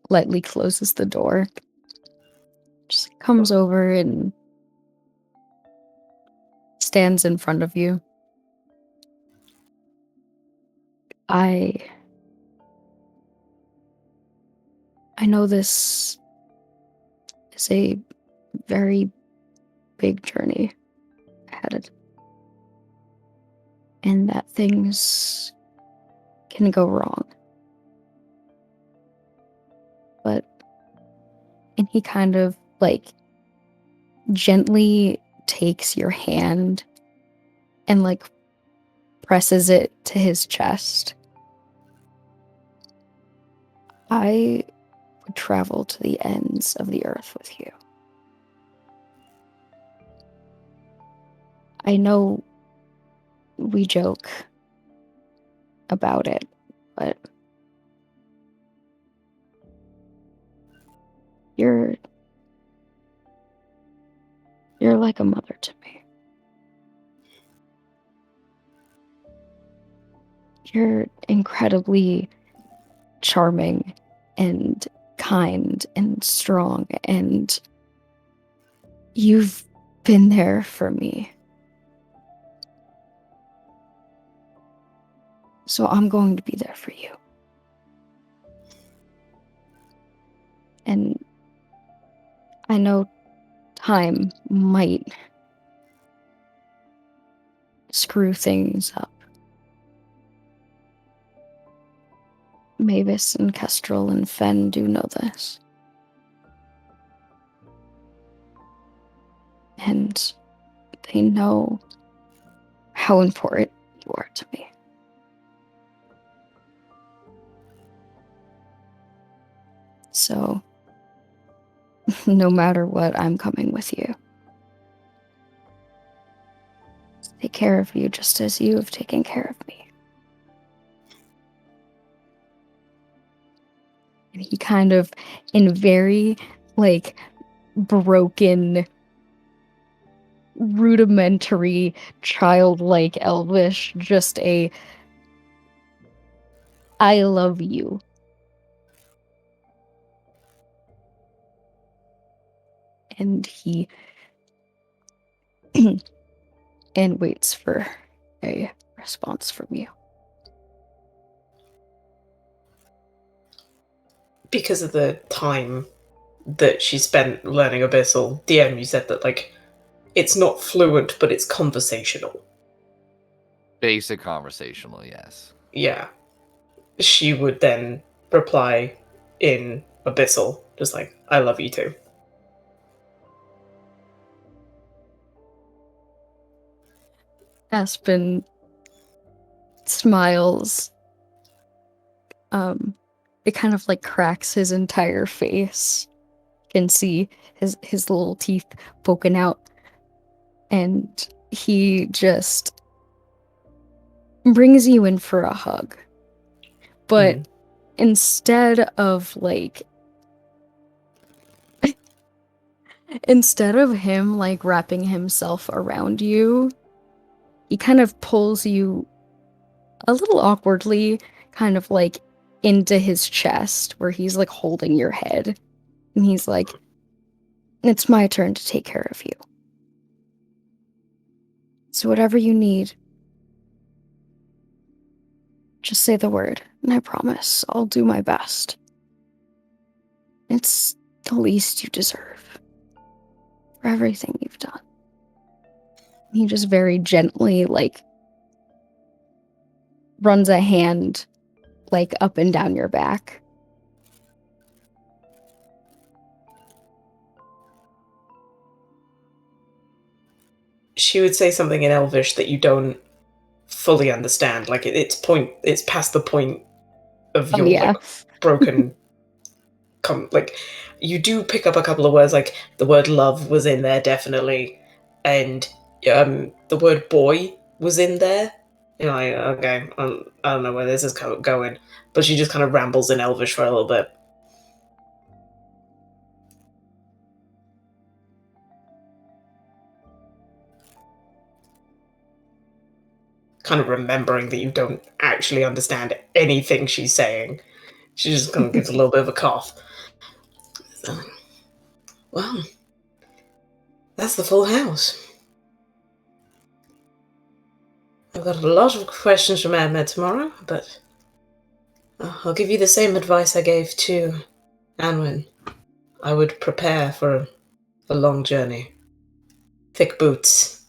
lightly closes the door. Just comes over and stands in front of you. I know this is a very big journey ahead, and that things can go wrong. And he kind of like gently takes your hand and like presses it to his chest. I would travel to the ends of the earth with you. I know we joke about it, but you're like a mother to me. You're incredibly charming and kind and strong, and you've been there for me. So I'm going to be there for you. And I know time might screw things up. Mavis and Kestrel and Fen do know this. And they know how important you are to me. So, no matter what, I'm coming with you. Take care of you just as you have taken care of me. And he kind of, in very, like, broken, rudimentary, childlike Elvish, just a, I love you. And he and waits for a response from you. Because of the time that she spent learning Abyssal. DM, you said that, like, it's not fluent, but it's conversational. Basic conversational, yes. Yeah. She would then reply in Abyssal, just like, I love you too. Aspen smiles. It kind of like cracks his entire face. You can see his little teeth poking out. And he just brings you in for a hug. But instead of like instead of him like wrapping himself around you, he kind of pulls you a little awkwardly, kind of like into his chest where he's like holding your head. And he's like, it's my turn to take care of you. So whatever you need, just say the word, and I promise I'll do my best. It's the least you deserve for everything you've done. He just very gently, like, runs a hand, like, up and down your back. She would say something in Elvish that you don't fully understand. Like, it's past the point of your like broken. Like, you do pick up a couple of words, like the word love was in there definitely, and the word boy was in there. You know, like, okay, I don't know where this is going, but she just kind of rambles in Elvish for a little bit. Kind of remembering that you don't actually understand anything she's saying. She just kind of gives a little bit of a cough. So, well, that's the full house. I've got a lot of questions from Ahmed tomorrow, but I'll give you the same advice I gave to Anwin. I would prepare for a long journey. Thick boots.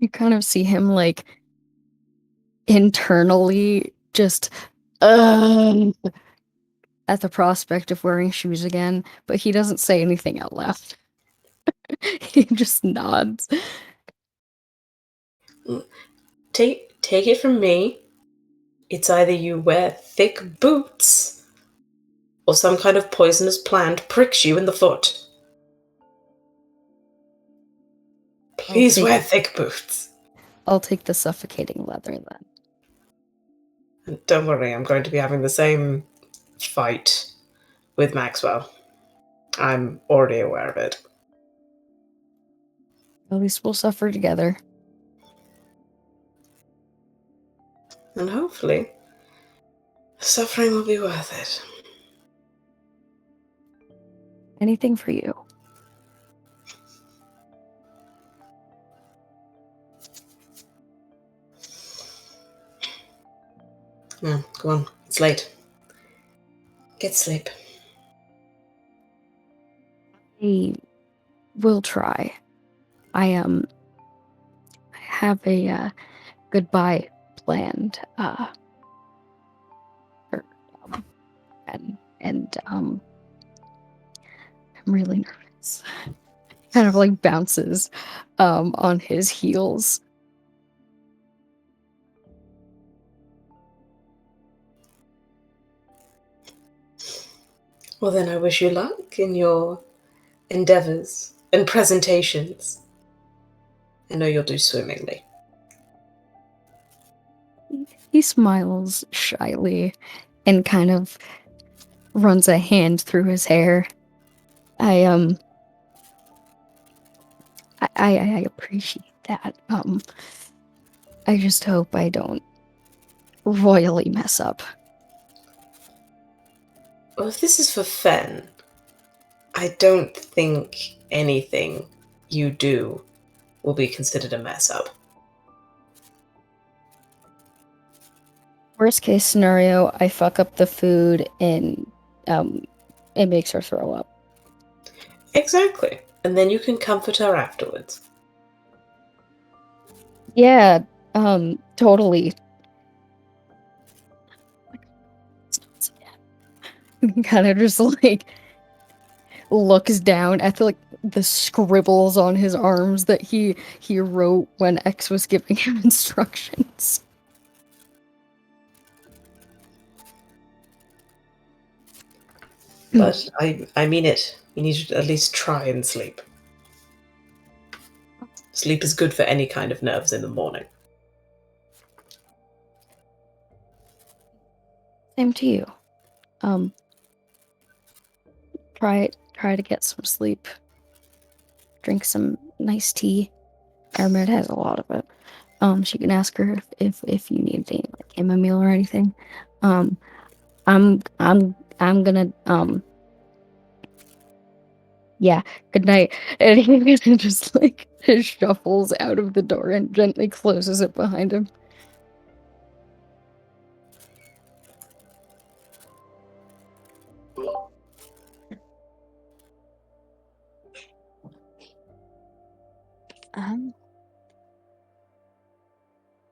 You kind of see him, like, internally just at the prospect of wearing shoes again, but he doesn't say anything out loud. He just nods. Take it from me. It's either you wear thick boots or some kind of poisonous plant pricks you in the foot. Please wear thick boots. I'll take the suffocating leather then. And don't worry, I'm going to be having the same fight with Maxwell. I'm already aware of it. At least we'll suffer together. And hopefully, suffering will be worth it. Anything for you. No, go on. It's late. Get sleep. I will try. I have a goodbye planned. I'm really nervous. Kind of like bounces on his heels. Well, then I wish you luck in your endeavors and presentations. I know you'll do swimmingly. He smiles shyly and kind of runs a hand through his hair. I appreciate that. I just hope I don't royally mess up. Well, if this is for Fen, I don't think anything you do will be considered a mess up. Worst case scenario, I fuck up the food and it makes her throw up. Exactly. And then you can comfort her afterwards. Yeah, totally. Kind of just like looks down at the scribbles on his arms that he wrote when X was giving him instructions. But I mean it. You need to at least try and sleep. Sleep is good for any kind of nerves in the morning. Same to you. Try to get some sleep. Drink some nice tea. Aramid has a lot of it. She can ask her if you need any like chamomile or anything. I'm gonna yeah, good night. And he just like shuffles out of the door and gently closes it behind him.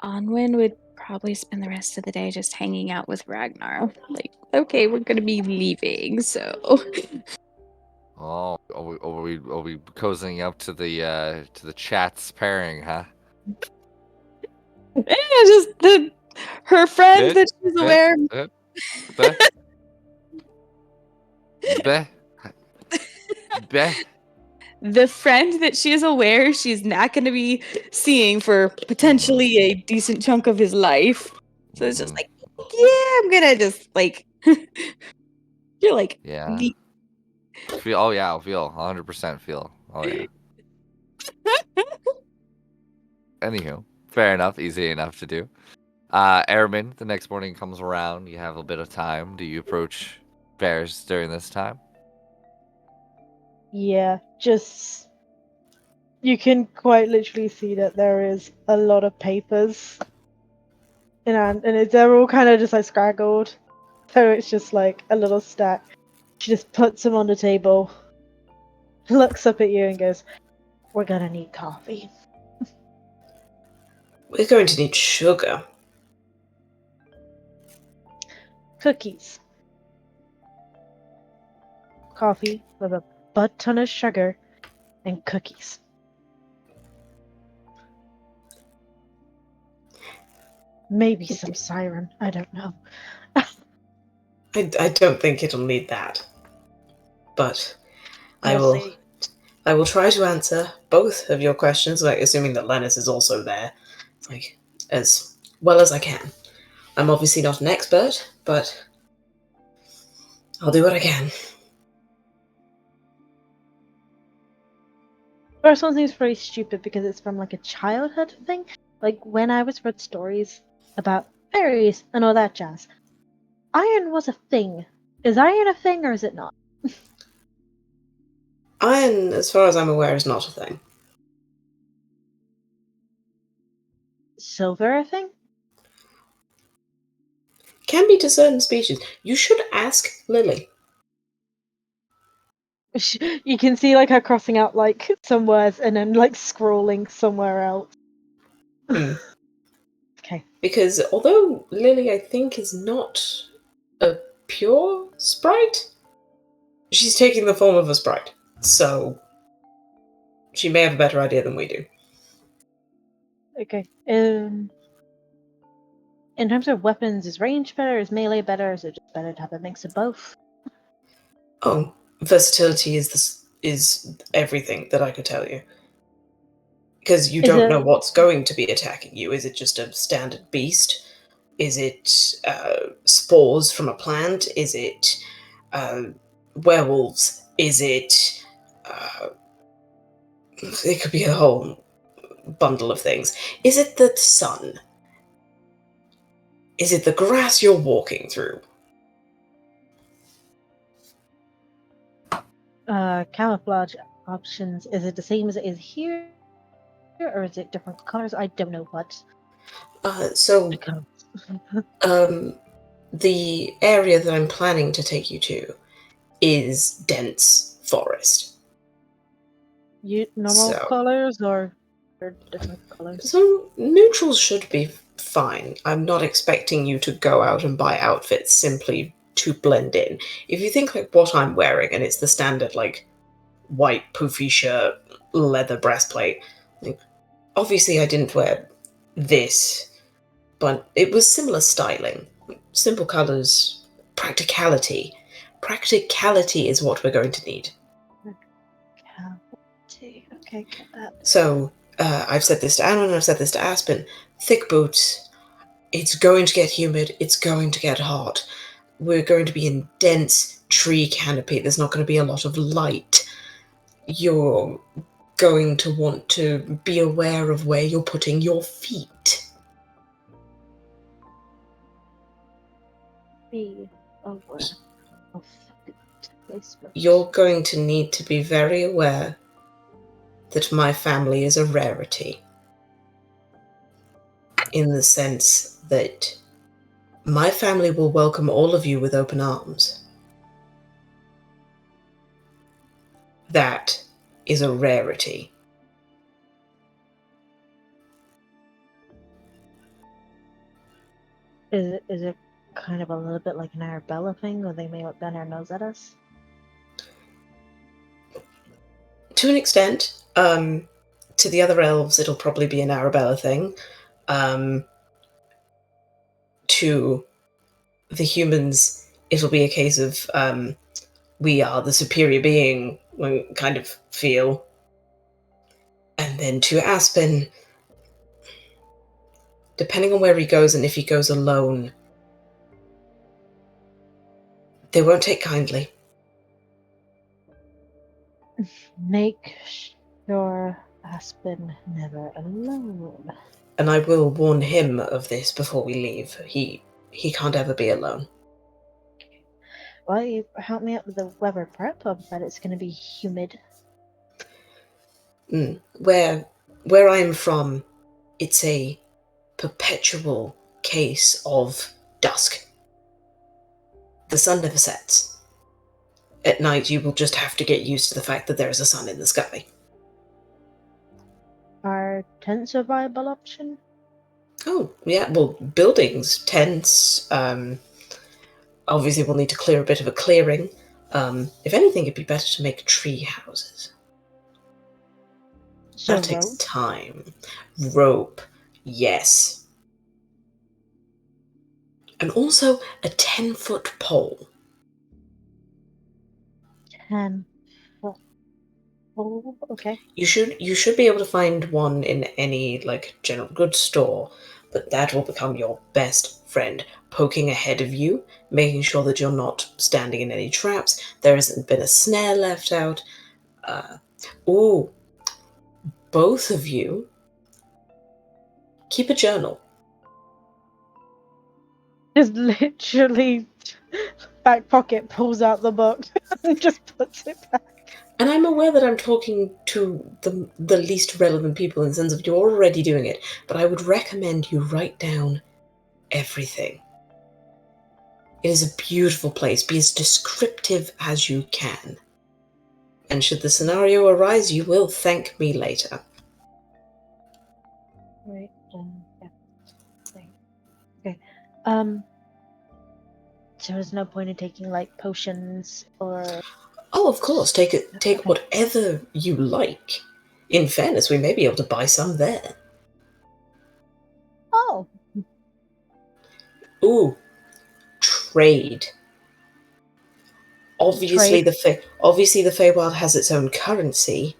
Onwin would probably spend the rest of the day just hanging out with Ragnar. Like, okay, we're gonna be leaving, so Oh, are we cozying up to the chat's pairing, huh? yeah, just her friend Beh, that she's beh, aware. beh, beh, beh. The friend that she is aware she's not going to be seeing for potentially a decent chunk of his life. So it's just like, yeah, I'm gonna just like, you're like, Yeah. the Feel. Oh yeah, I'll feel. 100% feel. Oh yeah. Anywho, fair enough. Easy enough to do. Airman, the next morning comes around. You have a bit of time. Do you approach bears during this time? Yeah, just you can quite literally see that there is a lot of papers, they're all kind of just like scraggled. So it's just like a little stack. She just puts them on the table, looks up at you, and goes, "We're gonna need coffee." We're going to need sugar. Cookies. Coffee with a butt ton of sugar and cookies. Maybe some siren. I don't know. I don't think it'll need that. But We'll see. I will try to answer both of your questions, like assuming that Lennis is also there, like as well as I can. I'm obviously not an expert, but I'll do what I can. First one seems very stupid because it's from like a childhood thing. Like when I was read stories about fairies and all that jazz. Iron was a thing. Is iron a thing or is it not? Iron, as far as I'm aware, is not a thing. Silver a thing? Can be to certain species. You should ask Lily. You can see like her crossing out like some words and then like scrolling somewhere else. Hmm. Okay. Because although Lily, I think, is not a pure sprite, she's taking the form of a sprite. So she may have a better idea than we do. Okay. In terms of weapons, is range better? Is melee better? Is it just better to have a mix of both? Oh, versatility is everything that I could tell you. Because you Is don't it know what's going to be attacking you. Is it just a standard beast? Is it spores from a plant? Is it werewolves? Is it... it could be a whole bundle of things. Is it the sun? Is it the grass you're walking through? camouflage options? Is it the same as it is here? Or is it different colors? I don't know what. The area that I'm planning to take you to is dense forest. Normal So- colors or different colors? So neutrals should be fine. I'm not expecting you to go out and buy outfits simply to blend in. If you think like what I'm wearing and it's the standard like white poofy shirt, leather breastplate, like, obviously I didn't wear this, but it was similar styling. Simple colors, practicality. Practicality is what we're going to need. Okay, get that. So, I've said this to Anon, I've said this to Aspen. Thick boots. It's going to get humid. It's going to get hot. We're going to be in dense tree canopy. There's not going to be a lot of light. You're going to want to be aware of where you're putting your feet. Be aware of placement. You're going to need to be very aware that my family is a rarity. In the sense that my family will welcome all of you with open arms. That is a rarity. Is it kind of a little bit like an Arabella thing, where they may look down their nose at us? To an extent, to the other elves, it'll probably be an Arabella thing. To the humans, it'll be a case of we are the superior being kind of feel. And then to Aspen, depending on where he goes and if he goes alone, they won't take kindly. Make sure Aspen never alone. And I will warn him of this before we leave. He can't ever be alone. Well, you help me out with the weather prep. I bet it's going to be humid. Where I'm from, it's a perpetual case of dusk. The sun never sets. At night, you will just have to get used to the fact that there is a sun in the sky. Are tents a viable option? Oh, yeah, well, buildings, tents, obviously we'll need to clear a bit of a clearing. If anything, it'd be better to make tree houses. That takes rope? time. Rope, yes. And also a 10-foot pole. 10 foot. Oh, okay. You should be able to find one in any like general goods store, but that will become your best friend, poking ahead of you, making sure that you're not standing in any traps. There hasn't been a snare left out. Both of you keep a journal. Just literally back pocket pulls out the book and just puts it back. And I'm aware that I'm talking to the least relevant people in the sense of you're already doing it, but I would recommend you write down everything. It is a beautiful place. Be as descriptive as you can. And should the scenario arise, you will thank me later. Right. Yeah. Okay. So there's no point in taking like potions or. Oh, of course, take Okay. whatever you like. In fairness, we may be able to buy some there. Oh. Ooh, trade. Obviously, the Feywild has its own currency,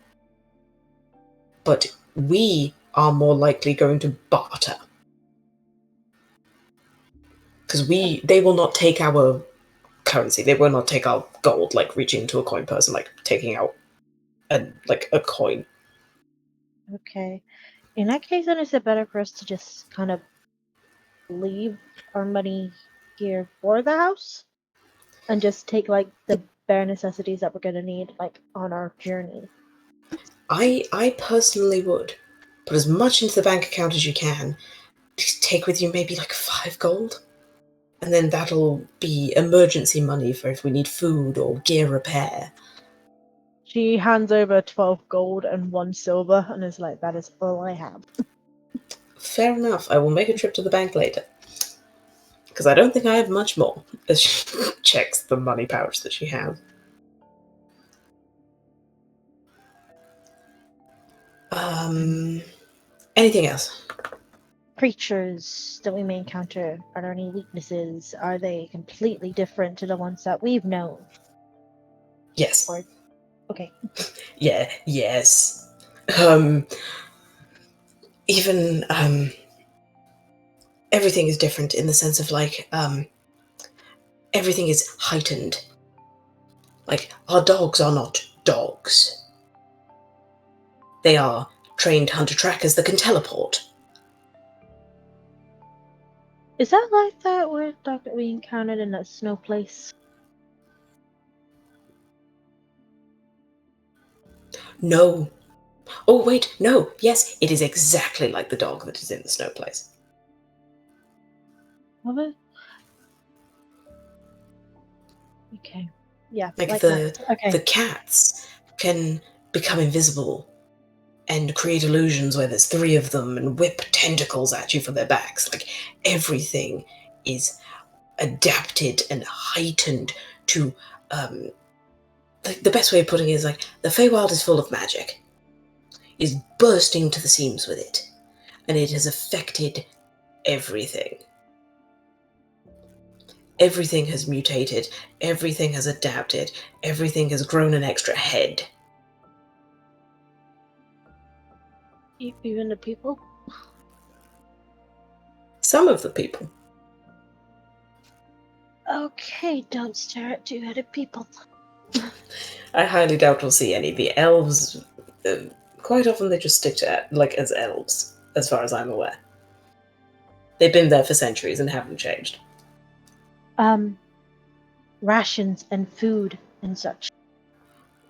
but we are more likely going to barter. Because they will not take our currency. They will not take our gold, like reaching into a coin purse and like taking out a coin. Okay. In that case, then is it better for us to just kind of leave our money here for the house and just take like the bare necessities that we're gonna need like on our journey? I personally would put as much into the bank account as you can. Just take with you maybe like 5 gold. And then that'll be emergency money for if we need food or gear repair. She hands over 12 gold and 1 silver and is like, that is all I have. Fair enough. I will make a trip to the bank later. Because I don't think I have much more. As she checks the money pouch that she has. Anything else? Creatures that we may encounter, are there any weaknesses? Are they completely different to the ones that we've known? Yes. Or okay. Yeah, yes. Even, everything is different in the sense of, like, everything is heightened. Like, our dogs are not dogs. They are trained hunter-trackers that can teleport. Is that like that weird dog that we encountered in that snow place? No. Oh, wait, no. Yes, it is exactly like the dog that is in the snow place. Of it? Okay. Yeah. Like that. Okay. the cats can become invisible and create illusions where there's 3 of them and whip tentacles at you from their backs. Like, everything is adapted and heightened to, like, the best way of putting it is, like, the Feywild is full of magic. Is bursting to the seams with it. And it has affected everything. Everything has mutated. Everything has adapted. Everything has grown an extra head. Even the people? Some of the people. Okay, don't stare at 2-headed people. I highly doubt we'll see any. The elves, quite often they just stick to, like, as elves, as far as I'm aware. They've been there for centuries and haven't changed. Rations and food and such.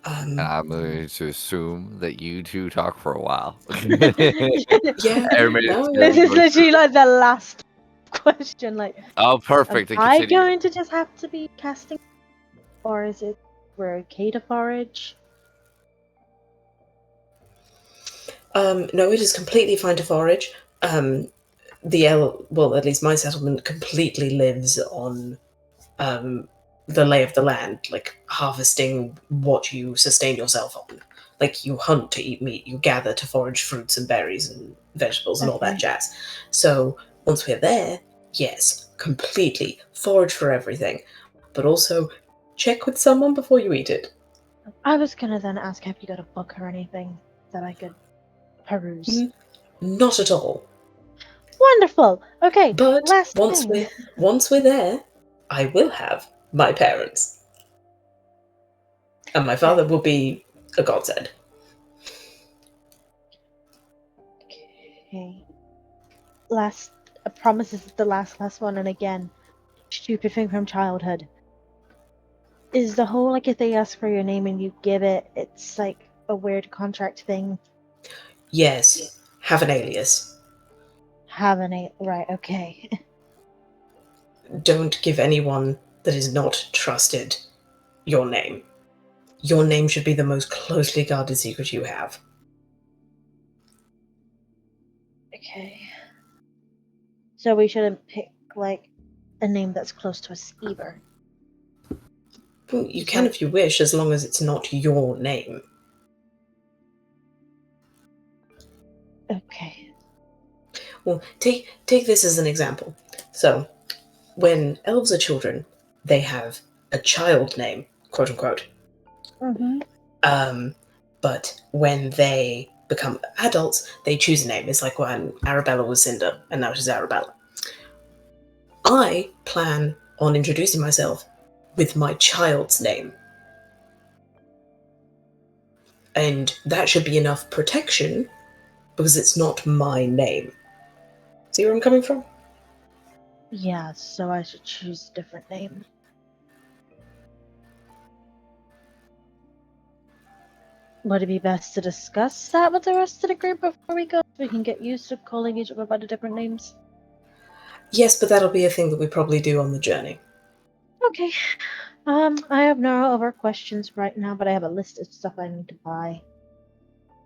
I'm going to assume that you two talk for a while. Yeah, Everybody's no, still This is going literally like the last question. Like, Oh, perfect. am Then I continue. going to just have to be casting, or is it we're okay to forage? No, it is completely fine to forage. Well, at least my settlement completely lives on the lay of the land, like harvesting what you sustain yourself on. Like, you hunt to eat meat, you gather to forage fruits and berries and vegetables and all that Okay. jazz. So once we're there, yes, completely forage for everything, but also check with someone before you eat it. I was gonna then ask, have you got a book or anything that I could peruse? Not at all. Wonderful. Okay. But Last once thing. we're there, I will have my parents, and my father will be a godsend. Okay. Last. I promise this is the last one, and again, stupid thing from childhood. Is the whole like if they ask for your name and you give it, it's like a weird contract thing. Yes, have an alias. Having it right, okay. Don't give anyone that is not trusted your name. Your name should be the most closely guarded secret you have. Okay. So we shouldn't pick like a name that's close to us either. Well, you can if you wish, as long as it's not your name. Okay. Well, take this as an example. So, when elves are children, they have a child name, quote unquote. Mm-hmm. But when they become adults, they choose a name. It's like when Arabella was Cinder, and now she's Arabella. I plan on introducing myself with my child's name. And that should be enough protection, because it's not my name. See where I'm coming from? Yeah, so I should choose a different name. Would it be best to discuss that with the rest of the group before we go? So we can get used to calling each other by the different names. Yes, but that'll be a thing that we probably do on the journey. Okay. I have no other questions right now, but I have a list of stuff I need to buy.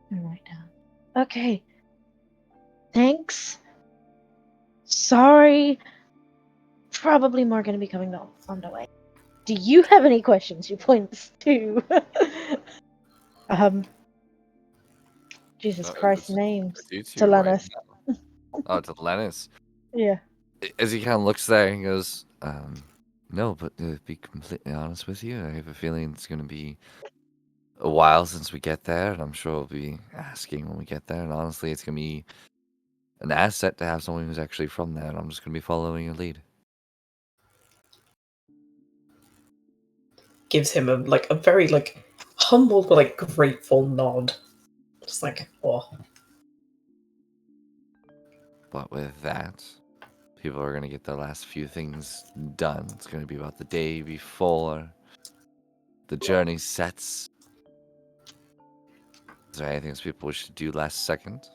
Right now. Okay. Thanks. Sorry. Probably more going to be coming on the way. Do you have any questions? You points to. Jesus Christ, names. You two To right Lennis. now. Oh, to Lennis. Yeah. As he kind of looks there, he goes, no, but to be completely honest with you, I have a feeling it's going to be a while since we get there, and I'm sure we'll be asking when we get there, and honestly, it's going to be an asset to have someone who's actually from there, and I'm just going to be following your lead. Gives him a very humbled but grateful nod. Just oh. But with that, people are going to get their last few things done. It's going to be about the day before the journey sets. Is there anything else people wish to do last second?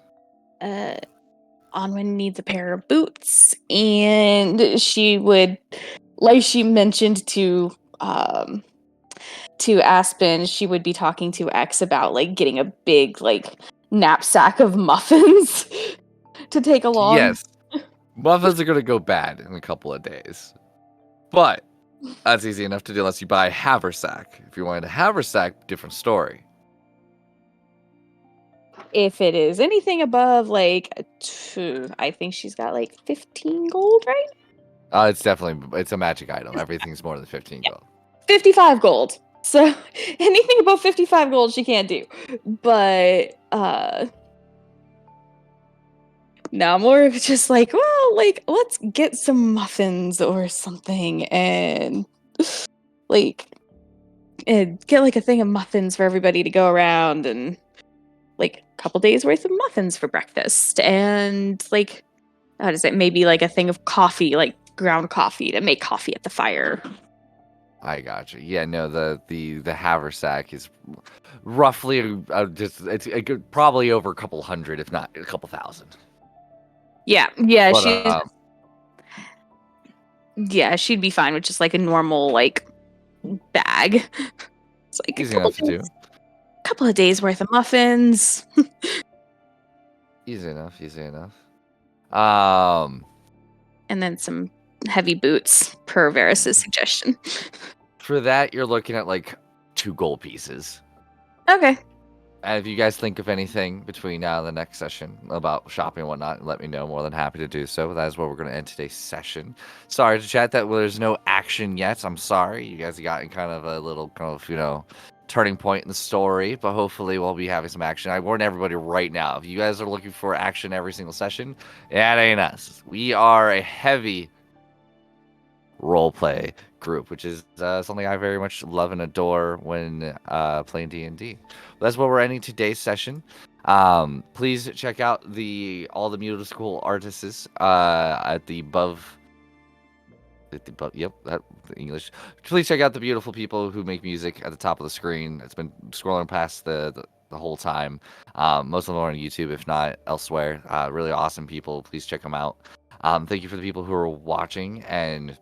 Onwin needs a pair of boots, and she would, like she mentioned to Aspen, she would be talking to X about getting a big knapsack of muffins to take along. Yes. Muffins are going to go bad in a couple of days. But that's easy enough to do unless you buy a haversack. If you wanted a haversack, different story. If it is anything above I think she's got 15 gold, right? It's a magic item. Everything's more than 15 gold. 55 gold. So anything above 55 gold she can't do. But no, more of just let's get some muffins or something and get a thing of muffins for everybody to go around and a couple days worth of muffins for breakfast and how does it maybe a thing of coffee, ground coffee to make coffee at the fire. I gotcha. Yeah, no, the haversack is roughly it's probably over a couple hundred, if not a couple thousand. Yeah, But, she'd be fine with just a normal bag. It's a easy enough to do. couple of days worth of muffins. Easy enough. And then some heavy boots per Varys's suggestion. For that, you're looking at 2 gold pieces. Okay. And if you guys think of anything between now and the next session about shopping and whatnot, let me know. More than happy to do so. That is where we're going to end today's session. Sorry to chat that there's no action yet. I'm sorry. You guys got in kind of a little turning point in the story, but hopefully we'll be having some action. I warn everybody right now, if you guys are looking for action every single session, that ain't us. We are a heavy roleplay group, which is something I very much love and adore when playing D&D. That's what we're ending today's session. Please check out all the musical artists at the above. Yep, that English. Please check out the beautiful people who make music at the top of the screen. It's been scrolling past the whole time. Most of them are on YouTube, if not elsewhere. Really awesome people. Please check them out. Thank you for the people who are watching and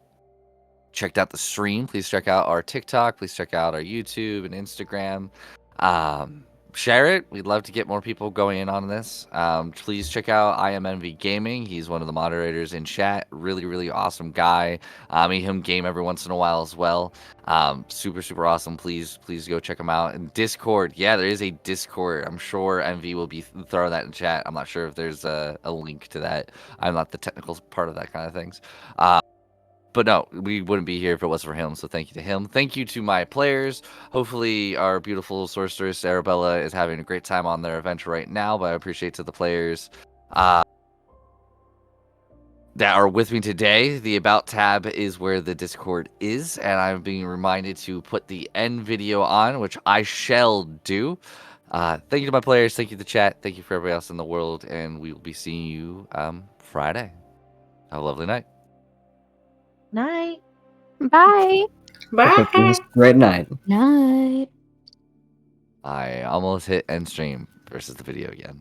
checked out the stream. Please check out our TikTok. Please check out our YouTube and Instagram. Share it. We'd love to get more people going in on this. Please check out IMNV Gaming. He's one of the moderators in chat. Really, really awesome guy. I meet him game every once in a while as well. Super, super awesome. Please go check him out. And Discord. Yeah, there is a Discord. I'm sure MV will be throwing that in chat. I'm not sure if there's a link to that. I'm not the technical part of that kind of things. But no, we wouldn't be here if it wasn't for him, so thank you to him. Thank you to my players. Hopefully our beautiful sorceress, Arabella, is having a great time on their adventure right now, but I appreciate to the players that are with me today. The About tab is where the Discord is, and I'm being reminded to put the end video on, which I shall do. Thank you to my players. Thank you to the chat. Thank you for everybody else in the world, and we will be seeing you Friday. Have a lovely night. Night. Bye. Bye. Great night. Night. I almost hit end stream versus the video again.